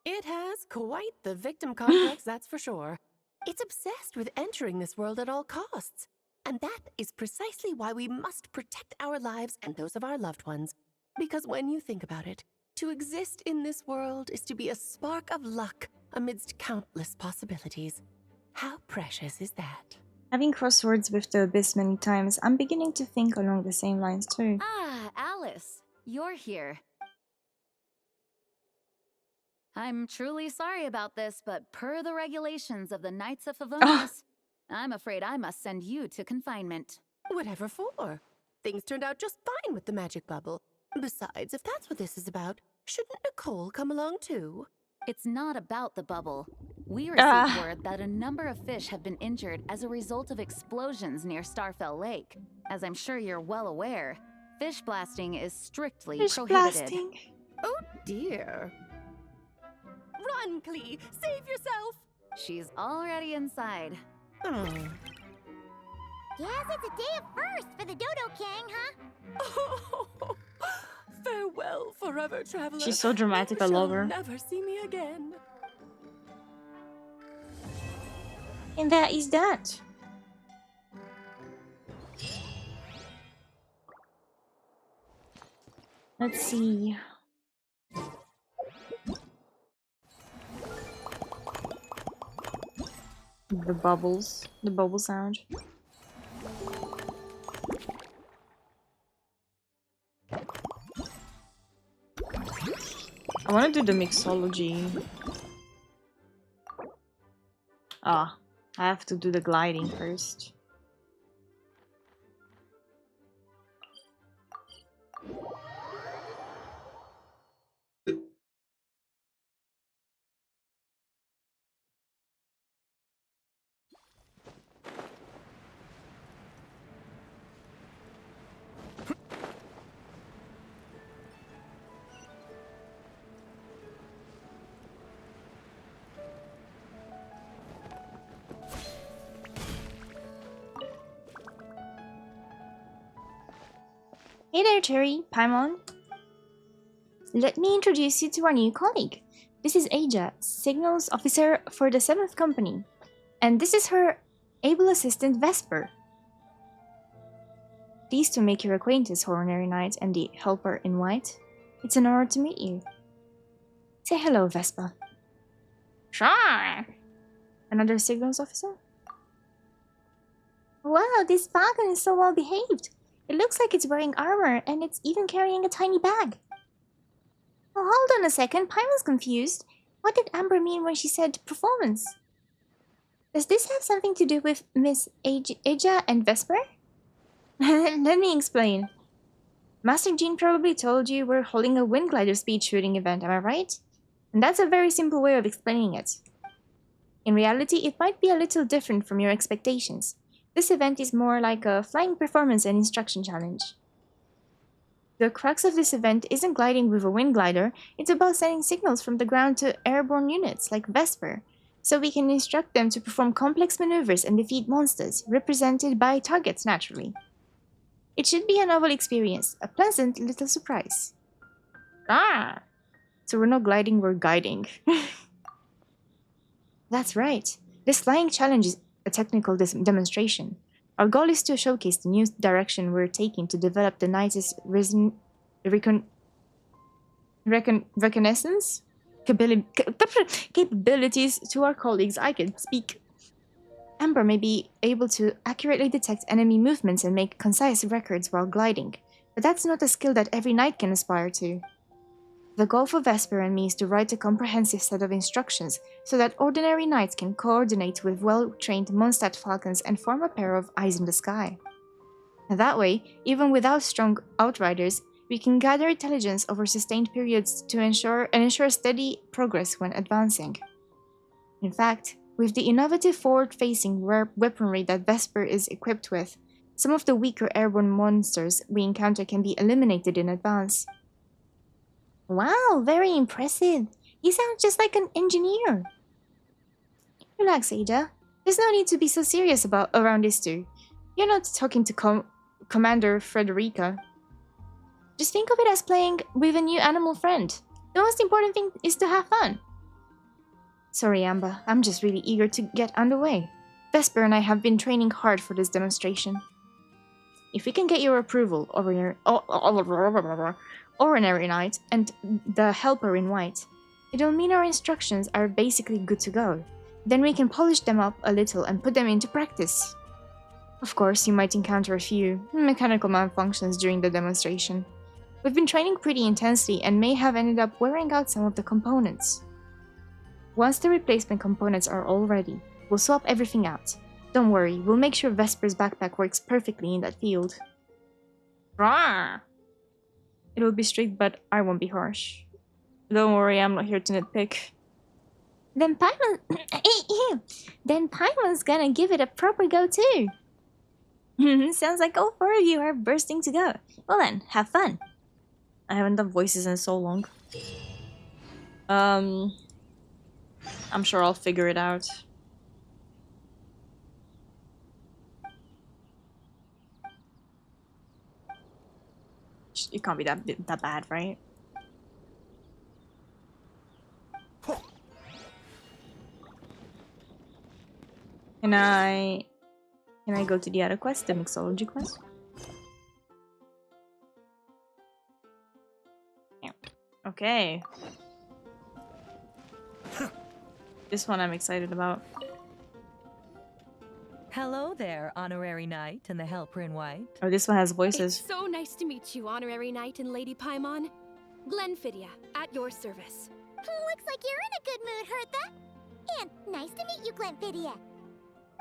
It has quite the victim complex, that's for sure. It's obsessed with entering this world at all costs. And that is precisely why we must protect our lives and those of our loved ones. Because when you think about it, to exist in this world is to be a spark of luck amidst countless possibilities. How precious is that? Having crossed swords with the abyss many times, I'm beginning to think along the same lines too. Ah, Alice, you're here. I'm truly sorry about this, but per the regulations of the Knights of Favonius, I'm afraid I must send you to confinement. Whatever for? Things turned out just fine with the magic bubble. Besides, if that's what this is about, shouldn't Nicole come along too? It's not about the bubble. We received word that a number of fish have been injured as a result of explosions near Starfell Lake. As I'm sure you're well aware, fish blasting is strictly prohibited. Oh dear. Run, Klee! Save yourself! She's already inside. Guess it's a day of first for the Dodo King, huh? Oh, farewell forever, traveler. She's so dramatic, I love her. Never see me again. And that is that. Let's see. The bubble sound. I want to do the mixology. Ah, I have to do the gliding first. Hey there, Cherry, Paimon. Let me introduce you to our new colleague. This is Aja, Signals Officer for the 7th Company. And this is her able assistant, Vesper. Pleased to make your acquaintance, Ordinary Knight and the Helper in White. It's an honor to meet you. Say hello, Vespa. Sure. Another Signals Officer? Wow, this falcon is so well behaved. It looks like it's wearing armor, and it's even carrying a tiny bag. Oh, hold on a second, Paimon's confused. What did Amber mean when she said performance? Does this have something to do with Miss Aja and Vesper? Let me explain. Master Jean probably told you we're holding a wind glider speed shooting event, am I right? And that's a very simple way of explaining it. In reality, it might be a little different from your expectations. This event is more like a flying performance and instruction challenge. The crux of this event isn't gliding with a wind glider, it's about sending signals from the ground to airborne units like Vesper, so we can instruct them to perform complex maneuvers and defeat monsters, represented by targets naturally. It should be a novel experience, a pleasant little surprise. Ah! So we're not gliding, we're guiding. That's right. This flying challenge is a technical demonstration. Our goal is to showcase the new direction we're taking to develop the Knight's reconnaissance capabilities to our colleagues. I can speak. Amber may be able to accurately detect enemy movements and make concise records while gliding, but that's not a skill that every knight can aspire to. The goal for Vesper and me is to write a comprehensive set of instructions so that ordinary knights can coordinate with well-trained Mondstadt falcons and form a pair of eyes in the sky. And that way, even without strong outriders, we can gather intelligence over sustained periods to ensure steady progress when advancing. In fact, with the innovative forward-facing weaponry that Vesper is equipped with, some of the weaker airborne monsters we encounter can be eliminated in advance. Wow, very impressive. You sound just like an engineer. Relax, Ada. There's no need to be so serious around this too. You're not talking to Commander Frederica. Just think of it as playing with a new animal friend. The most important thing is to have fun. Sorry, Amber. I'm just really eager to get underway. Vesper and I have been training hard for this demonstration. If we can get your approval, Ordinary Knight and the Helper in White, it'll mean our instructions are basically good to go. Then we can polish them up a little and put them into practice. Of course, you might encounter a few mechanical malfunctions during the demonstration. We've been training pretty intensely and may have ended up wearing out some of the components. Once the replacement components are all ready, we'll swap everything out. Don't worry, we'll make sure Vesper's backpack works perfectly in that field. Rawr! It'll be strict, but I won't be harsh. Don't worry, I'm not here to nitpick. Then Paimon's gonna give it a proper go too. Sounds like all four of you are bursting to go. Well then, have fun. I haven't done voices in so long. I'm sure I'll figure it out. It can't be that bad, right? Can I go to the other quest, the mixology quest? Yeah. Okay. This one I'm excited about. Hello there, Honorary Knight and the Helper in White. Oh, this one has voices. It's so nice to meet you, Honorary Knight and Lady Paimon. Glenfidia, at your service. Looks like you're in a good mood, Hertha. And nice to meet you, Glenfidia.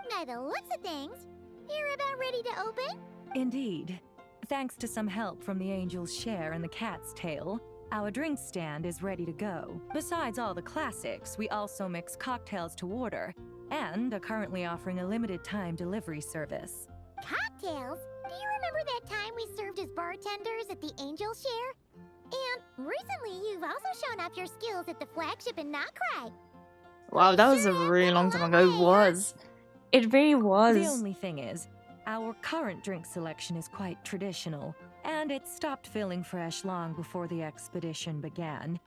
By the looks of things, you're about ready to open? Indeed. Thanks to some help from the Angel's Share and the Cat's Tail, our drink stand is ready to go. Besides all the classics, we also mix cocktails to order, and are currently offering a limited-time delivery service. Cocktails? Do you remember that time we served as bartenders at the Angel Share? And recently, you've also shown off your skills at the flagship in Nokrai. Wow, that was a really long time ago. It was. It really was. The only thing is, our current drink selection is quite traditional, and it stopped feeling fresh long before the expedition began.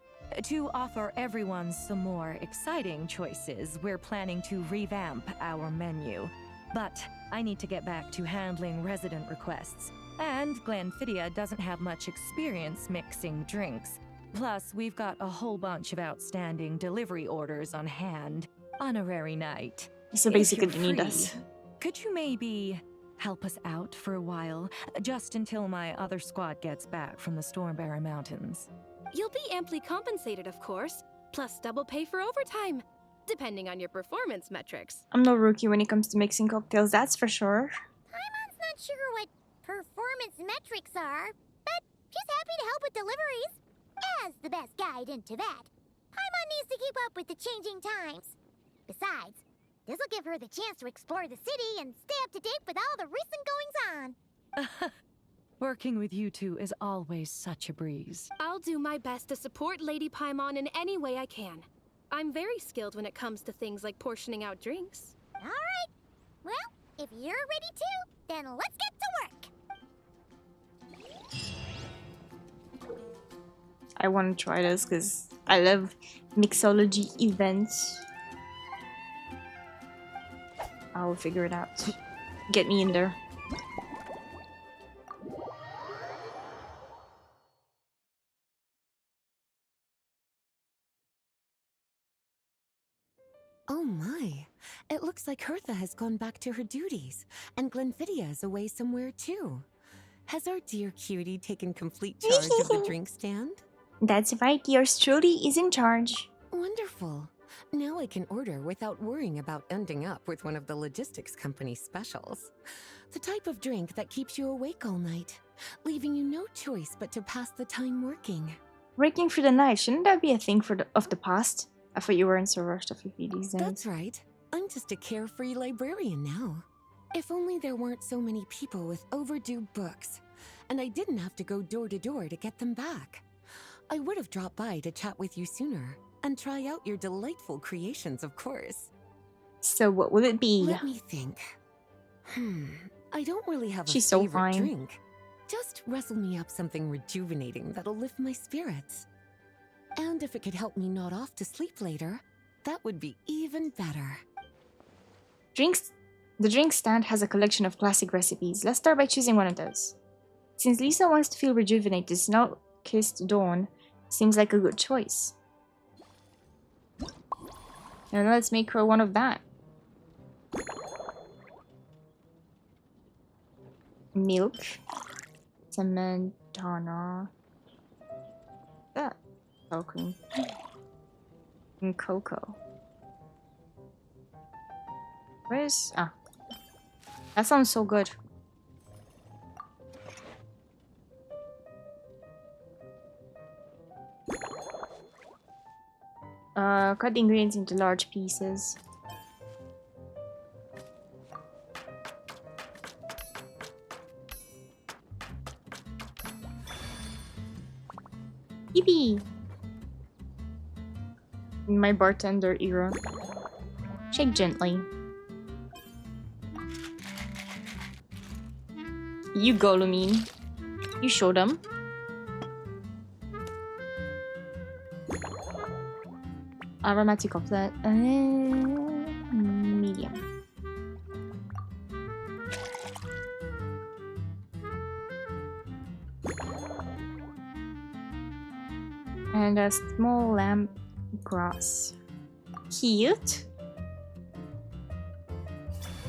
To offer everyone some more exciting choices, we're planning to revamp our menu. But I need to get back to handling resident requests, and Glenfidia doesn't have much experience mixing drinks. Plus, we've got a whole bunch of outstanding delivery orders on hand. Honorary Knight. So basically, you need us. Could you maybe help us out for a while, just until my other squad gets back from the Stormbearer Mountains? You'll be amply compensated, of course, plus double pay for overtime, depending on your performance metrics. I'm no rookie when it comes to mixing cocktails, that's for sure. Paimon's not sure what performance metrics are, but she's happy to help with deliveries. As the best guide into that, Paimon needs to keep up with the changing times. Besides, this will give her the chance to explore the city and stay up to date with all the recent goings-on. Working with you two is always such a breeze. I'll do my best to support Lady Paimon in any way I can. I'm very skilled when it comes to things like portioning out drinks. All right. Well, if you're ready to, then let's get to work. I want to try this because I love mixology events. I'll figure it out. Get me in there. Oh my, it looks like Hertha has gone back to her duties, and Glenfidia is away somewhere too. Has our dear cutie taken complete charge of the drink stand? That's right, yours truly is in charge. Wonderful. Now I can order without worrying about ending up with one of the logistics company's specials. The type of drink that keeps you awake all night, leaving you no choice but to pass the time working. Working through the night, shouldn't that be a thing of the past? I thought you weren't so rushed off your feet these days. That's right. I'm just a carefree librarian now. If only there weren't so many people with overdue books, and I didn't have to go door to door to get them back. I would have dropped by to chat with you sooner, and try out your delightful creations, of course. So what will it be? Let me think. I don't really have a She's so favorite fine. drink. Just wrestle me up something rejuvenating that'll lift my spirits. And if it could help me nod off to sleep later, that would be even better. The drink stand has a collection of classic recipes. Let's start by choosing one of those. Since Lisa wants to feel rejuvenated, Snow-Kissed Dawn seems like a good choice. And let's make her one of that. Milk. Samantana. That. Sour cream. And cocoa. Where's... Ah. That sounds so good. Cut the ingredients into large pieces. Yippee! In my bartender era. Shake gently. You go, Lumine. You show them. Aromatic offset. Medium. And a small lamp grass. Cute.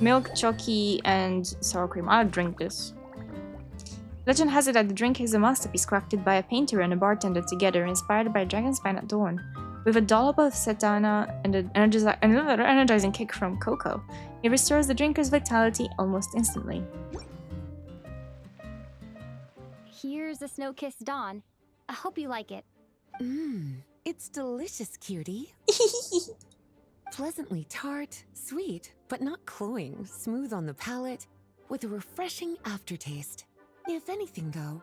Milk, choki, and sour cream. I'll drink this. Legend has it that the drink is a masterpiece crafted by a painter and a bartender together, inspired by dragon spine at dawn. With a dollop of setana and another energizing kick from cocoa, it restores the drinker's vitality almost instantly. Here's a snow-kissed dawn. I hope you like it. It's delicious, cutie. Pleasantly tart, sweet, but not cloying, smooth on the palate, with a refreshing aftertaste. If anything, though,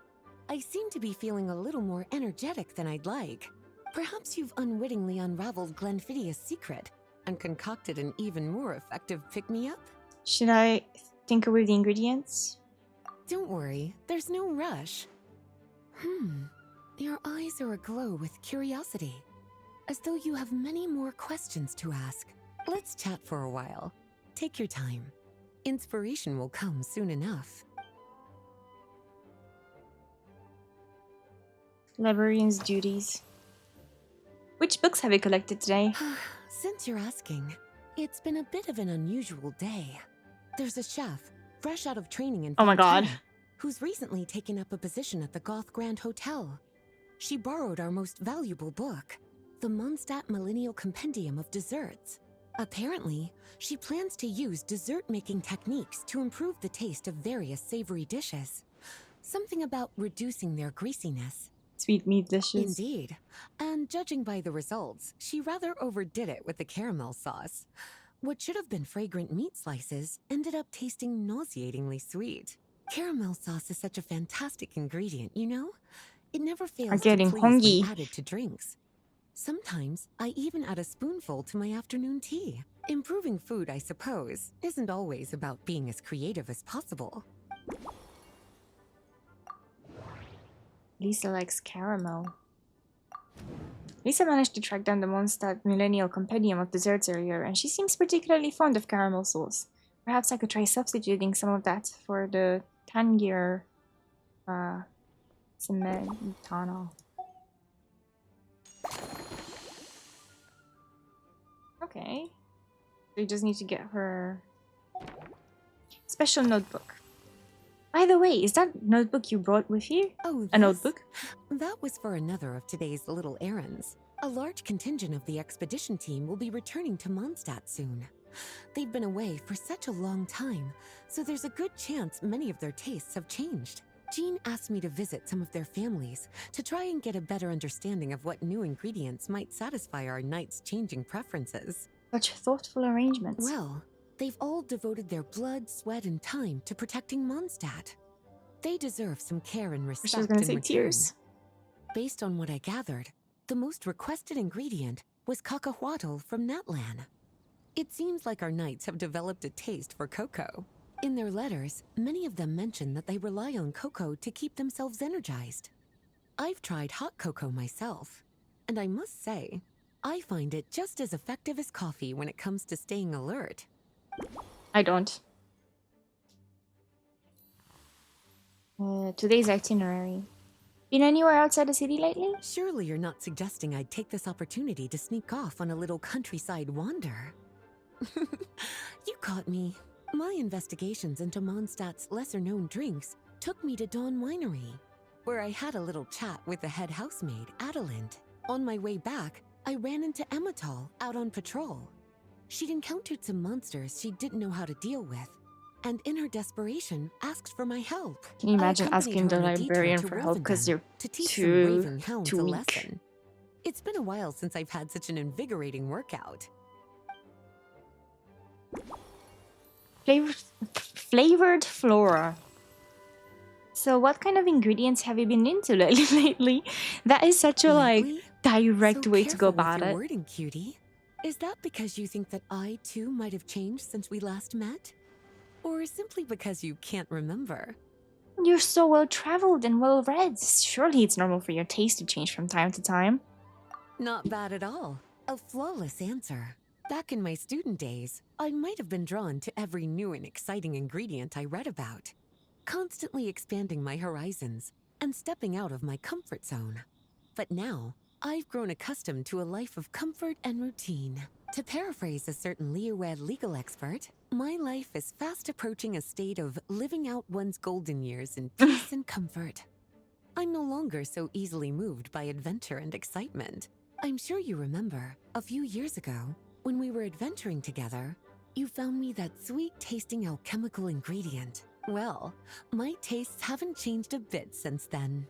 I seem to be feeling a little more energetic than I'd like. Perhaps you've unwittingly unraveled Glenfiddia's secret and concocted an even more effective pick-me-up? Should I tinker with the ingredients? Don't worry, there's no rush. Your eyes are aglow with curiosity, as though you have many more questions to ask. Let's chat for a while. Take your time. Inspiration will come soon enough. Librarian's duties. Which books have you collected today? Since you're asking, it's been a bit of an unusual day. There's a chef, fresh out of training in Oh my god. Fontaine, who's recently taken up a position at the Goth Grand Hotel. She borrowed our most valuable book, the Mondstadt Millennial Compendium of Desserts. Apparently, she plans to use dessert-making techniques to improve the taste of various savory dishes. Something about reducing their greasiness. Sweet meat dishes. Indeed. And judging by the results, she rather overdid it with the caramel sauce. What should have been fragrant meat slices ended up tasting nauseatingly sweet. Caramel sauce is such a fantastic ingredient, you know? It never fails to please when added to drinks. Sometimes I even add a spoonful to my afternoon tea. Improving food, I suppose, isn't always about being as creative as possible. Lisa likes caramel. Lisa managed to track down the Mondstadt Millennial Compendium of Desserts earlier, and she seems particularly fond of caramel sauce. Perhaps I could try substituting some of that for the tangier Cementano. Okay. We just need to get her special notebook. By the way, is that notebook you brought with you? Oh, a notebook? That was for another of today's little errands. A large contingent of the expedition team will be returning to Mondstadt soon. They've been away for such a long time, so there's a good chance many of their tastes have changed. Jean asked me to visit some of their families to try and get a better understanding of what new ingredients might satisfy our knights' changing preferences. Such thoughtful arrangements. Well, they've all devoted their blood, sweat, and time to protecting Mondstadt. They deserve some care and respect. I was gonna in say return. tears. Based on what I gathered, the most requested ingredient was cacahuatl from Natlan. It seems like our knights have developed a taste for cocoa. In their letters, many of them mention that they rely on cocoa to keep themselves energized. I've tried hot cocoa myself, and I must say, I find it just as effective as coffee when it comes to staying alert. I don't. Today's itinerary. Been anywhere outside the city lately? Surely you're not suggesting I'd take this opportunity to sneak off on a little countryside wander. You caught me. My investigations into Mondstadt's lesser-known drinks took me to Dawn Winery, where I had a little chat with the head housemaid, Adelind. On my way back, I ran into Emmetall out on patrol. She'd encountered some monsters she didn't know how to deal with, and in her desperation, asked for my help. Can you imagine asking the librarian for help because you're too weak? It's been a while since I've had such an invigorating workout. Flavored flora. So what kind of ingredients have you been into lately? That is such a direct way to go about it. Wording, cutie. Is that because you think that I too might have changed since we last met? Or simply because you can't remember? You're so well traveled and well read. Surely it's normal for your taste to change from time to time. Not bad at all. A flawless answer. Back in my student days, I might have been drawn to every new and exciting ingredient I read about, constantly expanding my horizons and stepping out of my comfort zone. But now, I've grown accustomed to a life of comfort and routine. To paraphrase a certain Leowed legal expert, My life is fast approaching a state of living out one's golden years in peace and comfort. I'm no longer so easily moved by adventure and excitement. I'm sure you remember, a few years ago, when we were adventuring together, you found me that sweet-tasting alchemical ingredient. Well, my tastes haven't changed a bit since then.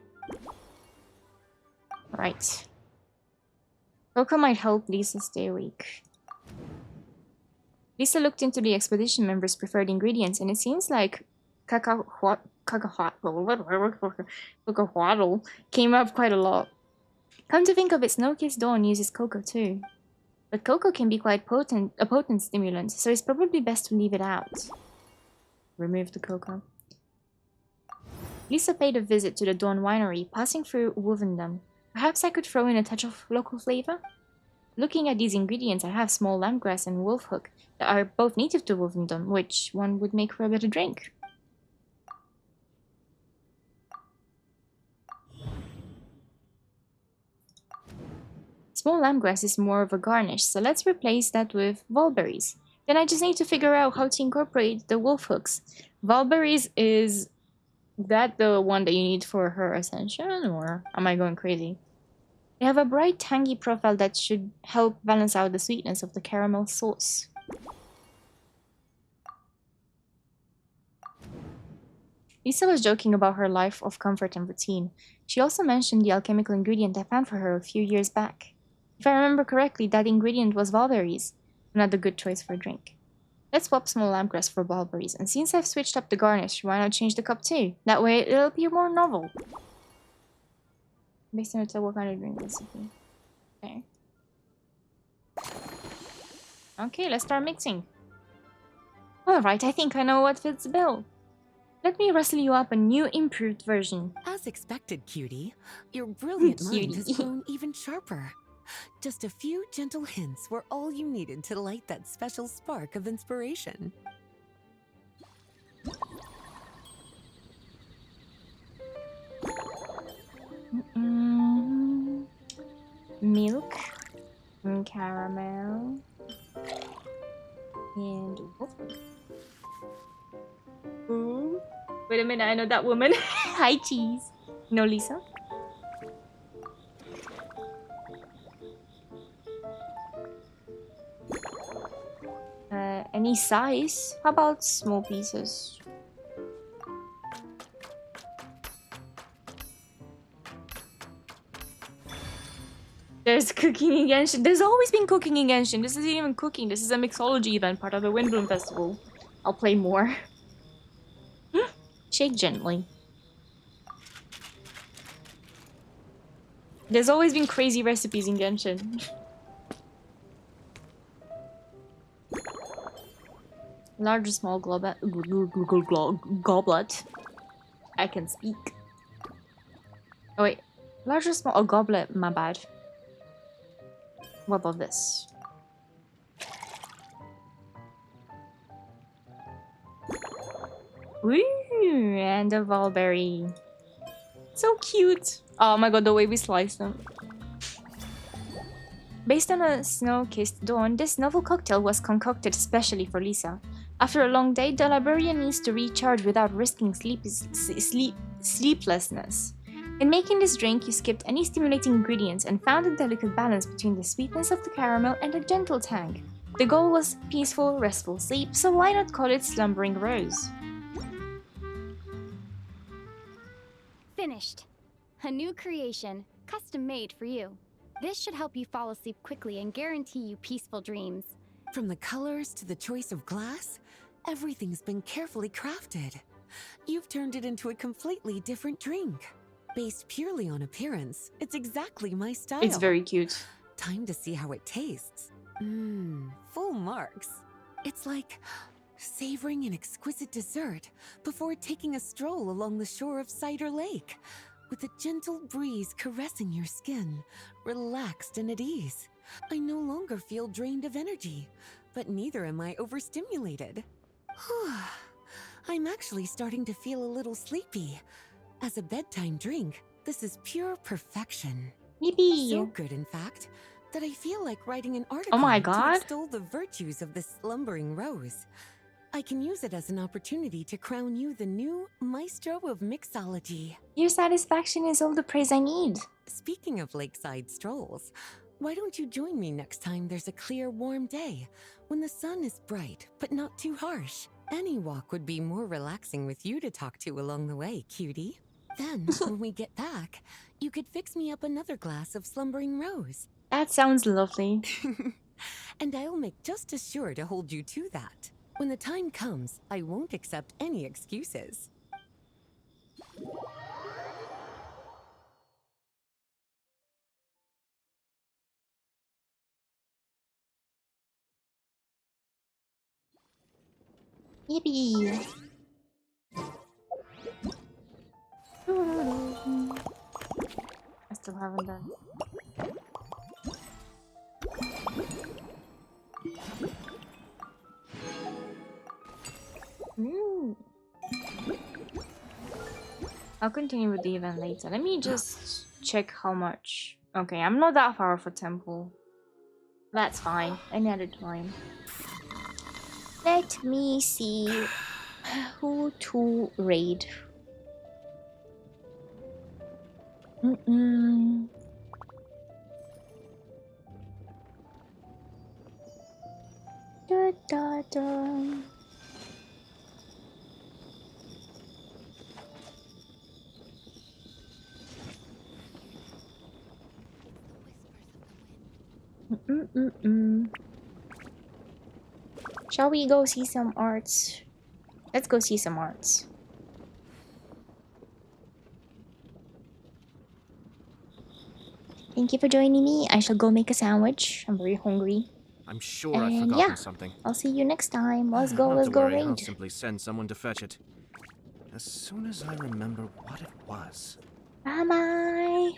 Right. Coco might help Lisa stay awake. Lisa looked into the expedition members' preferred ingredients, and it seems like cacahuatl came up quite a lot. Come to think of it, Snow-Kissed Dawn uses cocoa too. But cocoa can be quite a potent stimulant, so it's probably best to leave it out. Remove the cocoa. Lisa paid a visit to the Dawn Winery, passing through Wovendom. Perhaps I could throw in a touch of local flavor? Looking at these ingredients, I have small lamb-grass and wolfhook that are both native to Wovendom, which one would make for a better drink. Small lamb-grass is more of a garnish, so let's replace that with valberries. Then I just need to figure out how to incorporate the wolfhooks. Valberries, is that the one that you need for her ascension, or am I going crazy? They have a bright, tangy profile that should help balance out the sweetness of the caramel sauce. Lisa was joking about her life of comfort and routine. She also mentioned the alchemical ingredient I found for her a few years back. If I remember correctly, that ingredient was valberries. Another good choice for a drink. Let's swap small lamb-grass for valberries, and since I've switched up the garnish, why not change the cup too? That way it'll be more novel. Based on what kind of drink recipe. Okay. Okay, let's start mixing. Alright, I think I know what fits the bill. Let me rustle you up a new, improved version. As expected, cutie, your brilliant mind has grown even sharper. Just a few gentle hints were all you needed to light that special spark of inspiration. Milk, and caramel, and wolfhook. Ooh. Wait a minute, I know that woman. Hi, cheese. No, Lisa? Any size? How about small pieces? There's cooking in Genshin. There's always been cooking in Genshin. This isn't even cooking. This is a mixology event, part of the Windbloom Festival. I'll play more. Shake gently. There's always been crazy recipes in Genshin. Large or small goblet. I can speak. Oh wait. Large or small? Oh, goblet. My bad. What about this? Woo! And a valberry. So cute. Oh my god, the way we slice them. Based on a Snow-Kissed Dawn, this novel cocktail was concocted especially for Lisa. After a long day, the librarian needs to recharge without risking sleeplessness. In making this drink, you skipped any stimulating ingredients and found a delicate balance between the sweetness of the caramel and a gentle tang. The goal was peaceful, restful sleep, so why not call it Slumbering Rose? Finished. A new creation, custom made for you. This should help you fall asleep quickly and guarantee you peaceful dreams. From the colors to the choice of glass, everything's been carefully crafted. You've turned it into a completely different drink. Based purely on appearance, it's exactly my style. It's very cute. Time to see how it tastes. Full marks. It's like savoring an exquisite dessert before taking a stroll along the shore of Cider Lake, with a gentle breeze caressing your skin, relaxed and at ease. I no longer feel drained of energy, but neither am I overstimulated. I'm actually starting to feel a little sleepy. As a bedtime drink, this is pure perfection. Yippee! So good, in fact, that I feel like writing an article oh my to god. extol the virtues of this slumbering rose. I can use it as an opportunity to crown you the new Maestro of Mixology. Your satisfaction is all the praise I need. Speaking of lakeside strolls, why don't you join me next time there's a clear, warm day, when the sun is bright but not too harsh? Any walk would be more relaxing with you to talk to along the way, cutie. Then, when we get back, you could fix me up another glass of slumbering rose. That sounds lovely. And I'll make just as sure to hold you to that. When the time comes, I won't accept any excuses. Yippee! I still haven't done. I'll continue with the event later. Let me just check how much. Okay, I'm not that far off a temple. That's fine. Any other time. Let me see who to raid. Da, da, da. Shall we go see some arts? Let's go see some arts. Thank you for joining me. I shall go make a sandwich. I'm very hungry. I'm sure I've forgotten something. I'll see you next time. Let's go, Not to worry, I'll raid. simply send someone to fetch it. As soon as I remember what it was. Bye-bye.